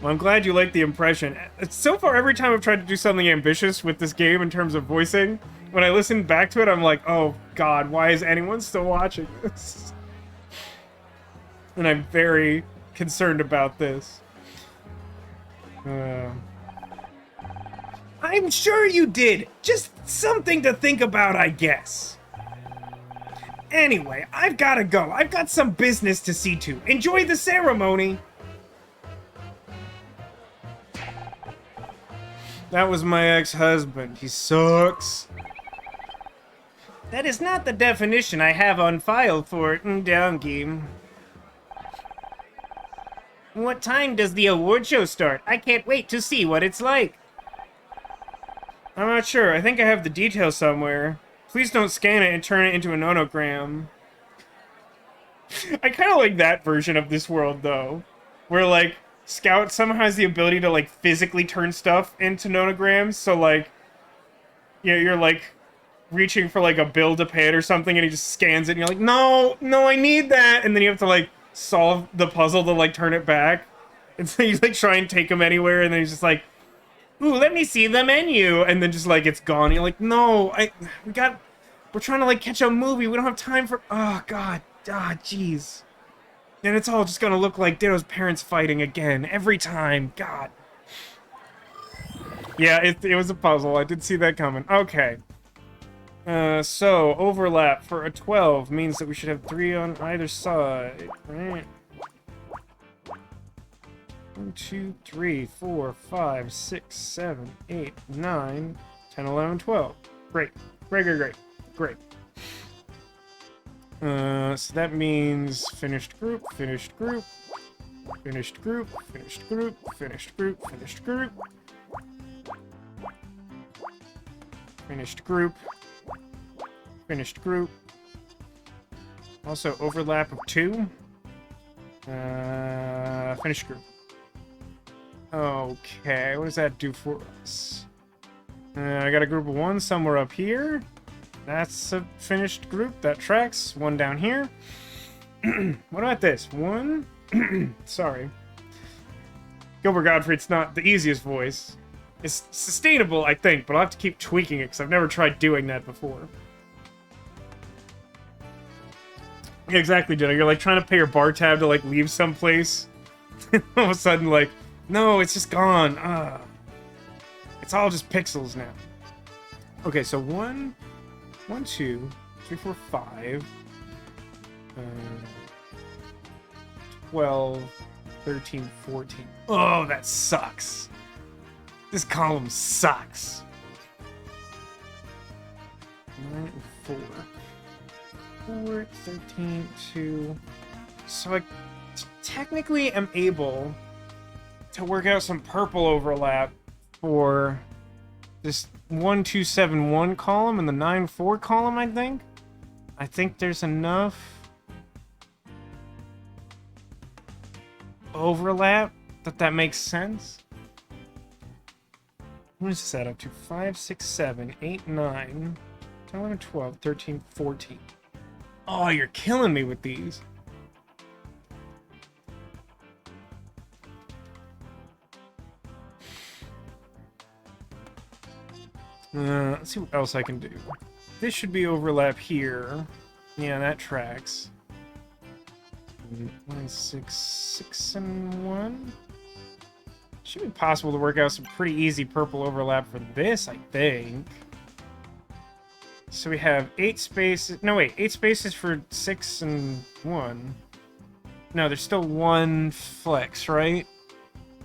Well, I'm glad you like the impression. So far, every time I've tried to do something ambitious with this game in terms of voicing, when I listen back to it, I'm like, oh god, why is anyone still watching this? And I'm very concerned about this. I'm sure you did. Just something to think about, I guess. Anyway, I've gotta go. I've got some business to see to. Enjoy the ceremony. That was my ex-husband. He sucks. That is not the definition I have on file for donkey. What time does the award show start? I can't wait to see what it's like. I'm not sure. I think I have the details somewhere. Please don't scan it and turn it into a nonogram. I kind of like that version of this world, though. Where, like, Scout somehow has the ability to, like, physically turn stuff into nonograms. So, like, you know, you're, like, reaching for, like, a bill to pay it or something, and he just scans it, and you're like, no, I need that! And then you have to, like, solve the puzzle to, like, turn it back. And so you, like, try and take him anywhere, and then he's just like, ooh, let me see the menu! And then just, like, it's gone. And you're like, no, we're trying to, like, catch a movie. We don't have time for, oh, God. Ah, jeez. And it's all just gonna look like Ditto's parents fighting again, every time. God. Yeah, it was a puzzle. I did see that coming. Okay. So, overlap for a 12 means that we should have 3 on either side. Right? 1, 2, 3, 4, 5, 6, 7, 8, 9, 10, 11, 12. Great. Great. So that means finished group, finished group, finished group, finished group, finished group, finished group, finished group, finished group. Also overlap of 2. Finished group. Okay, what does that do for us? I got a group of 1 somewhere up here. That's a finished group. That tracks. 1 down here. What about this? 1. Sorry. Gilbert Gottfried's not the easiest voice. It's sustainable, I think, but I'll have to keep tweaking it because I've never tried doing that before. Yeah, exactly, Jenna. You're like trying to pay your bar tab to like leave someplace. All of a sudden, like, no, it's just gone. It's all just pixels now. Okay, so 1, 2, 3, 4, 5, 12, 13, 14. Oh, that sucks. This column sucks. 9 and 4. 13, 2. So I technically am able to work out some purple overlap for this 1271 column and the 94 column, I think. I think there's enough overlap that makes sense. What is this add up to? 5, 6, 7, 8, 9, 10, 11, 12, 13, 14. Oh, you're killing me with these. Let's see what else I can do. This should be overlap here. Yeah, that tracks. 1, 6, 6, and 1. Should be possible to work out some pretty easy purple overlap for this, I think. So we have 8 spaces. No, wait. 8 spaces for 6 and 1. No, there's still 1 flex, right?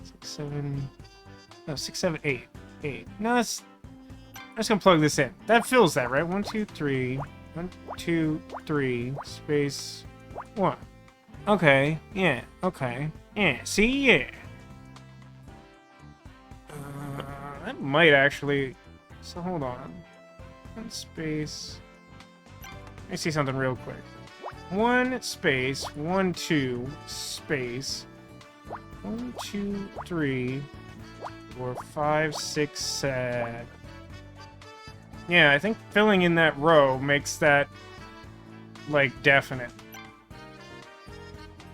6, 7... No, 6, 7, 8. 8. No, that's... I'm just gonna plug this in. That fills that, right? 1, 2, 3. 1, 2, 3. Space 1. Okay. Yeah. Okay. Yeah. See? Yeah. That might actually... So, hold on. 1 space... Let me see something real quick. 1 space, 1, 2, space, 1, 2, 3, 4, 5, 6, 7. Yeah, I think filling in that row makes that, like, definite.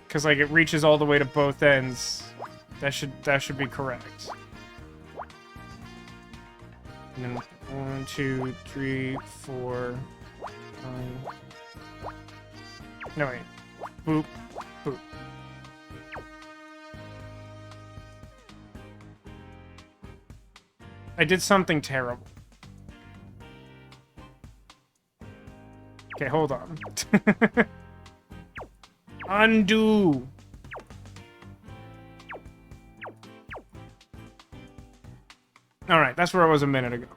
Because, like, it reaches all the way to both ends. That should be correct. And then 1, 2, 3, 4, 5... No, wait. Boop. Boop. I did something terrible. Okay, hold on. Undo! Alright, that's where I was a minute ago.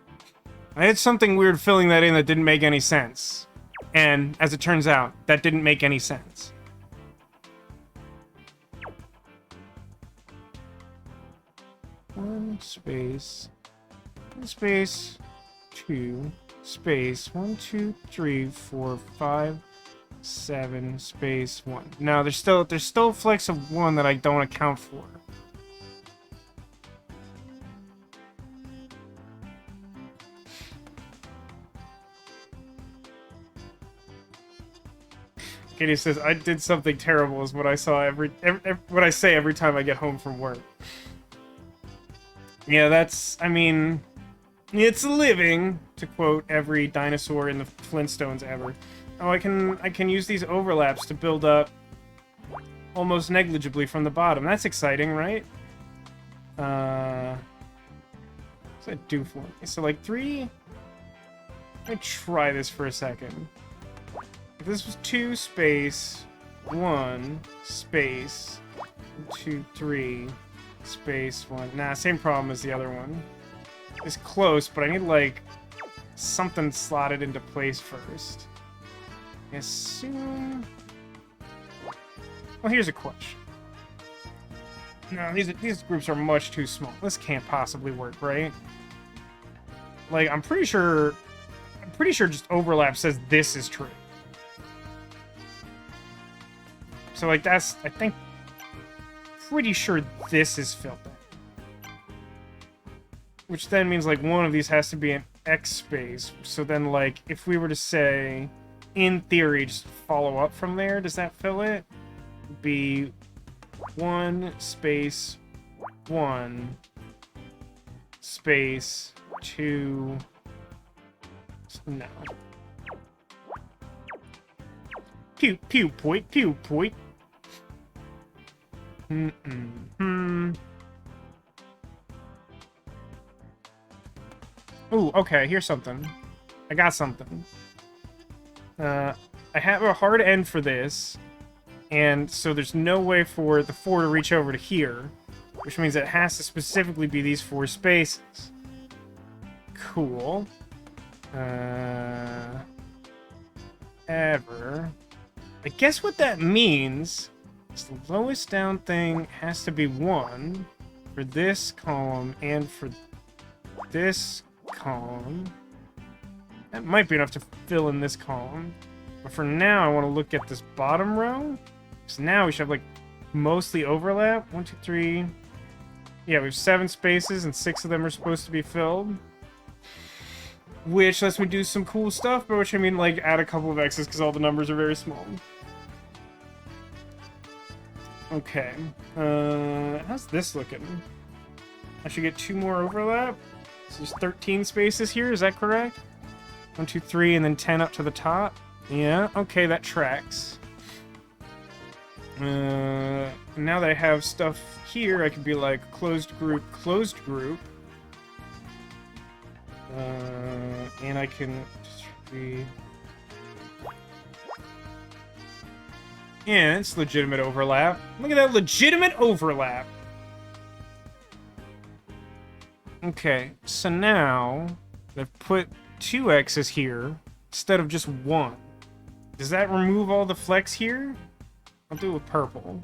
I had something weird filling that in that didn't make any sense. And, as it turns out, that didn't make any sense. One space, 2, space, 1, 2, 3, 4, 5, 7, space, 1. Now, there's still flex of 1 that I don't account for. Katie says, I did something terrible is what I saw what I say every time I get home from work. Yeah, that's, I mean, it's a living, to quote every dinosaur in the Flintstones ever. Oh, I can use these overlaps to build up almost negligibly from the bottom. That's exciting, right? What's that do for me? So, like, 3... Let me try this for a second. If this was 2 space 1 space 2 3 space 1. Nah, same problem as the other one. It's close, but I need like something slotted into place first. I assume. Well, here's a question. No, these groups are much too small. This can't possibly work, right? Like, I'm pretty sure just overlap says this is true. So, like, that's, I think, pretty sure this is filled in. Which then means, like, one of these has to be an X space. So then, like, if we were to say, in theory, just follow up from there, does that fill it? Be 1 space 1 space 2... No. Pew, pew, point, pew, point. Ooh, okay, here's something. I got something. I have a hard end for this, and so there's no way for the 4 to reach over to here, which means it has to specifically be these 4 spaces. Cool. Ever. I guess what that means is the lowest down thing has to be 1 for this column and for this column. That might be enough to fill in this column. But for now, I want to look at this bottom row. So now we should have, like, mostly overlap. 1, 2, 3. Yeah, we have 7 spaces, and 6 of them are supposed to be filled. Which lets me do some cool stuff, by which I mean, like, add a couple of X's, because all the numbers are very small. Okay. How's this looking? I should get 2 more overlap. So there's 13 spaces here, is that correct? 1, 2, 3, and then 10 up to the top. Yeah, okay, that tracks. Now that I have stuff here, I could be like closed group, closed group. And I can 3. Yeah, it's legitimate overlap. Look at that legitimate overlap. Okay, so now I've put 2 X's here instead of just 1. Does that remove all the flex here? I'll do it with purple.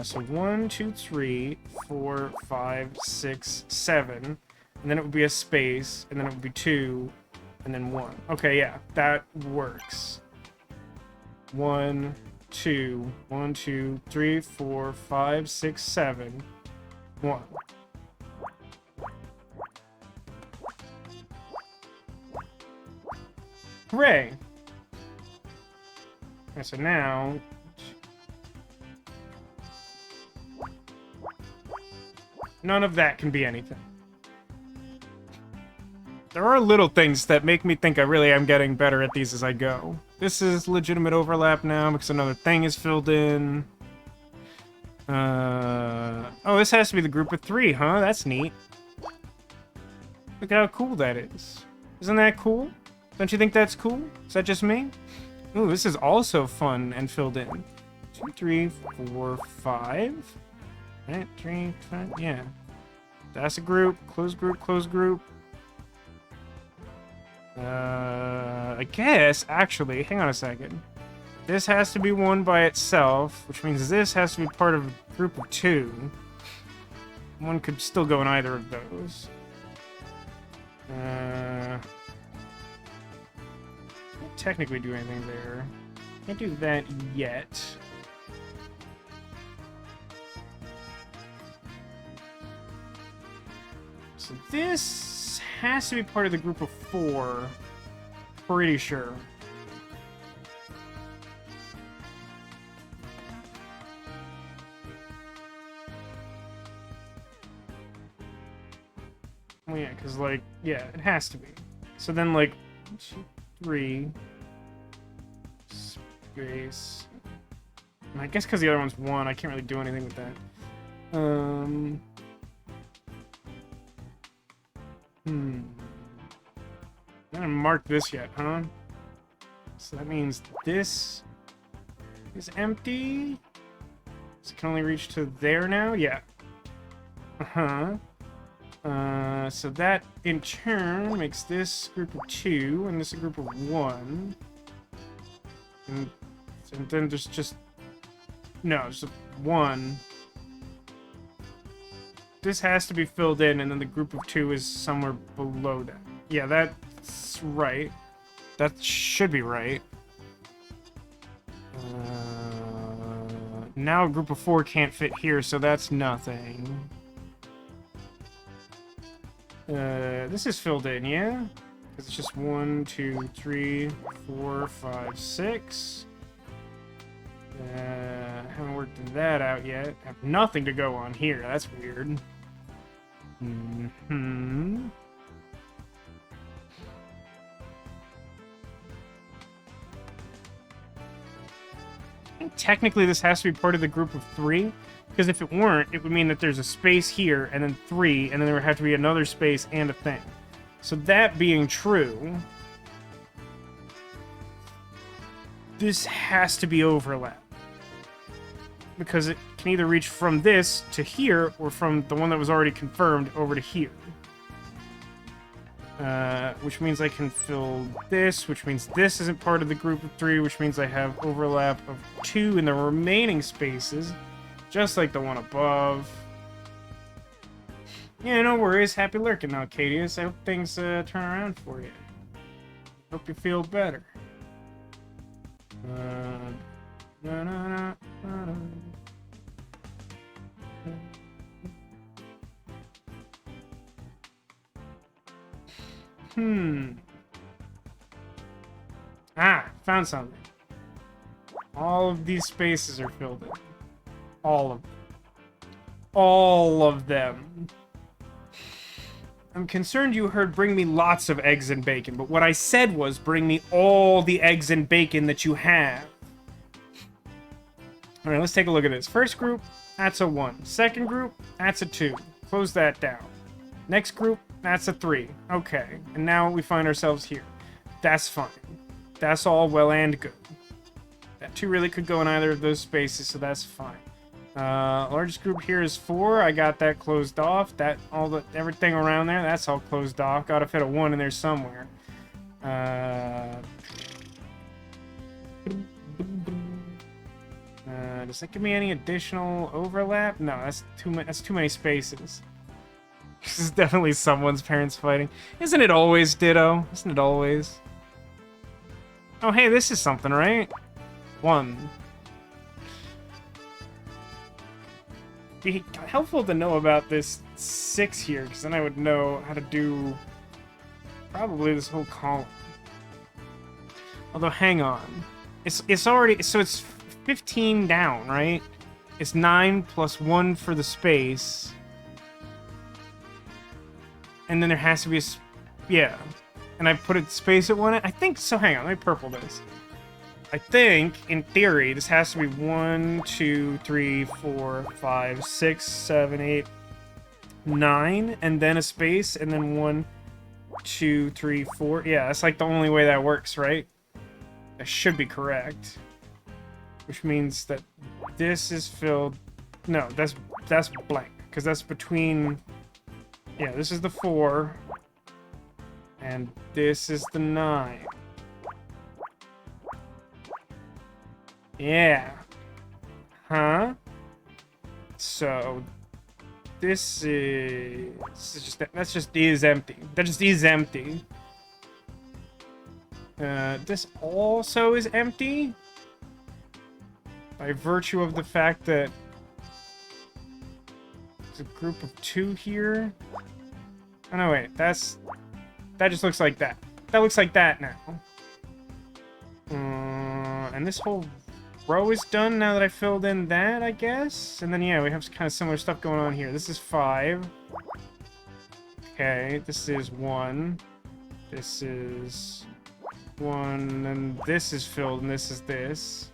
So 1, 2, 3, 4, 5, 6, 7. And then it would be a space, and then it would be 2, and then 1. Okay, yeah, that works. 1, 2, 1, 2, 3, 4, 5, 6, 7, 1. Hooray! Okay, so now... none of that can be anything. There are little things that make me think I really am getting better at these as I go. This is legitimate overlap now because another thing is filled in. Oh, this has to be the group of 3, huh? That's neat. Look how cool that is. Isn't that cool? Don't you think that's cool? Is that just me? Ooh, this is also fun and filled in. 2, 3, 4, 5. Right, 3, 5, yeah. That's a group, close group, close group. I guess, actually, hang on a second. This has to be one by itself, which means this has to be part of a group of 2. One could still go in either of those. Can't technically do anything there. Can't do that yet. So this has to be part of the group of 4. Pretty sure. Well, yeah, because, like, yeah, it has to be. So then, like, 2, 3... space... And I guess because the other one's 1, I can't really do anything with that. I haven't marked this yet, huh? So that means this is empty. So it can only reach to there now? Yeah. So that, in turn, makes this group of 2, and this a group of 1. And then there's just... no, just 1. This has to be filled in, and then the group of 2 is somewhere below that. Yeah, that's right. That should be right. Now a group of 4 can't fit here, so that's nothing. This is filled in, yeah? Because it's just 1, 2, 3, 4, 5, 6. Haven't worked that out yet. Have nothing to go on here. That's weird. Technically, this has to be part of the group of 3, because if it weren't, it would mean that there's a space here, and then 3, and then there would have to be another space and a thing. So that being true, this has to be overlap. Because it can either reach from this to here, or from the one that was already confirmed over to here. Which means I can fill this, which means this isn't part of the group of 3, which means I have overlap of 2 in the remaining spaces, just like the one above. Yeah, no worries. Happy lurking now, Cadius. I hope things turn around for you. Hope you feel better. Found something. All of these spaces are filled in. All of them. All of them. I'm concerned you heard bring me lots of eggs and bacon, but what I said was bring me all the eggs and bacon that you have. Alright, let's take a look at this. First group, that's a 1. Second group, that's a 2. Close that down. Next group, that's a 3. Okay, and now we find ourselves here. That's fine. That's all well and good. That 2 really could go in either of those spaces, so that's fine. Largest group here is 4. I got that closed off. Everything around there, that's all closed off. Gotta fit a 1 in there somewhere. Does that give me any additional overlap? No, that's too many spaces. This is definitely someone's parents fighting. Isn't it always, Ditto? Isn't it always? Oh, hey, this is something, right? 1. Be helpful to know about this 6 here, because then I would know how to do probably this whole column. Although, hang on. It's already... So it's 15 down, right? It's 9 plus 1 for the space. And then there has to be a... Yeah. And I put a space at 1. I think... So hang on, let me purple this. I think, in theory, this has to be 1, 2, 3, 4, 5, 6, 7, 8, 9, and then a space, and then 1, 2, 3, 4. Yeah, that's like the only way that works, right? That should be correct. Which means that this is filled... No, that's blank, because that's between... Yeah, this is the 4, and this is the 9. Yeah. Huh? So this just is empty. That just is empty. This also is empty by virtue of the fact that there's a group of 2 here. Oh no, wait, that just looks like that. That looks like that now. And this whole row is done now that I filled in that, I guess? And then, yeah, we have kind of similar stuff going on here. This is 5. Okay, this is 1. This is 1, and this is filled, and this is this.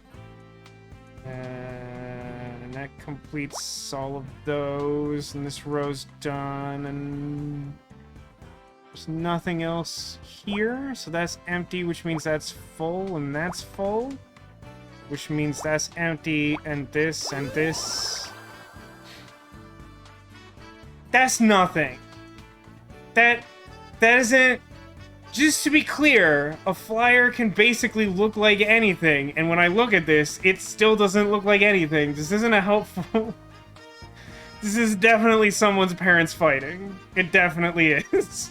And that completes all of those, and this row's done, and there's nothing else here, so that's empty, which means that's full, and that's full. Which means that's empty, and this, and this. That's nothing. That isn't... Just to be clear, a flyer can basically look like anything, and when I look at this, it still doesn't look like anything. This isn't a helpful... This is definitely someone's parents fighting. It definitely is.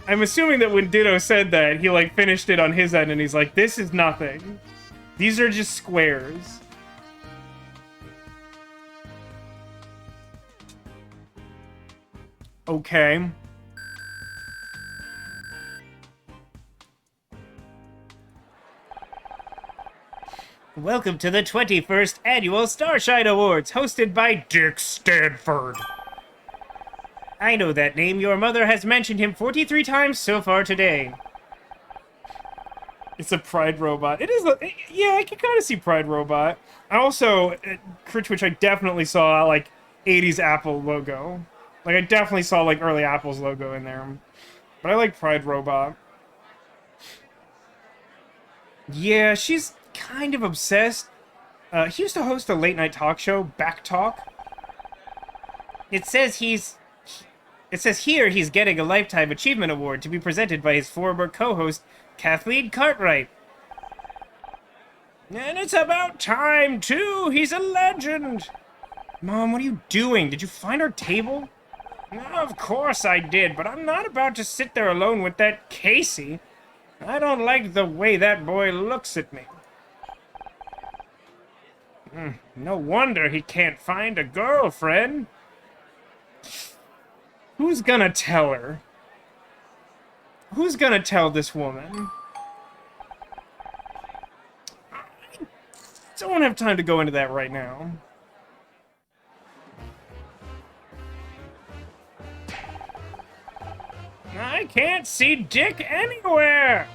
I'm assuming that when Ditto said that, he, like, finished it on his end, and he's like, this is nothing. These are just squares. Okay. Welcome to the 21st Annual Starshine Awards, hosted by Dick Stanford. I know that name. Your mother has mentioned him 43 times so far today. It's a Pride Robot. It is yeah, I can kind of see Pride Robot. I also, at Twitch, I definitely saw, like, 80s Apple logo. Like, I definitely saw, like, early Apple's logo in there. But I like Pride Robot. Yeah, she's kind of obsessed. He used to host a late-night talk show, Back Talk. It says here he's getting a Lifetime Achievement Award to be presented by his former co-host, Kathleen Cartwright. And it's about time, too! He's a legend! Mom, what are you doing? Did you find our table? Of course I did, but I'm not about to sit there alone with that Casey. I don't like the way that boy looks at me. No wonder he can't find a girlfriend. Who's gonna tell her? Who's gonna tell this woman? I don't have time to go into that right now. I can't see Dick anywhere.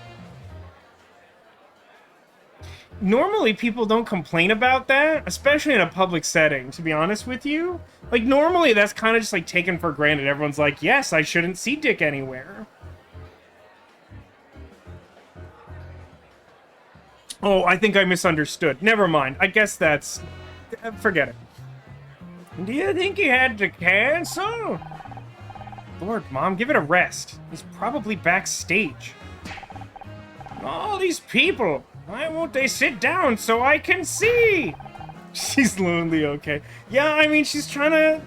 Normally, people don't complain about that, especially in a public setting, to be honest with you. Like, normally, that's kind of just, like, taken for granted. Everyone's like, yes, I shouldn't see Dick anywhere. Oh, I think I misunderstood. Never mind. I guess that's... forget it. Do you think he had to cancel? Lord, Mom, give it a rest. He's probably backstage. All these people, why won't they sit down so I can see? She's lonely, okay. Yeah, I mean, she's just trying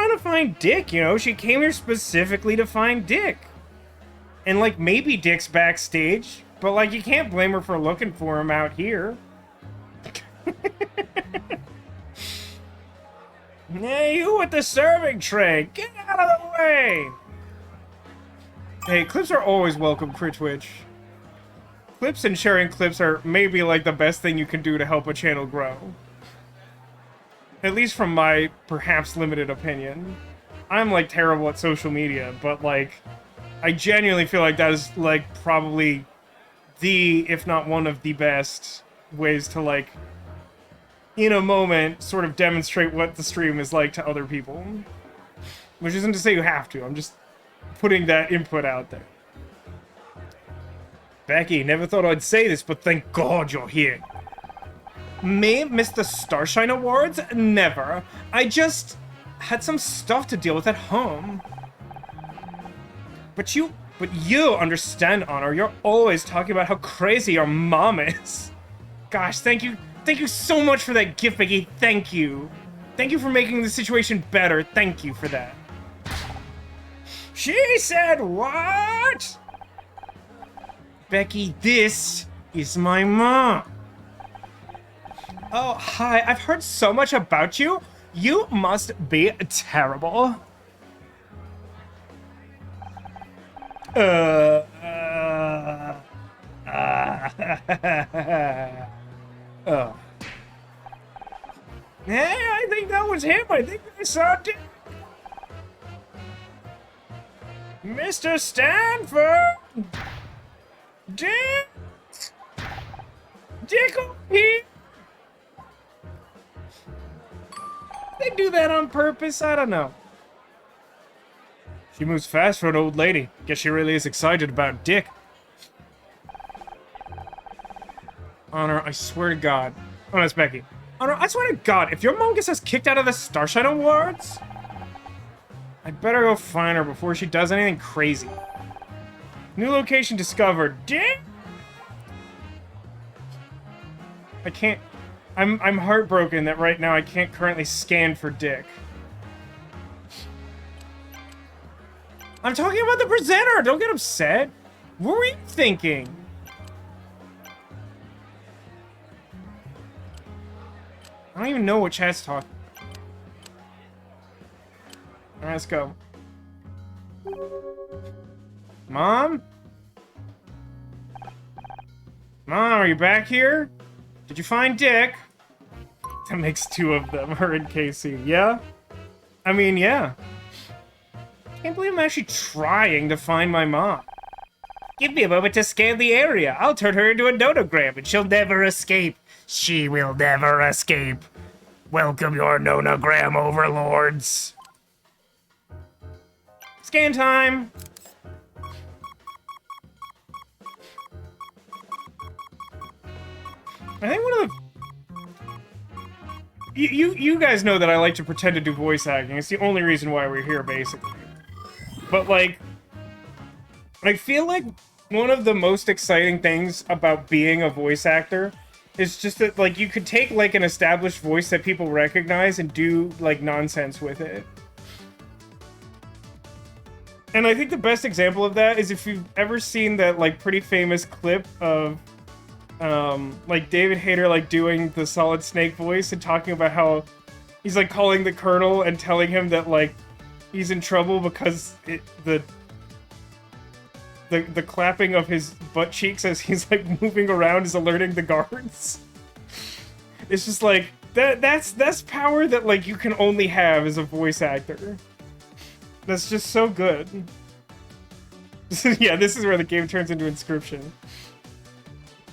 to find Dick, you know? She came here specifically to find Dick. And, like, maybe Dick's backstage, but, like, you can't blame her for looking for him out here. Hey, you with the serving tray, get out of the way! Hey, clips are always welcome, Critwitch. Clips and sharing clips are maybe, like, the best thing you can do to help a channel grow. At least from my, perhaps, limited opinion. I'm, like, terrible at social media, but, like, I genuinely feel like that is, like, probably the, if not one of the best ways to, like, in a moment, sort of demonstrate what the stream is like to other people. Which isn't to say you have to, I'm just putting that input out there. Becky, never thought I'd say this, but thank God you're here. Me miss the Starshine Awards? Never. I just had some stuff to deal with at home. But you understand, Honor. You're always talking about how crazy your mom is. Gosh, thank you so much for that gift, Becky. Thank you. Thank you for making the situation better. Thank you for that. She said what? Becky, this is my mom. Oh, hi. I've heard so much about you. You must be terrible. Oh. Hey, I think that was him. I think I saw Dick. Mr. Stanford! Dick! Dick over here! They do that on purpose? I don't know. She moves fast for an old lady. Guess she really is excited about Dick. Honor, I swear to God. Oh, that's Becky. Honor, I swear to God, if your mom gets us kicked out of the Starshine Awards, I'd better go find her before she does anything crazy. New location discovered. Dick? I can't... I'm heartbroken that right now I can't currently scan for Dick. I'm talking about the presenter! Don't get upset! What were you thinking? I don't even know what chat's talking. Alright, let's go. Mom? Mom, are you back here? Did you find Dick? That makes two of them, her and Casey. Yeah? I mean, yeah. Can't believe I'm actually trying to find my mom. Give me a moment to scan the area. I'll turn her into a nonogram and she'll never escape. She will never escape. Welcome your nonogram overlords. Scan time! I think one of the... You guys know that I like to pretend to do voice acting. It's the only reason why we're here, basically. But, like... I feel like one of the most exciting things about being a voice actor is just that, like, you could take, like, an established voice that people recognize and do, like, nonsense with it. And I think the best example of that is if you've ever seen that, like, pretty famous clip of, like, David Hayter, like, doing the Solid Snake voice and talking about how he's, like, calling the Colonel and telling him that, like, he's in trouble because the clapping of his butt cheeks as he's, like, moving around is alerting the guards. It's just, like, that's power that, like, you can only have as a voice actor. That's just so good. Yeah, this is where the game turns into Inscription.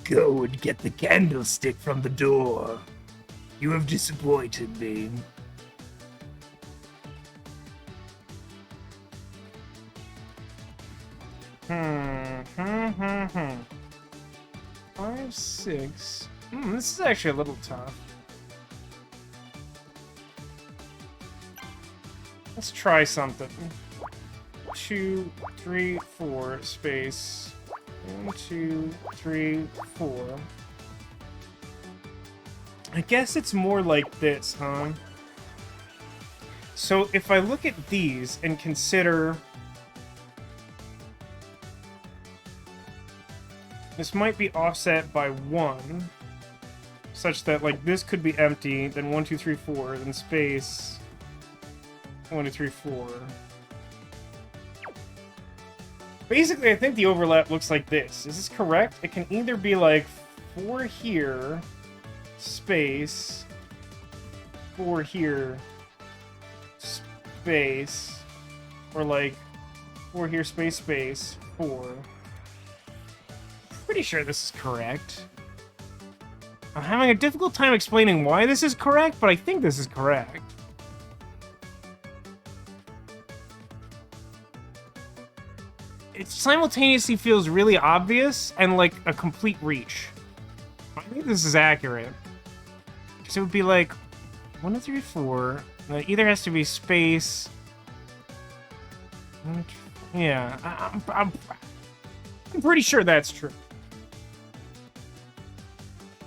Go and get the candlestick from the door. You have disappointed me. 5, 6. This is actually a little tough. Let's try something. 2, 3, 4, space. 1, 2, 3, 4. I guess it's more like this, huh? So if I look at these and consider... This might be offset by 1, such that, like, this could be empty, then 1, 2, 3, 4, then space... 1, 2, 3, 4. Basically, I think the overlap looks like this. Is this correct? It can either be, like, 4 here, space, 4 here, space, or, like, 4 here, space, space, 4. Pretty sure this is correct. I'm having a difficult time explaining why this is correct, but I think this is correct. It simultaneously feels really obvious and like a complete reach. I think this is accurate. So it would be like 1, 2, 3, 4. It either has to be space. Yeah, I'm pretty sure that's true.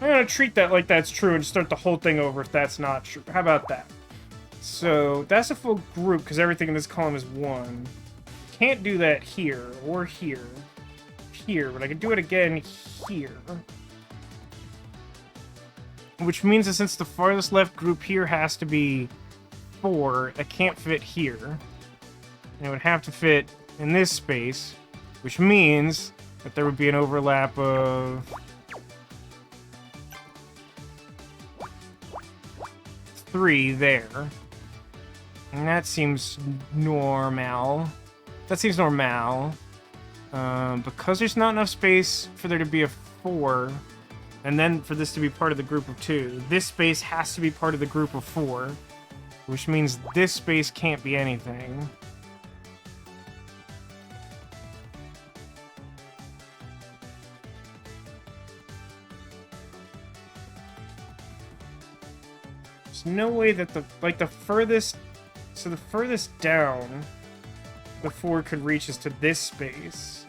I'm gonna treat that like that's true and start the whole thing over if that's not true. How about that? So that's a full group because everything in this column is 1. Can't do that here or here. Here, but I can do it again here. Which means that since the farthest left group here has to be 4, it can't fit here. And it would have to fit in this space, which means that there would be an overlap of 3 there. And that seems normal. That seems normal. Because there's not enough space for there to be a 4, and then for this to be part of the group of 2, this space has to be part of the group of 4, which means this space can't be anything. There's no way that the furthest... So the furthest down the 4 could reach is to this space.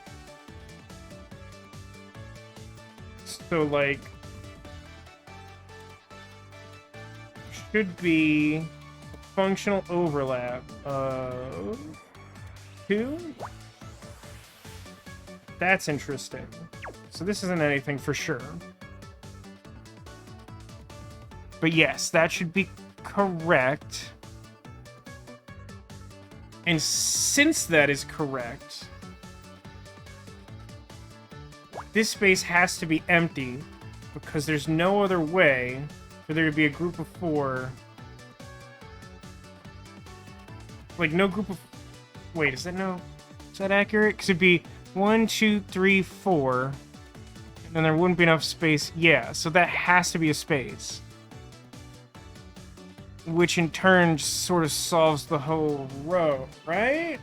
So, like... should be a functional overlap of 2? That's interesting. So this isn't anything for sure. But yes, that should be correct. And since that is correct, this space has to be empty because there's no other way for there to be a group of 4. Like, no group of... Wait, is that accurate? Because it'd be 1, 2, 3, 4. And then there wouldn't be enough space. Yeah, so that has to be a space. Which in turn sort of solves the whole row, right?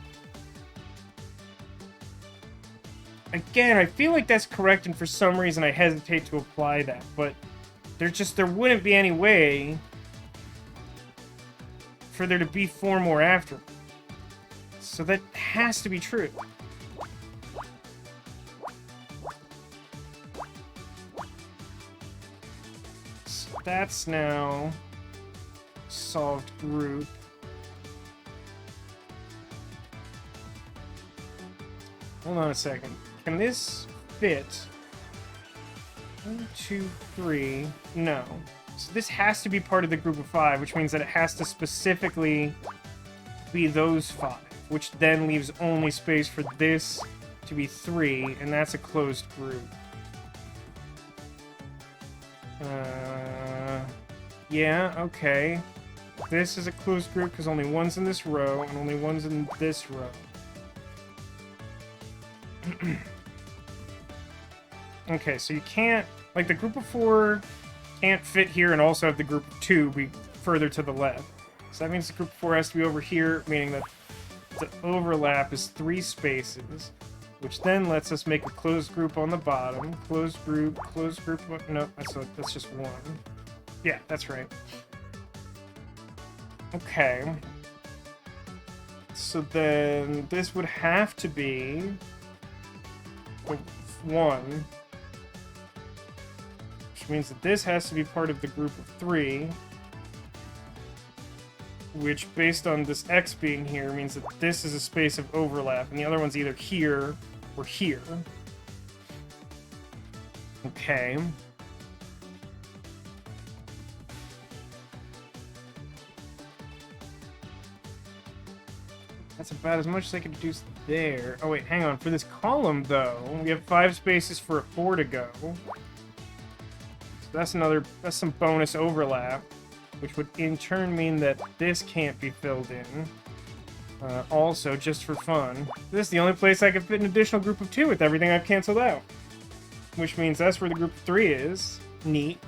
Again, I feel like that's correct, and for some reason I hesitate to apply that, but there wouldn't be any way for there to be 4 more after. So that has to be true. So that's now solved group. Hold on a second. Can this fit? 1, 2, 3. No. So this has to be part of the group of 5, which means that it has to specifically be those 5, which then leaves only space for this to be 3, and that's a closed group. Yeah, okay. This is a closed group because only one's in this row and only one's in this row. Okay, so you can't... Like, the group of 4 can't fit here and also have the group of 2 be further to the left. So that means the group of 4 has to be over here, meaning that the overlap is 3 spaces. which then lets us make a closed group on the bottom. Closed group, no, that's just one. Yeah, that's right. Okay. So then this would have to be 1, which means that this has to be part of the group of 3, which, based on this X being here, means that this is a space of overlap, and the other one's either here or here. Okay. That's about as much as I can deduce there. Oh wait, hang on. For this column, though, we have 5 spaces for a 4 to go. So that's some bonus overlap, which would in turn mean that this can't be filled in. Also, just for fun, this is the only place I can fit an additional group of 2 with everything I've canceled out. Which means that's where the group of 3 is. Neat.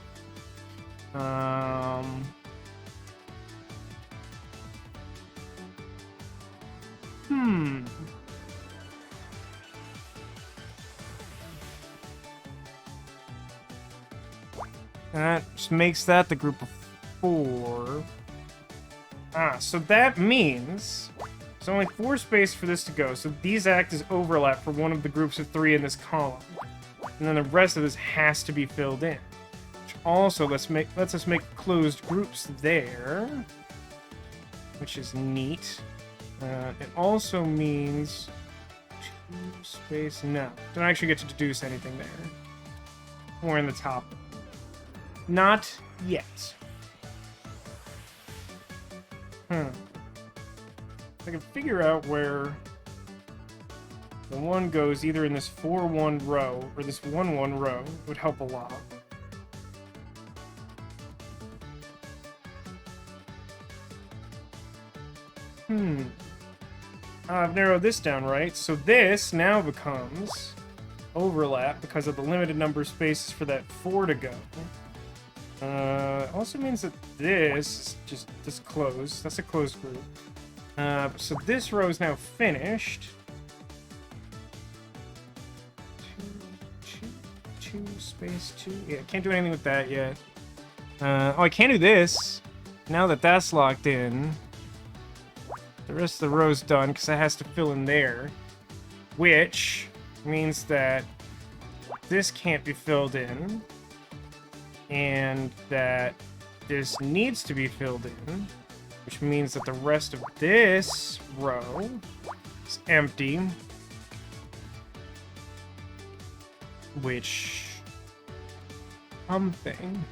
That just makes that the group of 4. So that means there's only 4 spaces for this to go, so these act as overlap for one of the groups of 3 in this column. And then the rest of this has to be filled in. Which also lets us make closed groups there. Which is neat. It also means 2 space. No, don't actually get to deduce anything there. Or in the top. Not yet. I can figure out where the 1 goes either in this 4-1 row or this 1-1 row would help a lot. I've narrowed this down, right? So this now becomes overlap because of the limited number of spaces for that 4 to go. It also means that this is just closed. That's a closed group. So this row is now finished. 2 space 2. Yeah, can't do anything with that yet. Oh, I can do this. Now that that's locked in, the rest of the row's done because it has to fill in there. Which means that this can't be filled in. And that this needs to be filled in. Which means that the rest of this row is empty. Which... something.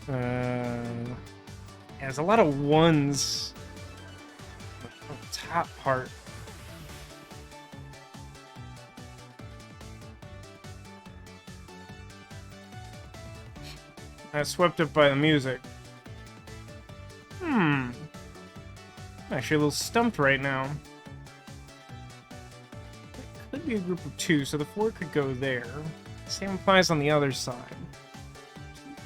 There's a lot of 1s on the top part. I swept up by the music. I'm actually a little stumped right now. It could be a group of 2, so the 4 could go there. Same applies on the other side.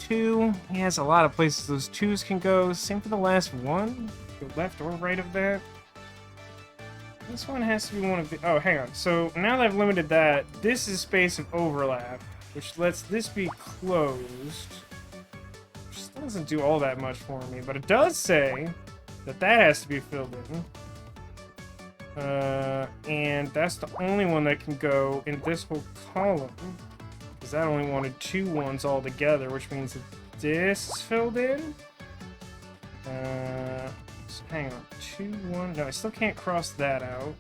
2, he has a lot of places those 2s can go. Same for the last one. Go left or right of that. This one has to be one of the... oh, hang on. So now that I've limited that, this is space of overlap, which lets this be closed. Which doesn't do all that much for me, but it does say that that has to be filled in. And that's the only one that can go in this whole column. Because that only wanted 2 1s altogether, which means that this is filled in. So hang on. 2 1. No, I still can't cross that out.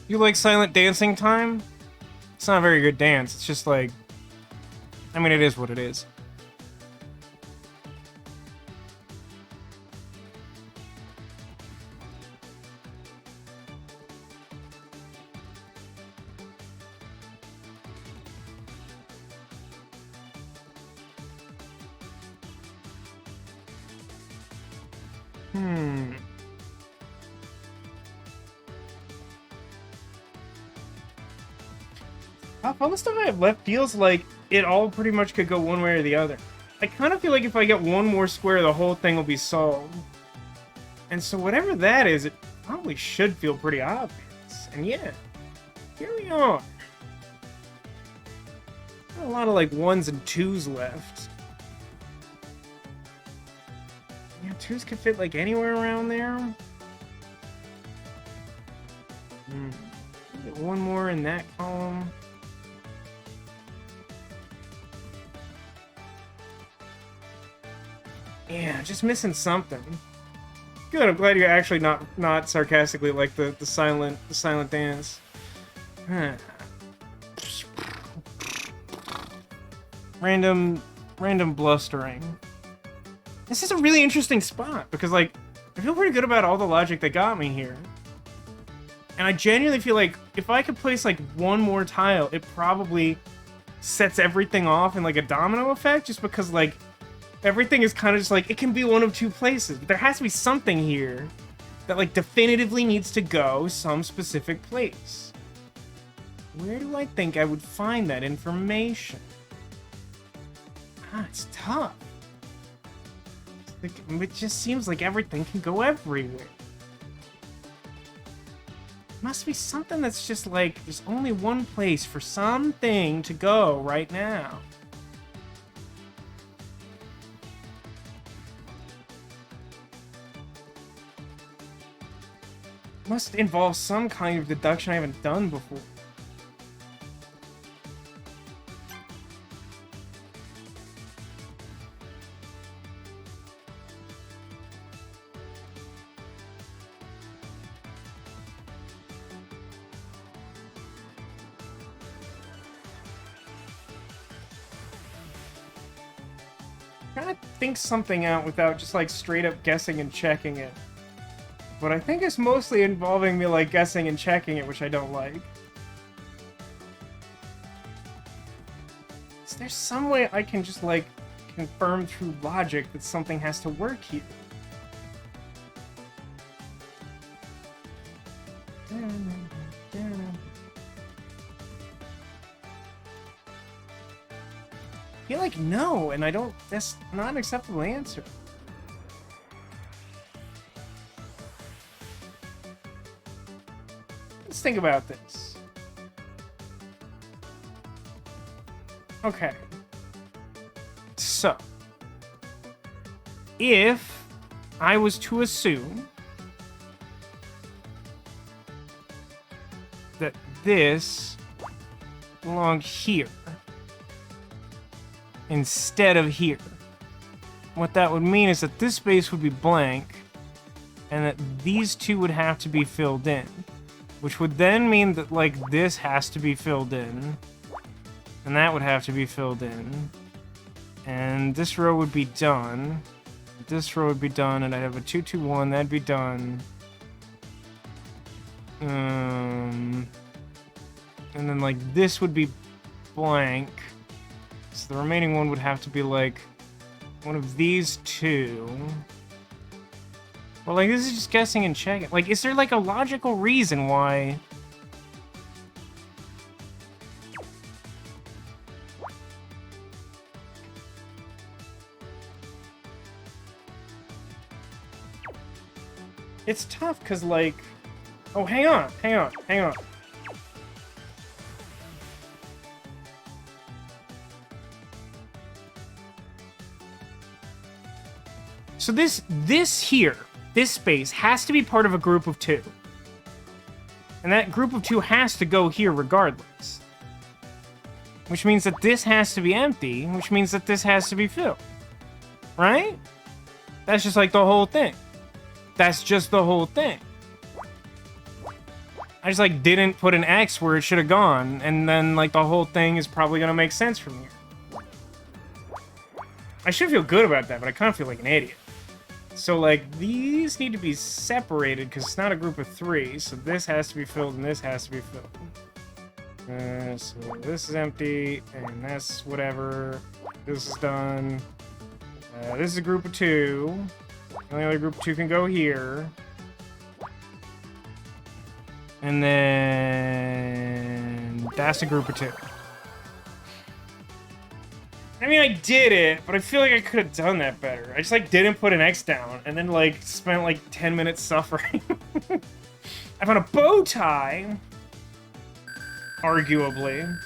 You like silent dancing time? It's not a very good dance. It's just like... I mean, it is what it is. All the stuff I have left feels like it all pretty much could go one way or the other. I kind of feel like if I get one more square, the whole thing will be solved. And so whatever that is, it probably should feel pretty obvious. And yeah, here we are. Got a lot of like 1s and 2s left. Yeah, 2s could fit like anywhere around there. Get one more in that column. Yeah, just missing something. Good, I'm glad you're actually not sarcastically like the silent dance. Huh. Random blustering. This is a really interesting spot because like I feel pretty good about all the logic that got me here. And I genuinely feel like if I could place like one more tile, it probably sets everything off in like a domino effect just because like everything is kind of just like, it can be one of two places. But there has to be something here that, like, definitively needs to go some specific place. Where do I think I would find that information? It's tough. It just seems like everything can go everywhere. Must be something that's just like, there's only one place for something to go right now. Must involve some kind of deduction I haven't done before. Trying to think something out without just like straight up guessing and checking it. But I think it's mostly involving me like guessing and checking it, which I don't like. Is there some way I can just like confirm through logic that something has to work here? I feel like no, and I don't, that's not an acceptable answer. Let's think about this. Okay. So, if I was to assume that this belonged here instead of here, what that would mean is that this space would be blank and that these two would have to be filled in. Which would then mean that, like, this has to be filled in. And that would have to be filled in. And this row would be done. This row would be done, and I'd have a 2, 2, 1. That'd be done. And then, like, this would be blank. So the remaining one would have to be, like, one of these two. Well, like, this is just guessing and checking. Like, is there, like, a logical reason why... It's tough, because, like... Oh, hang on. So this here... This space has to be part of a group of two. And that group of two has to go here regardless. Which means that this has to be empty, which means that this has to be filled. Right? That's just like the whole thing. That's just the whole thing. I just like didn't put an X where it should have gone, and then like the whole thing is probably gonna make sense from here. I should feel good about that, but I kind of feel like an idiot. So, like, these need to be separated because it's not a group of three. So this has to be filled and this has to be filled. So this is empty and that's whatever. This is done. This is a group of two. The only other group of two can go here. And then that's a group of two. I mean, I did it, but I feel like I could have done that better. I just, like, didn't put an X down, and then, like, spent, like, 10 minutes suffering. I found a bow tie. Arguably.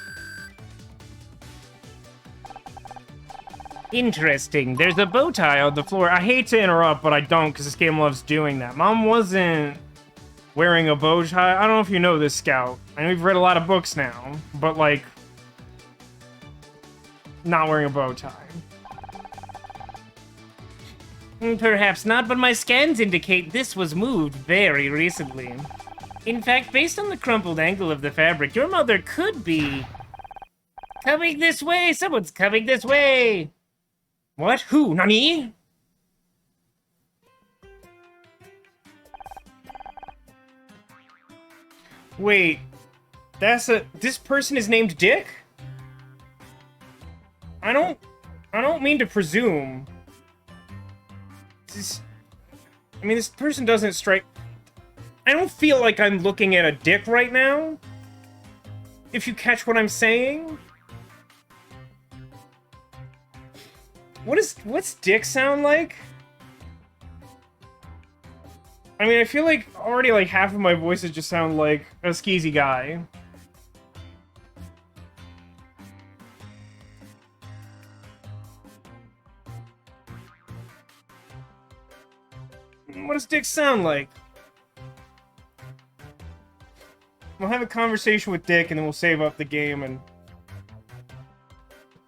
Interesting. There's a bow tie on the floor. I hate to interrupt, but I don't, because this game loves doing that. Mom wasn't wearing a bow tie. I don't know if you know this, Scout. I know you've read a lot of books now, but, like, not wearing a bow tie. Perhaps not, but my scans indicate this was moved very recently. In fact, based on the crumpled angle of the fabric, your mother could be coming this way. Someone's coming this way. What? Who? Nani? Wait, this person is named Dick? I don't mean to presume. This person doesn't strike... I don't feel like I'm looking at a dick right now. If you catch what I'm saying. What's dick sound like? I mean, I feel like already like half of my voices just sound like a skeezy guy. What does dick sound like? We'll have a conversation with Dick, and then we'll save up the game, and...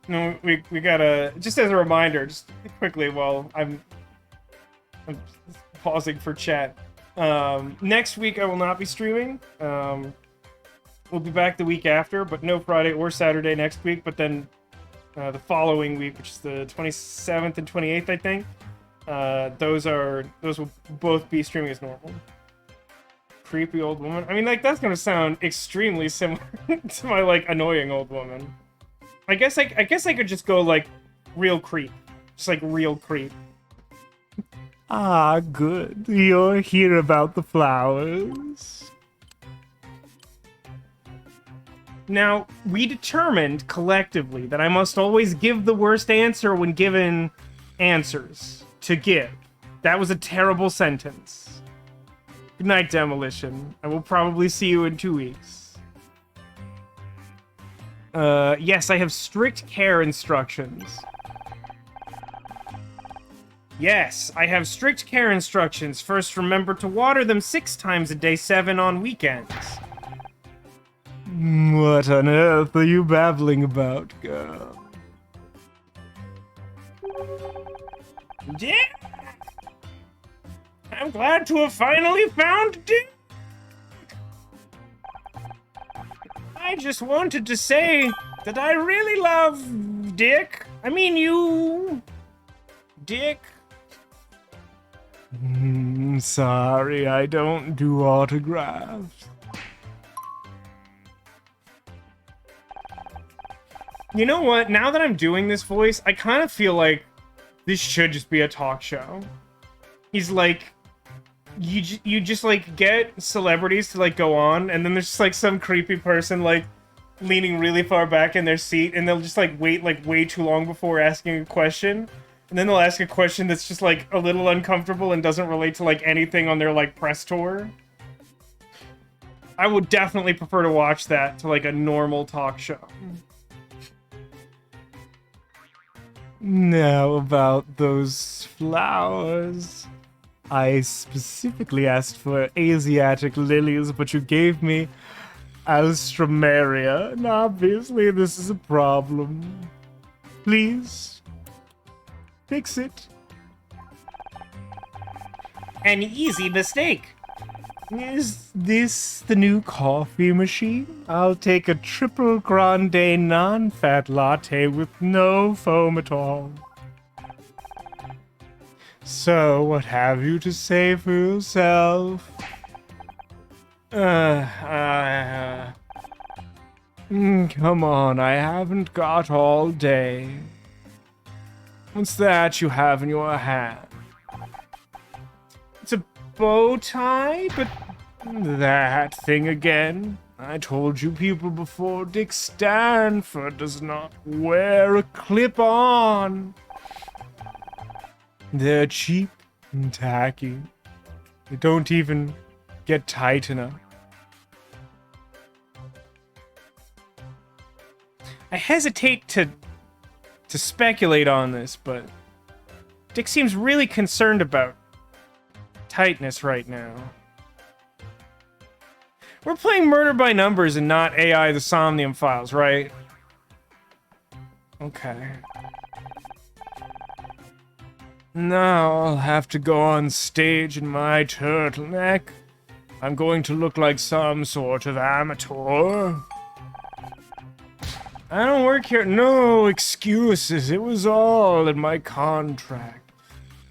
No, we gotta... Just as a reminder, just quickly while I'm pausing for chat. Next week I will not be streaming. We'll be back the week after, but no Friday or Saturday next week, but then the following week, which is the 27th and 28th, I think. Those will both be streaming as normal. Creepy old woman. I mean, like, that's gonna sound extremely similar to my, like, annoying old woman. I guess I could just go, like, real creep. Just, like, real creep. Ah, good. You're here about the flowers. Now, we determined collectively that I must always give the worst answer when given answers to give. That was a terrible sentence. Good night, Demolition. I will probably see you in 2 weeks. Yes, I have strict care instructions. Yes, I have strict care instructions. First, remember to water them 6 times a day, 7 on weekends. What on earth are you babbling about, girl? Yeah! I'm glad to have finally found Dick! I just wanted to say that I really love Dick. I mean you, Dick. Sorry, I don't do autographs. You know what? Now that I'm doing this voice, I kind of feel like this should just be a talk show. He's like, you just like get celebrities to like go on, and then there's just like some creepy person like leaning really far back in their seat, and they'll just like wait like way too long before asking a question, and then they'll ask a question that's just like a little uncomfortable and doesn't relate to like anything on their like press tour. I would definitely prefer to watch that to like a normal talk show. Now about those flowers. I specifically asked for Asiatic lilies, but you gave me Alstroemeria, and obviously this is a problem. Please, fix it. An easy mistake. Is this the new coffee machine? I'll take a triple grande non-fat latte with no foam at all. So, what have you to say for yourself? Come on, I haven't got all day. What's that you have in your hand? It's a bow tie, but That thing again? I told you people before, Dick Stanford does not wear a clip-on. They're cheap and tacky. They don't even get tight enough. I hesitate to speculate on this, but Dick seems really concerned about tightness right now. We're playing Murder by Numbers and not AI the Somnium Files, right? Okay. Now I'll have to go on stage in my turtleneck. I'm going to look like some sort of amateur. I don't work here. No excuses. It was all in my contract.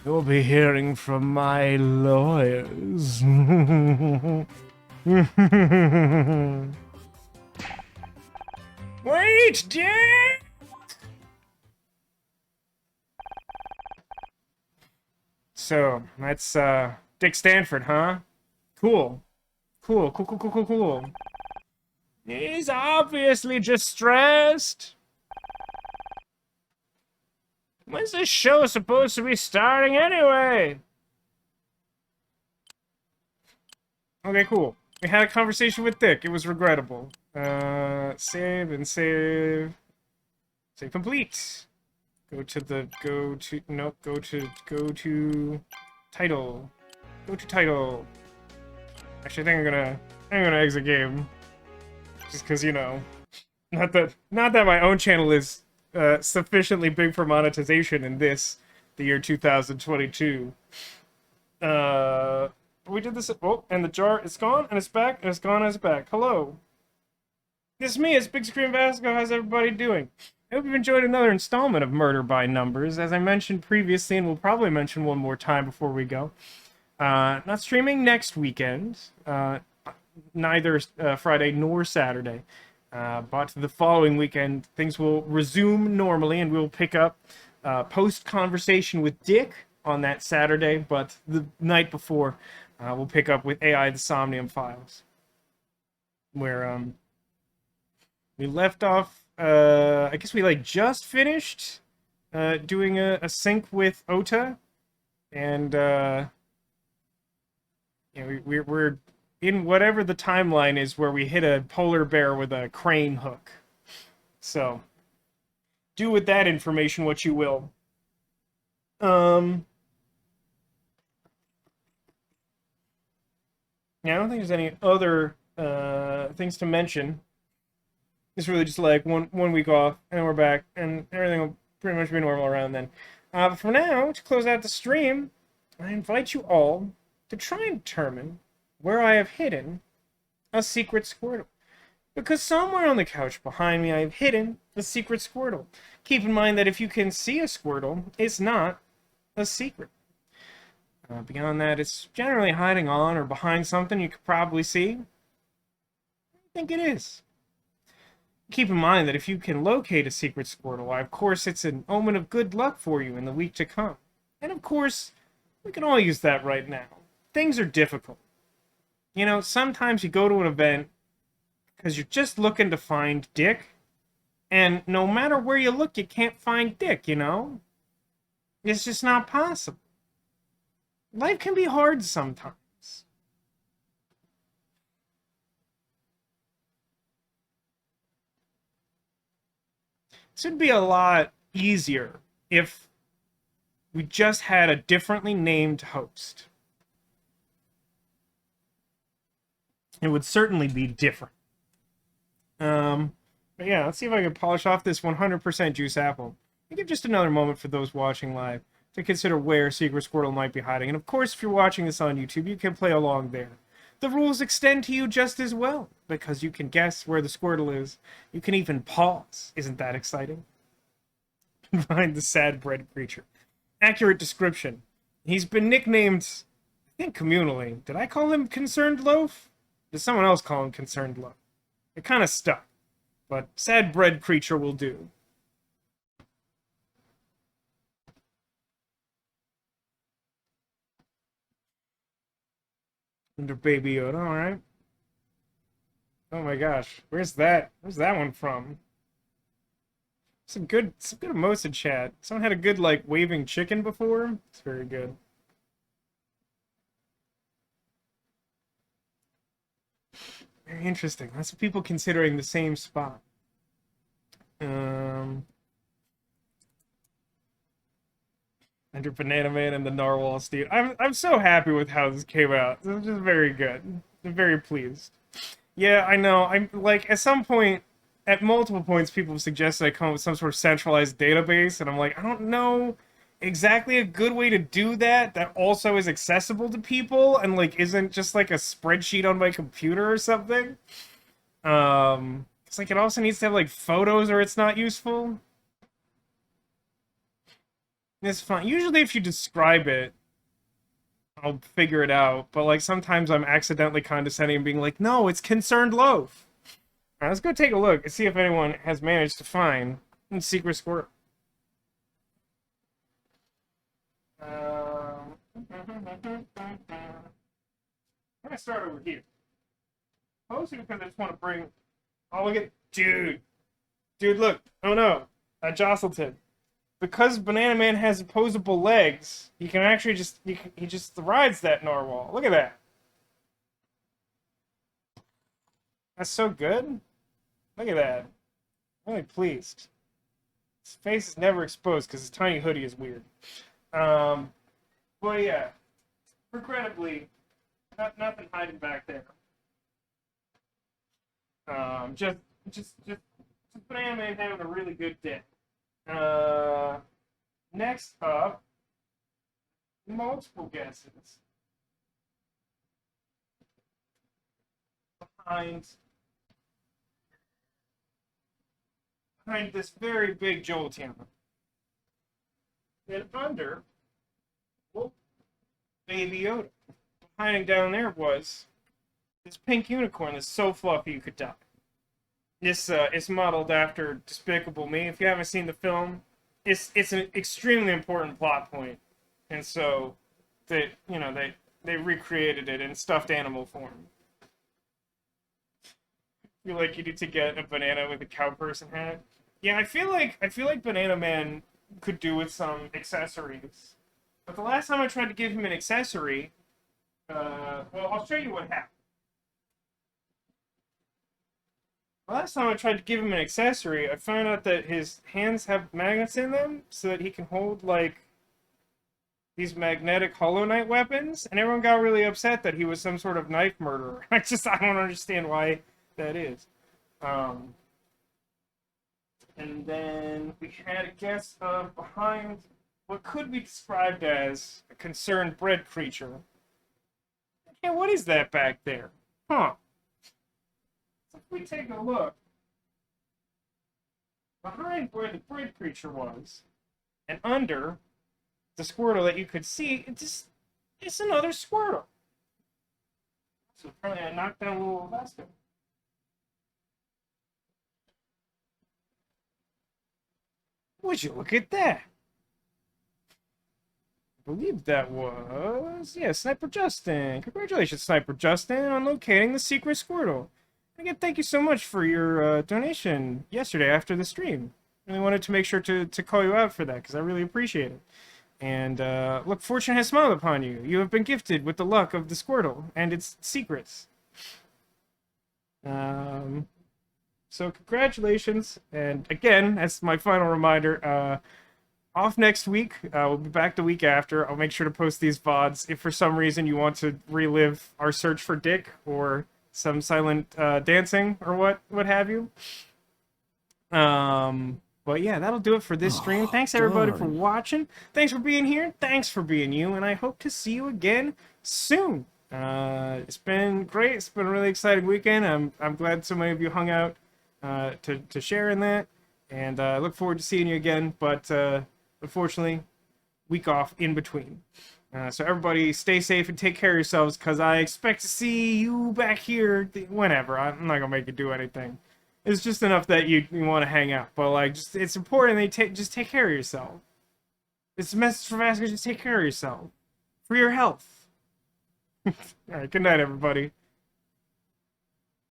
You'll be hearing from my lawyers. Wait, Dick! So, that's, Dick Stanford, huh? Cool. Cool. He's obviously just stressed. When's this show supposed to be starting anyway? Okay, cool. We had a conversation with Dick. It was regrettable. Save and save. Save complete. Go to title. Go to title. Actually, I think I'm gonna exit game. Just cause, you know, not that my own channel is sufficiently big for monetization in the year 2022. We did this. Oh, and the jar is gone, and it's back, and it's gone, and it's back. Hello. This is me, it's Big Screen Vasco. How's everybody doing? I hope you've enjoyed another installment of Murder by Numbers. As I mentioned previously, and we'll probably mention one more time before we go. Not streaming next weekend. Neither Friday nor Saturday. But the following weekend, things will resume normally, and we'll pick up post-conversation with Dick on that Saturday, but the night before, we'll pick up with AI the Somnium Files, where we left off. I guess we just finished doing a sync with Ota, and we're in whatever the timeline is where we hit a polar bear with a crane hook. So, do with that information what you will. Yeah, I don't think there's any other things to mention. It's really just like one week off, and we're back, and everything will pretty much be normal around then. But for now, to close out the stream, I invite you all to try and determine where I have hidden a secret Squirtle. Because somewhere on the couch behind me, I have hidden a secret Squirtle. Keep in mind that if you can see a Squirtle, it's not a secret. Beyond that, it's generally hiding on or behind something you could probably see. I think it is. Keep in mind that if you can locate a secret Squirtle, why, of course, it's an omen of good luck for you in the week to come. And of course, we can all use that right now. Things are difficult. You know, sometimes you go to an event because you're just looking to find Dick, and no matter where you look, you can't find Dick, you know? It's just not possible. Life can be hard sometimes. This would be a lot easier if we just had a differently named host. It would certainly be different. But yeah, let's see if I can polish off this 100% juice apple. And give just another moment for those watching live to consider where Secret Squirtle might be hiding. And of course, if you're watching this on YouTube, you can play along there. The rules extend to you just as well, because you can guess where the Squirtle is. You can even pause. Isn't that exciting? Find the sad bread creature. Accurate description. He's been nicknamed, I think communally. Did I call him Concerned Loaf? Did someone else call him Concerned Loaf? It kind of stuck. But sad bread creature will do. Under Baby Yoda, alright. Oh my gosh, where's that? Where's that one from? Some good emotes in chat. Someone had a good like waving chicken before. It's very good. Very interesting. Lots of people considering the same spot. Um, Under Banana Man and the Narwhal Steed. I'm so happy with how this came out. This is just very good. I'm very pleased. Yeah, I know. I'm like at some point, at multiple points, people have suggested I come up with some sort of centralized database, and I'm like, I don't know exactly a good way to do that that also is accessible to people and like isn't just like a spreadsheet on my computer or something. It's like it also needs to have like photos or it's not useful. It's fine. Usually, if you describe it, I'll figure it out. But like sometimes I'm accidentally condescending and being like, "No, it's concerned loaf." All right, let's go take a look and see if anyone has managed to find Secret Squirrel. I'm gonna start over here. Mostly because I just want to bring. Oh, look at dude, look. Oh no, I jostled him. Because Banana Man has opposable legs, he can actually he just rides that narwhal. Look at that. That's so good. Look at that. I'm really pleased. His face is never exposed because his tiny hoodie is weird. But yeah, regrettably, nothing hiding back there. Just Banana Man having a really good day. Next up, multiple guesses behind this very big Jolteon. And under, well, Baby Yoda. Hiding down there was this pink unicorn that's so fluffy you could die. This is modeled after Despicable Me. If you haven't seen the film, it's an extremely important plot point, and so they recreated it in stuffed animal form. I feel like you need to get a banana with a cow person hat. Yeah, I feel like Banana Man could do with some accessories, but the last time I tried to give him an accessory, well, I'll show you what happened. Last time I tried to give him an accessory, I found out that his hands have magnets in them so that he can hold, like, these magnetic Hollow Knight weapons, and everyone got really upset that he was some sort of knife murderer. I don't understand why that is. And then we had a guess behind what could be described as a concerned bread creature. Yeah, what is that back there? Huh. If we take a look behind where the bread creature was, and under the Squirtle that you could see, it's another Squirtle. So apparently I knocked down a little Vasco. Would you look at that? I believe that was, yeah, Sniper Justin. Congratulations, Sniper Justin, on locating the secret Squirtle. Again, thank you so much for your donation yesterday after the stream. Really wanted to make sure to call you out for that because I really appreciate it. And look, fortune has smiled upon you. You have been gifted with the luck of the Squirtle and its secrets. So congratulations. And again, as my final reminder, off next week. We'll be back the week after. I'll make sure to post these VODs if for some reason you want to relive our search for Dick or some silent dancing or what have you. But yeah, that'll do it for this stream. Thanks everybody for watching. Thanks for being here. Thanks for being you, and I hope to see you again soon. It's been great. It's been a really exciting weekend. I'm glad so many of you hung out to share in that, and I look forward to seeing you again. But unfortunately, week off in between. So everybody stay safe and take care of yourselves, because I expect to see you back here whenever. I'm not gonna make you do anything. It's just enough that you want to hang out. But like, it's important that you just take care of yourself. It's a message for Vasco, just take care of yourself. For your health. Alright, good night everybody.